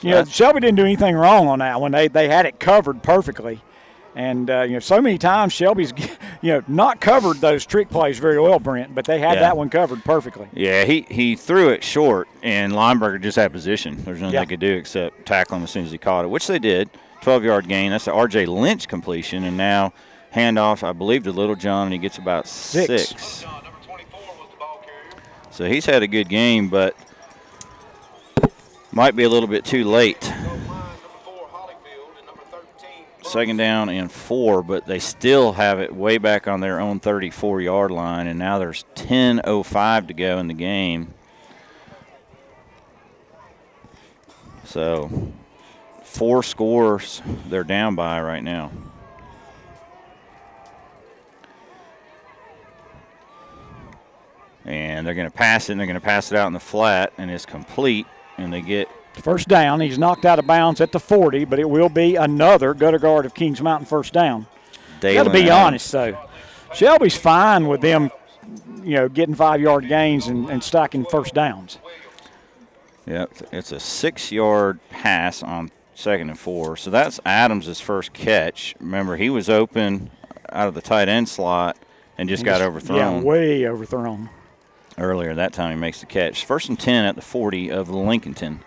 Shelby didn't do anything wrong on that one. They had it covered perfectly, and so many times Shelby's not covered those trick plays very well, Brent, but they had that one covered perfectly. Yeah, he threw it short, and Lineberger just had position. There's nothing they could do except tackle him as soon as he caught it, which they did. 12-yard gain. That's the R.J. Lynch completion, and now handoff, I believe, to Little John, and he gets about 6. So he's had a good game, but might be a little bit too late. So Second down and 4, but they still have it way back on their own 34-yard line, and now there's 10:05 to go in the game. So 4 scores they're down by right now. And they're going to pass it, and they're going to pass it out in the flat, and it's complete, and they get first down. He's knocked out of bounds at the 40, but it will be another gutter guard of Kings Mountain first down. Got to be honest, though. Shelby's fine with them, getting 5-yard gains and stacking first downs. Yep, it's a 6-yard pass on 2nd and 4. So that's Adams' first catch. Remember, he was open out of the tight end slot and just got overthrown. Yeah, way overthrown. Earlier that time he makes the catch. 1st and 10 at the 40 of Lincolnton.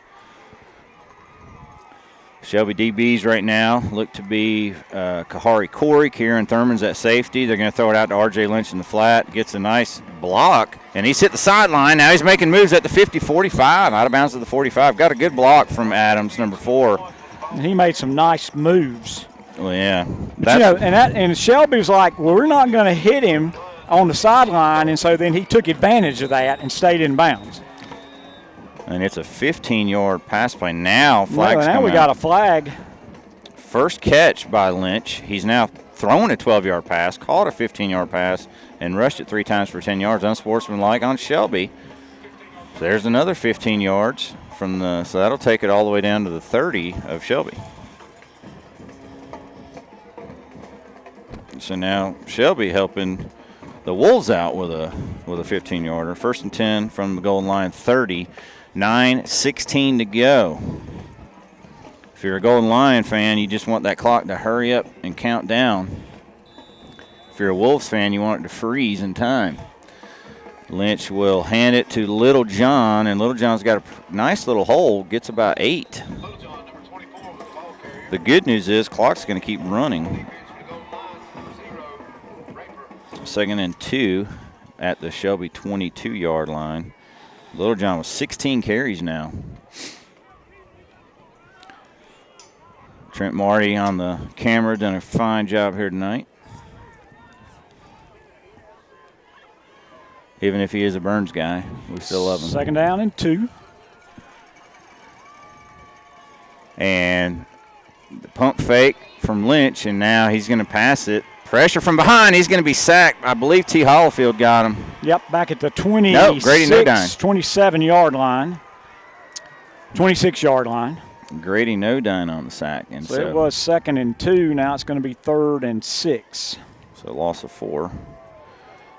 Shelby DBs right now look to be Kahari Corey. Kieran Thurman's at safety. They're going to throw it out to R.J. Lynch in the flat. Gets a nice block, and he's hit the sideline. Now he's making moves at the 50-45, out of bounds at the 45. Got a good block from Adams, number 4. And he made some nice moves. Well, yeah. And Shelby was like, well, we're not going to hit him on the sideline, and so then he took advantage of that and stayed in bounds. And it's a 15-yard pass play. Now flags now we got a flag. First catch by Lynch. He's now thrown a 12-yard pass, caught a 15-yard pass, and rushed it 3 times for 10 yards. Unsportsmanlike on Shelby. So there's another 15 yards from so that'll take it all the way down to the 30 of Shelby. So now Shelby helping the Wolves out with a 15-yarder. 1st and 10 from the goal line, 30. 9:16 to go. If you're a Golden Lion fan, you just want that clock to hurry up and count down. If you're a Wolves fan, you want it to freeze in time. Lynch will hand it to Little John, and Little John's got a nice little hole, gets about 8. The good news is clock's going to keep running. 2nd and 2 at the Shelby 22-yard line. Little John with 16 carries now. Trent Marty on the camera done a fine job here tonight. Even if he is a Burns guy, we still love him. 2nd down and 2. And the pump fake from Lynch, and now he's going to pass it. Pressure from behind. He's going to be sacked. I believe T. Hollifield got him. Yep, back at the 27-yard line. 26-yard line. Grady Nodine on the sack. And so it was 2nd and 2. Now it's going to be 3rd and 6. So loss of 4.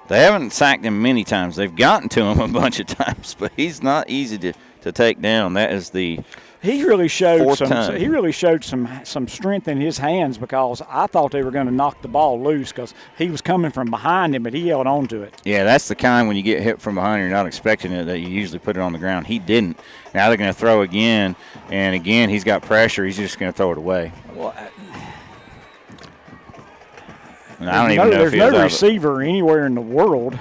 They haven't sacked him many times. They've gotten to him a bunch of times, but he's not easy to take down. That is the He really showed time. He really showed some strength in his hands, because I thought they were going to knock the ball loose because he was coming from behind him, but he held on to it. Yeah, that's the kind when you get hit from behind, you're not expecting it, that you usually put it on the ground. He didn't. Now they're going to throw again, and again he's got pressure. He's just going to throw it away. Well, and I don't even know if there's no receiver anywhere in the world.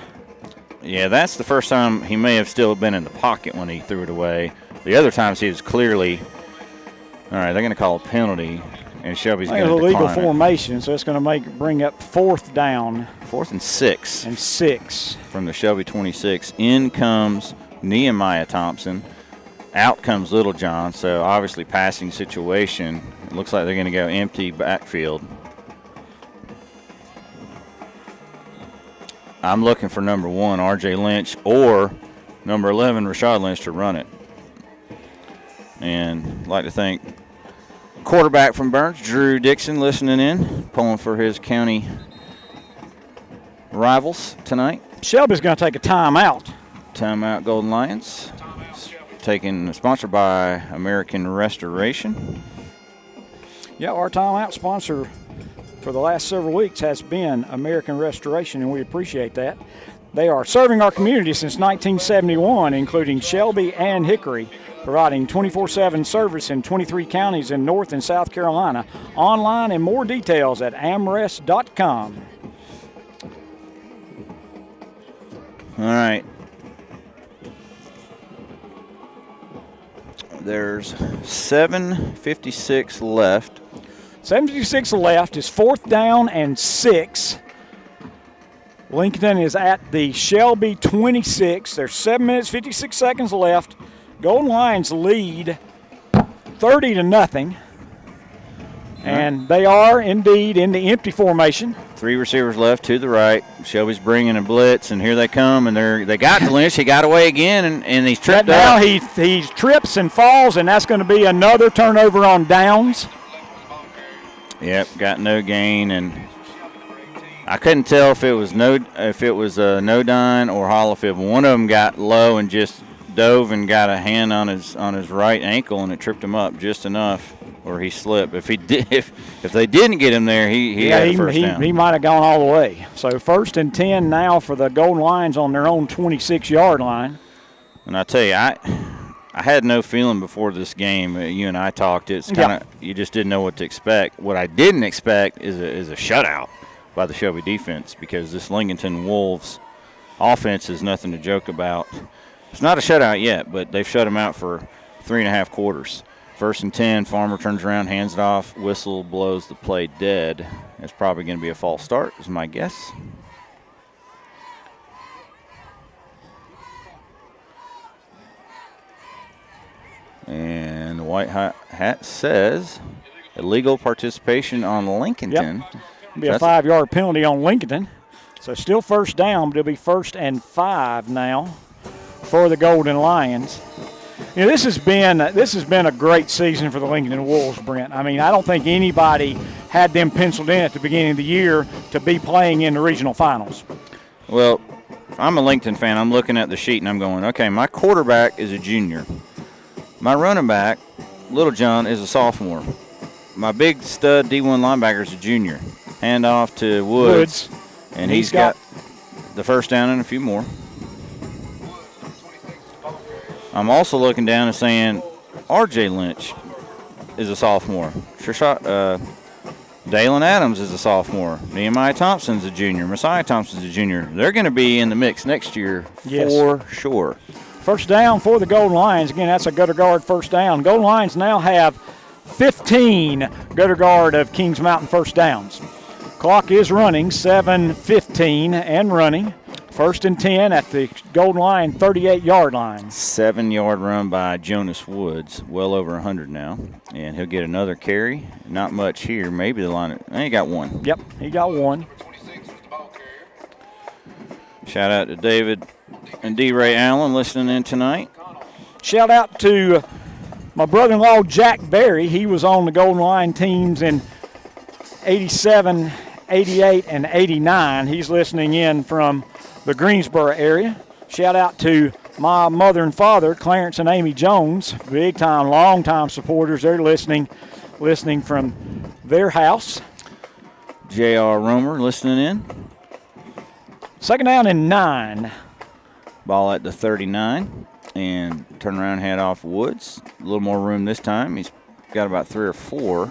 Yeah, that's the first time he may have still been in the pocket when he threw it away. The other times he was clearly, all right, they're going to call a penalty, and Shelby's going to decline illegal it. formation, so it's going to bring up 4th down. 4th and 6. And 6. From the Shelby 26. In comes Nehemiah Thompson. Out comes Little John, so obviously passing situation. It looks like they're going to go empty backfield. I'm looking for number 1, R.J. Lynch, or number 11, Rashad Lynch, to run it. And I'd like to thank quarterback from Burns, Drew Dixon, listening in, pulling for his county rivals tonight. Shelby's going to take a timeout. Timeout, Golden Lions. Sponsored by American Restoration. Yeah, our timeout sponsor for the last several weeks has been American Restoration, and we appreciate that. They are serving our community since 1971, including Shelby and Hickory, providing 24/7 service in 23 counties in North and South Carolina. Online and more details at amrest.com. All right. There's 7:56 left 7:56 left. It's 4th down and 6. Lincolnton is at the Shelby 26. There's 7 minutes, 56 seconds left. Golden Lions lead 30-0. And they are indeed in the empty formation. 3 receivers left to the right. Shelby's bringing a blitz, and here they come, and they got to Lynch. He got away again, and he's tripped now up. He trips and falls, and that's going to be another turnover on downs. Yep, got no gain, and I couldn't tell if it was Nodine or Hollifield. One of them got low and just dove and got a hand on his right ankle, and it tripped him up just enough, or he slipped. If they didn't get him there, he had a first down. He might have gone all the way. So 1st and 10 now for the Golden Lions on their own 26-yard line. And I tell you, I had no feeling before this game. You and I talked. It's kind of you just didn't know what to expect. What I didn't expect is a shutout by the Shelby defense, because this Lincolnton Wolves offense is nothing to joke about. It's not a shutout yet, but they've shut them out for 3.5 quarters. 1st and 10, Farmer turns around, hands it off, whistle blows the play dead. It's probably going to be a false start, is my guess. And the white hat says illegal participation on Lincolnton. Yep. It'll be a 5-yard penalty on Lincolnton. So still 1st down, but it'll be 1st and 5 now for the Golden Lions. You know, this has been a great season for the Lincolnton Wolves, Brent. I mean, I don't think anybody had them penciled in at the beginning of the year to be playing in the regional finals. Well, I'm a Lincolnton fan. I'm looking at the sheet and I'm going, okay, my quarterback is a junior. My running back, Little John, is a sophomore. My big stud D1 linebacker is a junior. Hand off to Woods. And he's got the first down and a few more. I'm also looking down and saying R.J. Lynch is a sophomore. Dalen Adams is a sophomore. Nehemiah Thompson's a junior. Messiah Thompson's a junior. They're going to be in the mix next year for sure. 1st down for the Golden Lions. Again, that's a gutter guard 1st down. Golden Lions now have 15 gutter guard of Kings Mountain 1st downs. Clock is running, 7:15 and running. 1st and 10 at the Golden Lion 38-yard line. 7-yard run by Jonas Woods, well over 100 now. And he'll get another carry. Not much here. Maybe the line. He got one. Yep, he got one. Shout out to David and D. Ray Allen listening in tonight. Shout out to my brother-in-law, Jack Berry. He was on the Golden Lion teams in 87, 88, and 89. He's listening in from the Greensboro area. Shout out to my mother and father, Clarence and Amy Jones, big time, long time supporters. They're listening from their house. J.R. Romer listening in. 2nd down and 9. Ball at the 39, and turn around, head off Woods. A little more room this time. He's got about 3 or 4.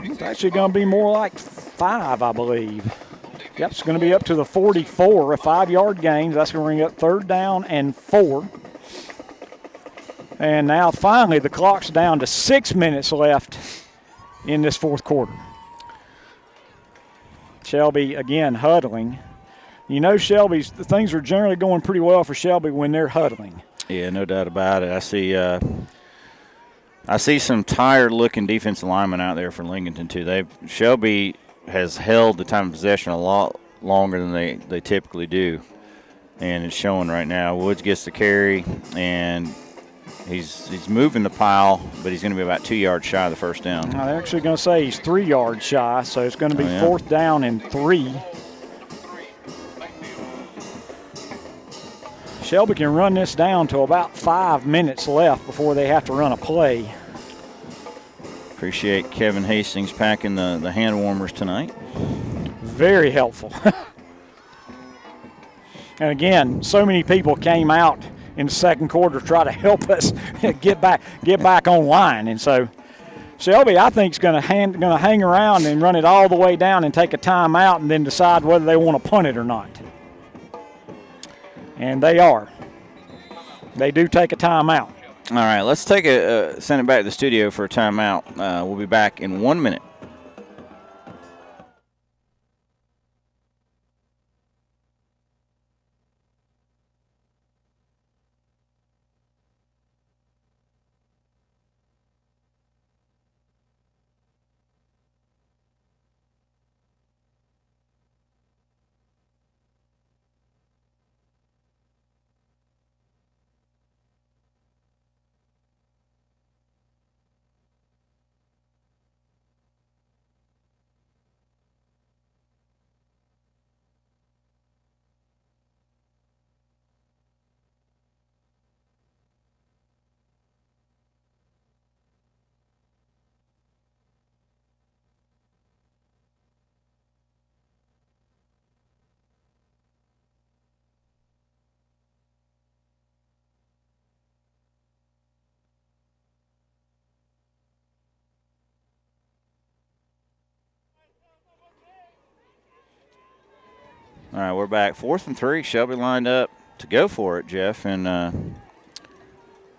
It's actually going to be more like 5, I believe. Yep, it's going to be up to the 44, a 5-yard gain. That's going to bring up 3rd down and 4. And now finally the clock's down to 6 minutes left in this 4th quarter. Shelby again huddling. You know, things are generally going pretty well for Shelby when they're huddling. Yeah, no doubt about it. I see some tired-looking defensive linemen out there for Lincolnton too. Shelby has held the time of possession a lot longer than they typically do, and it's showing right now. Woods gets the carry, and he's moving the pile, but he's going to be about 2 yards shy of the first down. Now they're actually going to say he's 3 yards shy, so it's going to be 4th down and 3. Shelby can run this down to about 5 minutes left before they have to run a play. Appreciate Kevin Hastings packing the hand warmers tonight. Very helpful. And again, so many people came out in the 2nd quarter to try to help us get back online. And so Shelby, I think, is going to hang around and run it all the way down and take a timeout and then decide whether they want to punt it or not. And they are. They do take a timeout. All right, let's take send it back to the studio for a timeout. We'll be back in 1 minute. All right, we're back. 4th and 3. Shelby lined up to go for it, Jeff. And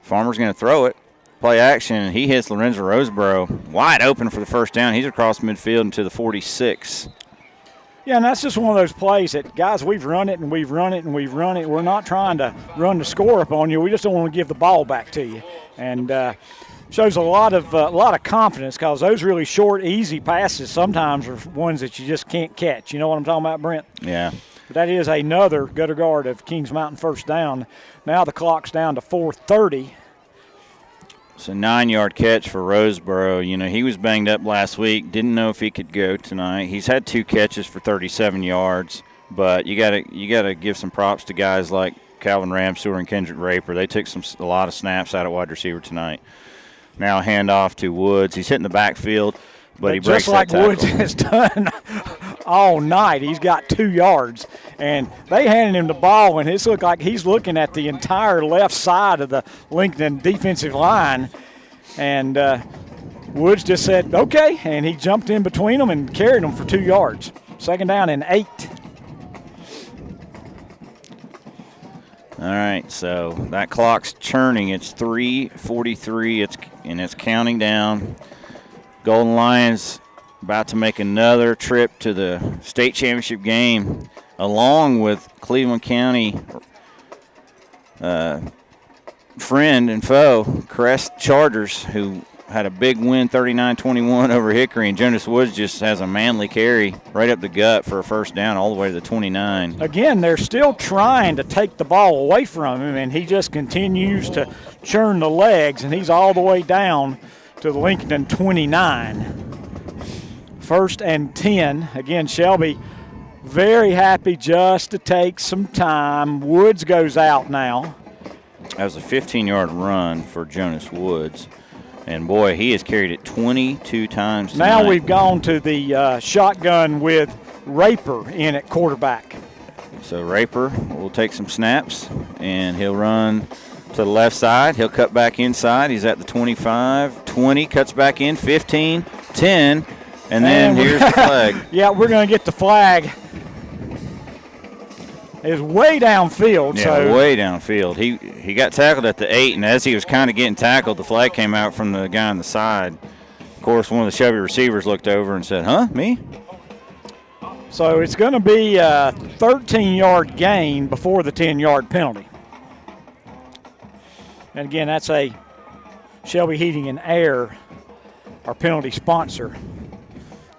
Farmer's going to throw it. Play action, and he hits Lorenzo Roseboro wide open for the first down. He's across midfield into the 46. Yeah, and that's just one of those plays that, guys, we've run it and we've run it and we've run it. We're not trying to run the score up on you. We just don't want to give the ball back to you. And shows a lot of confidence, because those really short, easy passes sometimes are ones that you just can't catch. You know what I'm talking about, Brent? Yeah. But that is another gutter guard of Kings Mountain first down. Now the clock's down to 4:30. It's a 9-yard catch for Roseboro. You know, he was banged up last week. Didn't know if he could go tonight. He's had 2 catches for 37 yards. But you gotta give some props to guys like Calvin Ramsewer and Kendrick Raper. They took a lot of snaps out of wide receiver tonight. Now hand off to Woods. He's hitting the backfield, but he breaks that tackle. Just like Woods has done all night. He's got 2 yards, and they handed him the ball, and it looked like he's looking at the entire left side of the Lincoln defensive line, and Woods just said, okay, and he jumped in between them and carried them for 2 yards. 2nd down and 8. All right, so that clock's churning. It's 3:43, and it's counting down. Golden Lions about to make another trip to the state championship game, along with Cleveland County friend and foe, Crest Chargers, who had a big win 39-21 over Hickory, and Jonas Woods just has a manly carry right up the gut for a first down all the way to the 29. Again, they're still trying to take the ball away from him, and he just continues to churn the legs, and he's all the way down to the Lincolnton 29. 1st and 10. Again, Shelby very happy just to take some time. Woods goes out now. That was a 15-yard run for Jonas Woods. And, boy, he has carried it 22 times tonight. Now we've gone to the shotgun with Raper in at quarterback. So Raper will take some snaps, and he'll run to the left side. He'll cut back inside. He's at the 25, 20, cuts back in, 15, 10, and then here's the flag. Yeah, we're going to get the flag. It's way downfield. Yeah, so way downfield. He got tackled at the 8, and as he was kind of getting tackled, the flag came out from the guy on the side. Of course, one of the Shelby receivers looked over and said, huh, me? So it's going to be a 13-yard gain before the 10-yard penalty. And again, that's a Shelby Heating and Air, our penalty sponsor.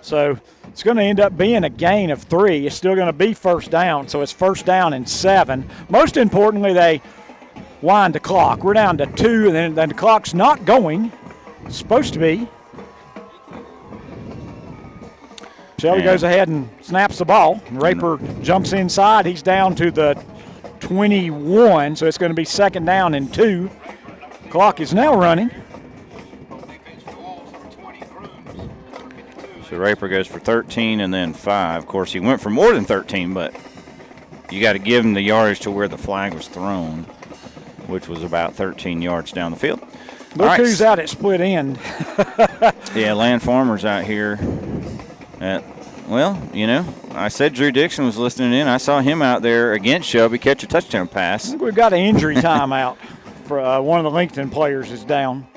So it's going to end up being a gain of 3. It's still going to be first down, so it's 1st down and 7. Most importantly, they wind the clock. We're down to 2, and then the clock's not going. It's supposed to be. Shelby goes ahead and snaps the ball. Raper jumps inside. He's down to the 21, so it's going to be 2nd down and 2. Clock is now running. So Raper goes for 13 and then 5. Of course, he went for more than 13, but you got to give him the yardage to where the flag was thrown, which was about 13 yards down the field. Look who's out at split end. Yeah, Land Farmer's out here. Well, you know, I said Drew Dixon was listening in. I saw him out there against Shelby catch a touchdown pass. I think we've got an injury timeout. for one of the Lincolnton players is down.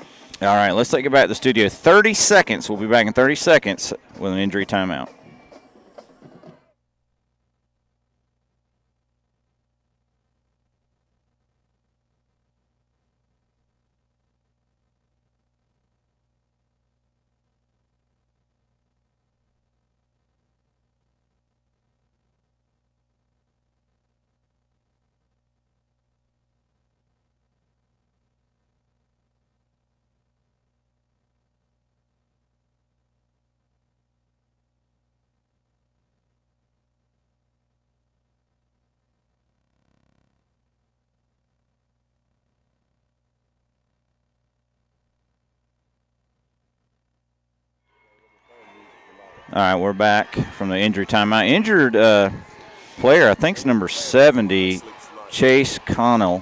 All right, let's take it back to the studio. 30 seconds. We'll be back in 30 seconds with an injury timeout. All right, we're back from the injury timeout. Injured player, I think it's number 70, Chase Connell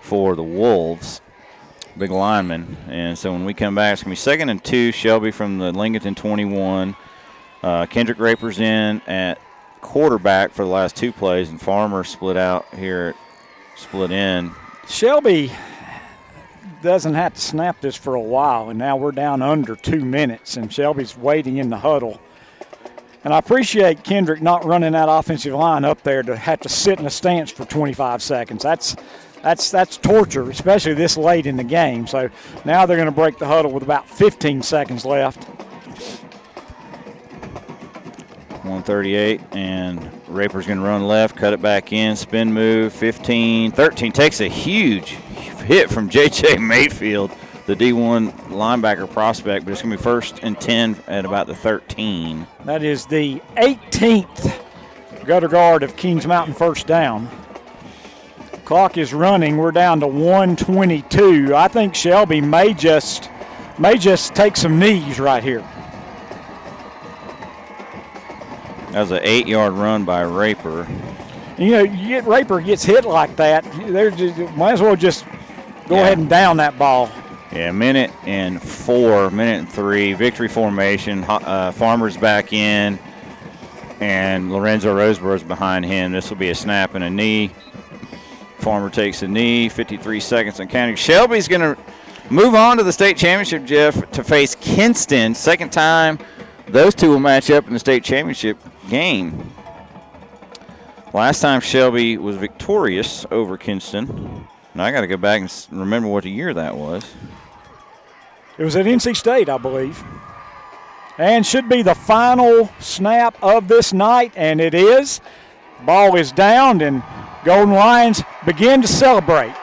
for the Wolves, big lineman. And so when we come back, it's going to be 2nd and 2, Shelby from the Lincolnton 21. Kendrick Raper's in at quarterback for the last 2 plays, and Farmer split in. Shelby doesn't have to snap this for a while, and now we're down under 2 minutes, and Shelby's waiting in the huddle. And I appreciate Kendrick not running that offensive line up there to have to sit in a stance for 25 seconds. That's torture, especially this late in the game. So now they're going to break the huddle with about 15 seconds left. 138, and Raper's going to run left, cut it back in, spin move, 15, 13. Takes a huge hit from J.J. Mayfield, the D1 linebacker prospect, but it's going to be 1st and 10 at about the 13. That is the 18th gutter guard of Kings Mountain first down. Clock is running. We're down to 1:22. I think Shelby may just take some knees right here. That was an 8-yard run by Raper. You know, Raper gets hit like that, might as well just go ahead and down that ball. Yeah, minute and 3, victory formation. Farmer's back in, and Lorenzo Roseborough's behind him. This will be a snap and a knee. Farmer takes a knee, 53 seconds and counting. Shelby's going to move on to the state championship, Jeff, to face Kinston. 2nd time those two will match up in the state championship game. Last time Shelby was victorious over Kinston. Now I got to go back and remember what year that was. It was at NC State, I believe. And should be the final snap of this night, and it is. Ball is down, and Golden Lions begin to celebrate.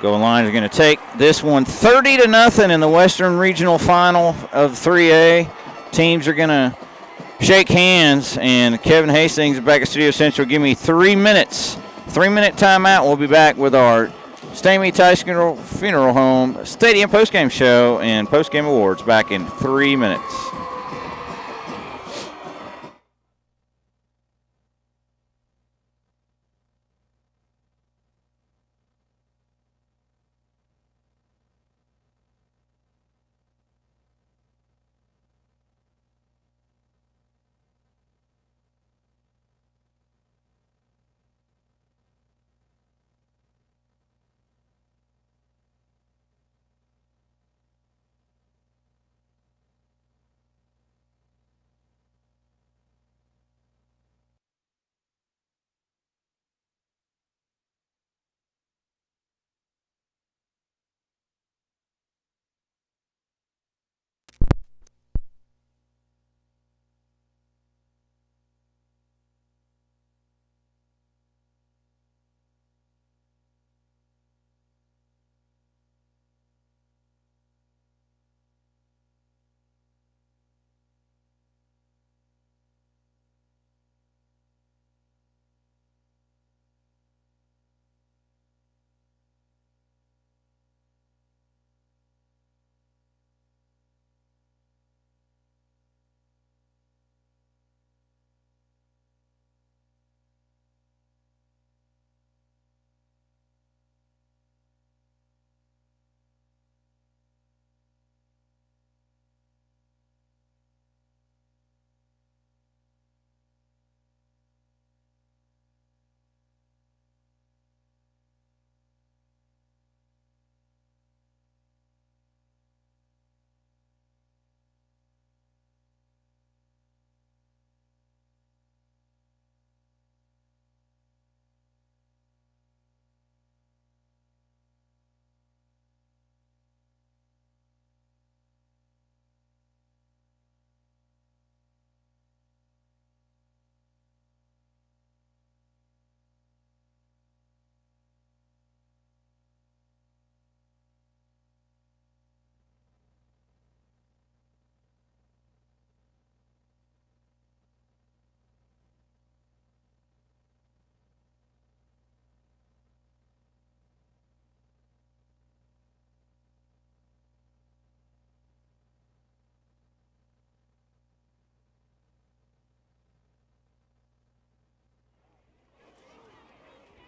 Golden Lions are going to take this one 30-0 in the Western Regional Final of 3A. Teams are going to shake hands, and Kevin Hastings is back at Studio Central. Give me 3 minutes. 3-minute timeout. We'll be back with our Stamey Tyson Funeral Home Stadium postgame show and postgame awards back in 3 minutes.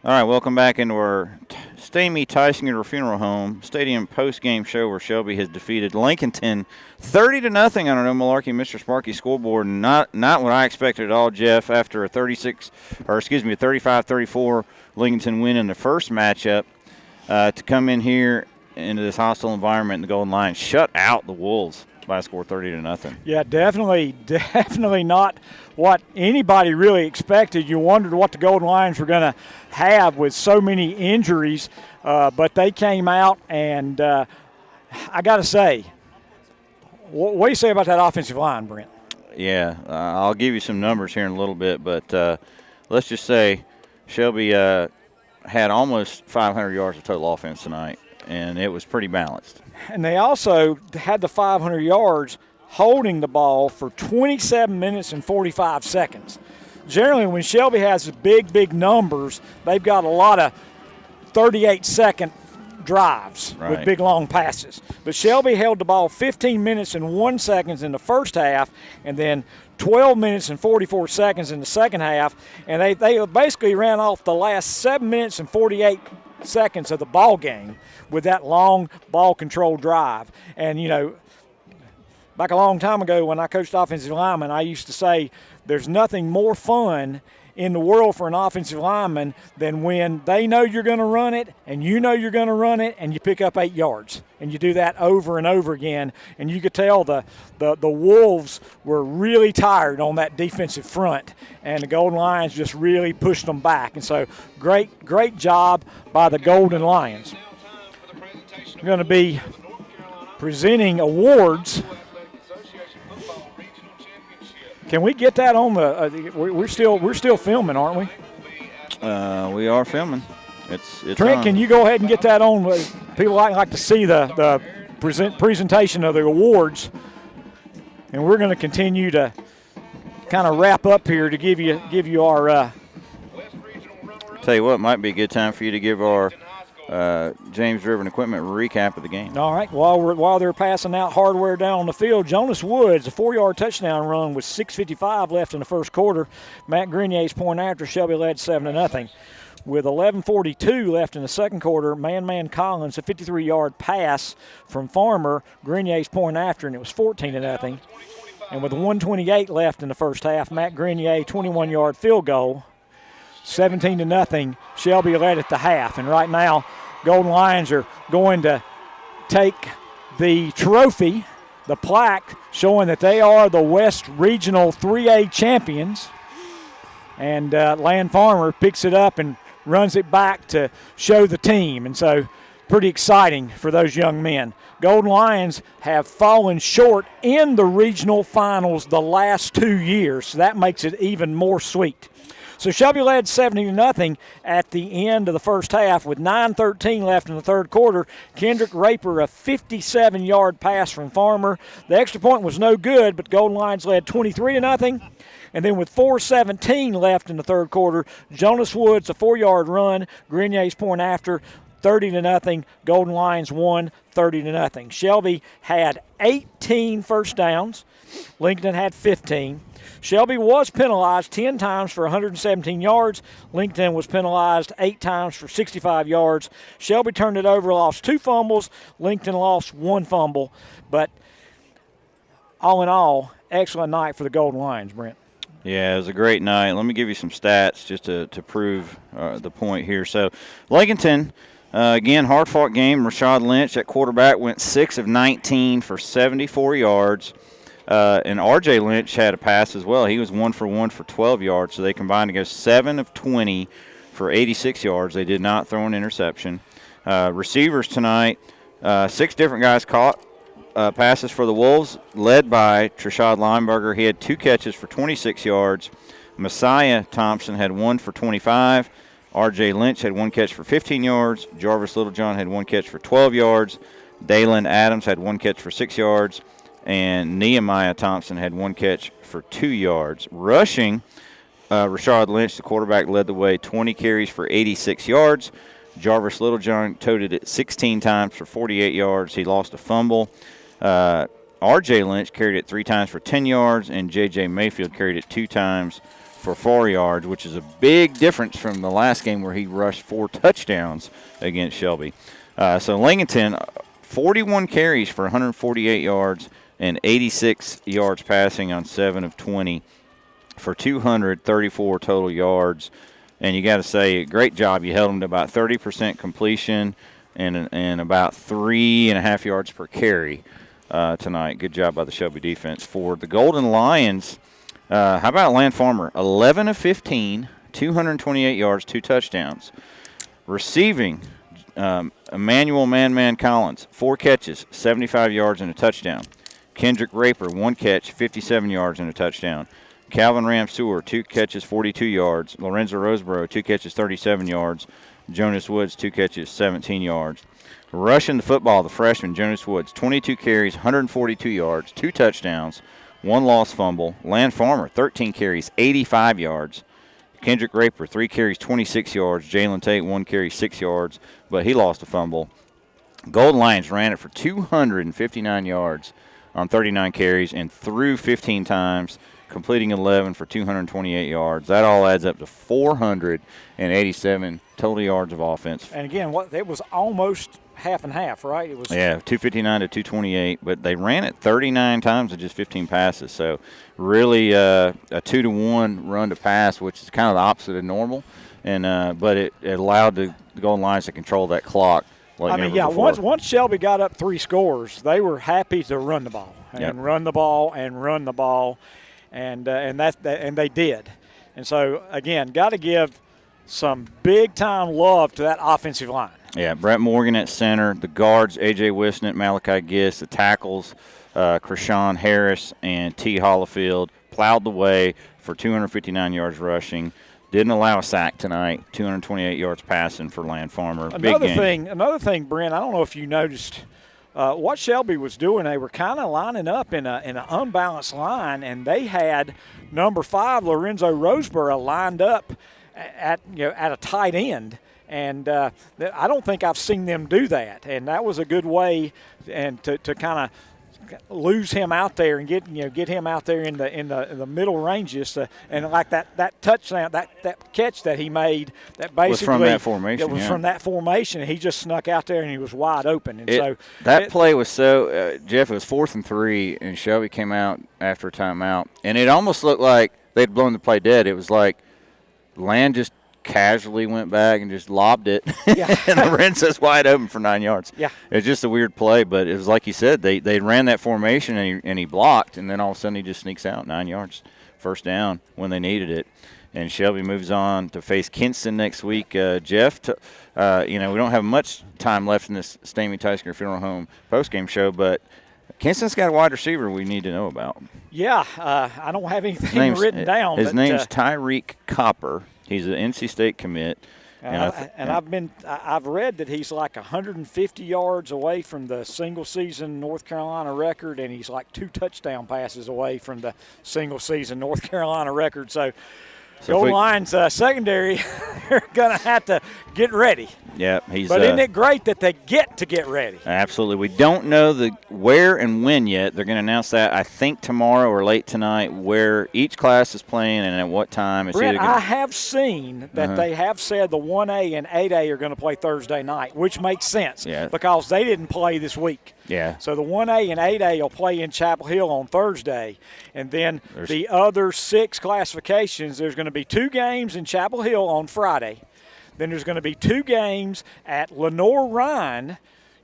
All right, welcome back into our Stamey Tysinger Funeral Home Stadium post-game show where Shelby has defeated Lincolnton 30-0 on an Malarkey Mr. Sparky scoreboard. Not what I expected at all, Jeff, after a 35-34 Lincolnton win in the first matchup to come in here into this hostile environment in the Golden Lions, shut out the Wolves by a score 30-0. Yeah, definitely not what anybody really expected. You wondered what the Golden Lions were going to have with so many injuries, but they came out, and I got to say, what do you say about that offensive line, Brent? Yeah, I'll give you some numbers here in a little bit, but let's just say Shelby had almost 500 yards of total offense tonight, and it was pretty balanced. And they also had the 500 yards holding the ball for 27 minutes and 45 seconds. Generally, when Shelby has big numbers, they've got a lot of 38-second drives with big, long passes. But Shelby held the ball 15 minutes and 1 second in the first half, and then 12 minutes and 44 seconds in the second half, and they basically ran off the last 7 minutes and 48 seconds of the ball game with that long ball control drive. And, you know, back a long time ago when I coached offensive linemen, I used to say there's nothing more fun in the world for an offensive lineman than when they know you're going to run it and you know you're going to run it and you pick up 8 yards. And you do that over and over again. And you could tell the Wolves were really tired on that defensive front, and the Golden Lions just really pushed them back. And so great job by the Golden Lions. We're going to be presenting awards. Can we get that on the? We're still filming, aren't we? We are filming. It's Trent, on. can you go ahead and get that on? People like to see the presentation of the awards, and we're going to continue to kind of wrap up here to give you our. Tell you what, might be a good time for you to give our James River and Equipment recap of the game. All right. While they're passing out hardware down on the field, Jonas Woods, a 4-yard touchdown run with 6:55 left in the first quarter. Matt Grenier's point after. Shelby led 7-0. With 11:42 left in the second quarter, Man Collins, a 53-yard pass from Farmer, Grenier's point after, and it was 14-0. And with 1:28 left in the first half, Matt Grenier, 21-yard field goal, 17-0. Shelby led at the half. And right now, Golden Lions are going to take the trophy, the plaque, showing that they are the West Regional 3A champions. And Land Farmer picks it up and runs it back to show the team. And so pretty exciting for those young men. Golden Lions have fallen short in the regional finals the last 2 years, so that makes it even more sweet. So Shelby led 70-0 at the end of the first half with 9:13 left in the third quarter. Kendrick Raper, a 57-yard pass from Farmer. The extra point was no good, but Golden Lions led 23-0. And then with 4:17 left in the third quarter, Jonas Woods, a 4-yard run. Grenier's point after, 30-0. Golden Lions won 30-0. Shelby had 18 first downs. Lincoln had 15. Shelby was penalized 10 times for 117 yards. Lincoln was penalized 8 times for 65 yards. Shelby turned it over, lost 2 fumbles. Lincoln lost 1 fumble. But all in all, excellent night for the Golden Lions, Brent. Yeah, it was a great night. Let me give you some stats just to prove the point here. So Lincolnton, again, hard-fought game. Rashad Lynch at quarterback went 6 of 19 for 74 yards. And R.J. Lynch had a pass as well. He was 1 for 1 for 12 yards, so they combined to go 7 of 20 for 86 yards. They did not throw an interception. Receivers tonight, 6 different guys caught passes for the Wolves, led by Trashad Lineberger. He had 2 catches for 26 yards. Messiah Thompson had 1 for 25. R.J. Lynch had 1 catch for 15 yards. Jarvis Littlejohn had 1 catch for 12 yards. Dalen Adams had 1 catch for 6 yards. And Nehemiah Thompson had 1 catch for 2 yards. Rushing, Rashad Lynch, the quarterback, led the way, 20 carries for 86 yards. Jarvis Littlejohn toted it 16 times for 48 yards. He lost a fumble. R.J. Lynch carried it 3 times for 10 yards, and J.J. Mayfield carried it 2 times for 4 yards, which is a big difference from the last game where he rushed 4 touchdowns against Shelby. So Lincolnton, 41 carries for 148 yards and 86 yards passing on 7 of 20 for 234 total yards. And you got to say, great job. You held them to about 30% completion and about 3.5 yards per carry tonight. Good job by the Shelby defense. For the Golden Lions, how about Land Farmer? 11 of 15, 228 yards, 2 touchdowns. Receiving, Emmanuel Man Collins, 4 catches, 75 yards and a touchdown. Kendrick Raper, 1 catch, 57 yards and a touchdown. Calvin Ramseur, 2 catches, 42 yards. Lorenzo Roseborough, 2 catches, 37 yards. Jonas Woods, 2 catches, 17 yards. Rushing the football, the freshman, Jonas Woods, 22 carries, 142 yards, 2 touchdowns, 1 lost fumble. Land Farmer, 13 carries, 85 yards. Kendrick Raper, 3 carries, 26 yards. Jalen Tate, 1 carry, 6 yards, but he lost a fumble. Golden Lions ran it for 259 yards on 39 carries and threw 15 times, completing 11 for 228 yards. That all adds up to 487 total yards of offense. And again, it was almost half and half, right? It was 259 to 228, but they ran it 39 times with just 15 passes. So really a 2-to-1 run to pass, which is kind of the opposite of normal. And but it allowed the Golden Lions to control that clock. Once Shelby got up 3 scores, they were happy to run the ball and run the ball and run the ball, and they did. And so again, got to give some big time love to that offensive line. Yeah, Brett Morgan at center, the guards A.J. Wisnett, Malachi Gist, the tackles Krishawn Harris and T. Hollifield plowed the way for 259 yards rushing. Didn't allow a sack tonight. 228 yards passing for Land Farmer. Another thing, Brent. I don't know if you noticed what Shelby was doing. They were kind of lining up in an unbalanced line, and they had number 5 Lorenzo Roseborough lined up at a tight end. And I don't think I've seen them do that. And that was a good way and to kind of lose him out there and get him out there in the middle ranges, and like that touchdown, that catch that he made, that basically was from that formation. It was from that formation. He just snuck out there and he was wide open. And play was so Jeff. It was 4th and 3, and Shelby came out after a timeout, and it almost looked like they'd blown the play dead. It was like Land just casually went back and just lobbed it, and Lorenzo's wide open for 9 yards. Yeah, it was just a weird play, but it was like you said, they ran that formation and he blocked, and then all of a sudden he just sneaks out 9 yards, first down when they needed it. And Shelby moves on to face Kinston next week. Jeff, we don't have much time left in this Stamey Tysker Funeral Home postgame show, but Kinston's got a wide receiver we need to know about. Yeah, I don't have anything written down. His name's Tyreek Copper. He's an NC State commit. I've read that he's like 150 yards away from the single-season North Carolina record, and he's like 2 touchdown passes away from the single-season North Carolina record. So Golden Lions secondary, they're going to have to get ready. Yeah, But isn't it great that they get ready? Absolutely. We don't know the where and when yet. They're going to announce that, I think, tomorrow or late tonight, where each class is playing and at what time. Brent, I have seen that they have said the 1A and 8A are going to play Thursday night, which makes sense because they didn't play this week. Yeah. So the 1A and 8A will play in Chapel Hill on Thursday. And then the other 6 classifications, there's going to be 2 games in Chapel Hill on Friday. Then there's going to be 2 games at Lenore-Rhine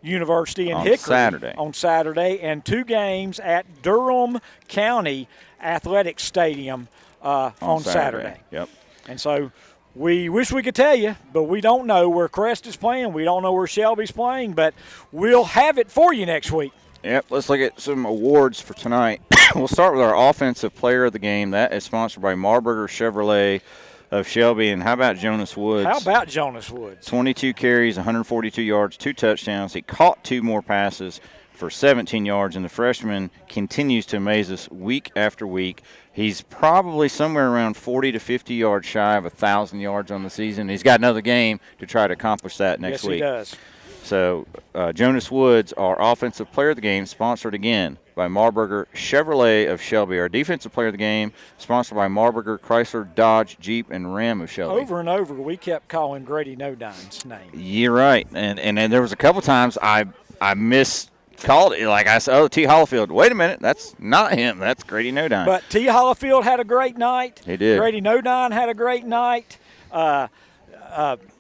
University in Hickory on Saturday, and 2 games at Durham County Athletic Stadium on Saturday. Yep. And so we wish we could tell you, but we don't know where Crest is playing. We don't know where Shelby's playing, but we'll have it for you next week. Yep, let's look at some awards for tonight. We'll start with our Offensive Player of the Game. That is sponsored by Marburger Chevrolet of Shelby. And how about Jonas Woods? 22 carries, 142 yards, 2 touchdowns. He caught 2 more passes for 17 yards, and the freshman continues to amaze us week after week. He's probably somewhere around 40 to 50 yards shy of 1,000 yards on the season. He's got another game to try to accomplish that next week. Yes, he does. So Jonas Woods, our offensive player of the game, sponsored again by Marburger Chevrolet of Shelby. Our defensive player of the game, sponsored by Marburger Chrysler, Dodge, Jeep, and Ram of Shelby. Over and over, we kept calling Grady Nodine's name. You're right. And then there was a couple times I miscalled it. Like I said, oh, T. Hollifield. Wait a minute. That's not him. That's Grady Nodine. But T. Hollifield had a great night. He did. Grady Nodine had a great night.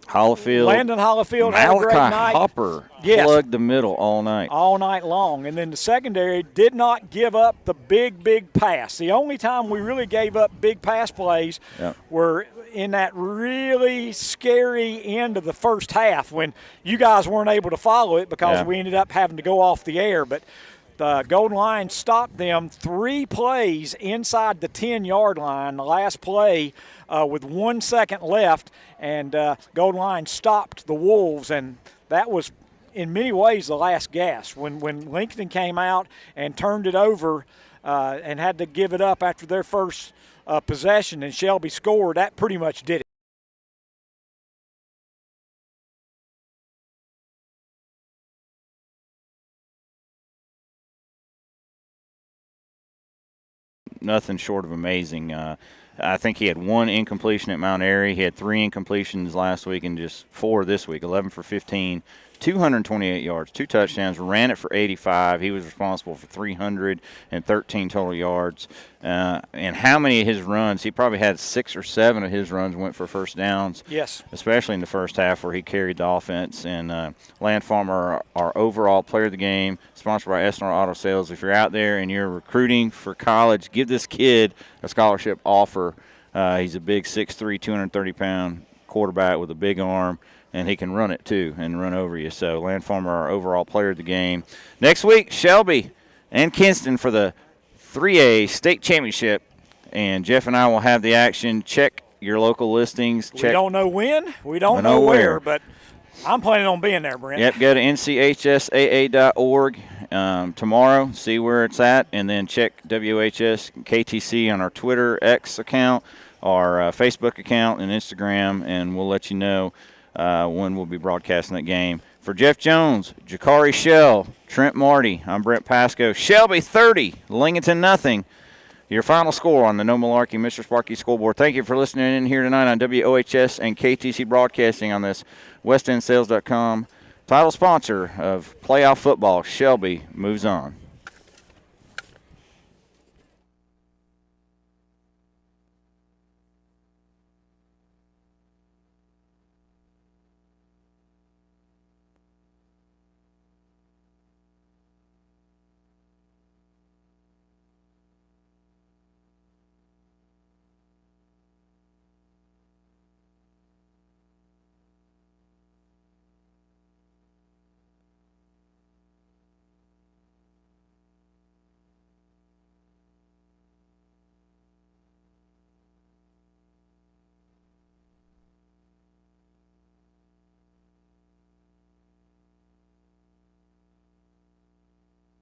Hollifield. Landon Hollifield had a great night. Malachi Hopper plugged the middle all night. All night long. And then the secondary did not give up the big pass. The only time we really gave up big pass plays were in that really scary end of the first half when you guys weren't able to follow it because we ended up having to go off the air. But the Golden Lions stopped them 3 plays inside the 10-yard line. The last play with 1 second left, and Golden Lions stopped the Wolves, and that was in many ways the last gasp. When Lincolnton came out and turned it over and had to give it up after their first possession and Shelby scored, that pretty much did it. Nothing short of amazing. I think he had 1 incompletion at Mount Airy. He had 3 incompletions last week and just 4 this week, 11 for 15, 228 yards, 2 touchdowns, ran it for 85. He was responsible for 313 total yards. And how many of his runs, he probably had 6 or 7 of his runs went for first downs. Yes. Especially in the first half where he carried the offense. And Land Farmer, our overall player of the game, sponsored by Esnor Auto Sales. If you're out there and you're recruiting for college, give this kid a scholarship offer. He's a big 6'3", 230-pound quarterback with a big arm, and he can run it too and run over you. So Land Farmer, our overall player of the game. Next week, Shelby and Kinston for the 3A state championship, and Jeff and I will have the action. Check your local listings. We don't know when, we don't know where, but I'm planning on being there, Brent. Yep, go to nchsaa.org tomorrow, see where it's at, and then check WHS KTC on our Twitter X account, our Facebook account, and Instagram, and we'll let you know when we'll be broadcasting that game. For Jeff Jones, Jakari Shell, Trent Marty, I'm Brent Pasco. Shelby 30, Lincolnton nothing. Your final score on the No Malarkey Mr. Sparky scoreboard. Thank you for listening in here tonight on WOHS and KTC Broadcasting on this WestEndSales.com title sponsor of playoff football. Shelby moves on.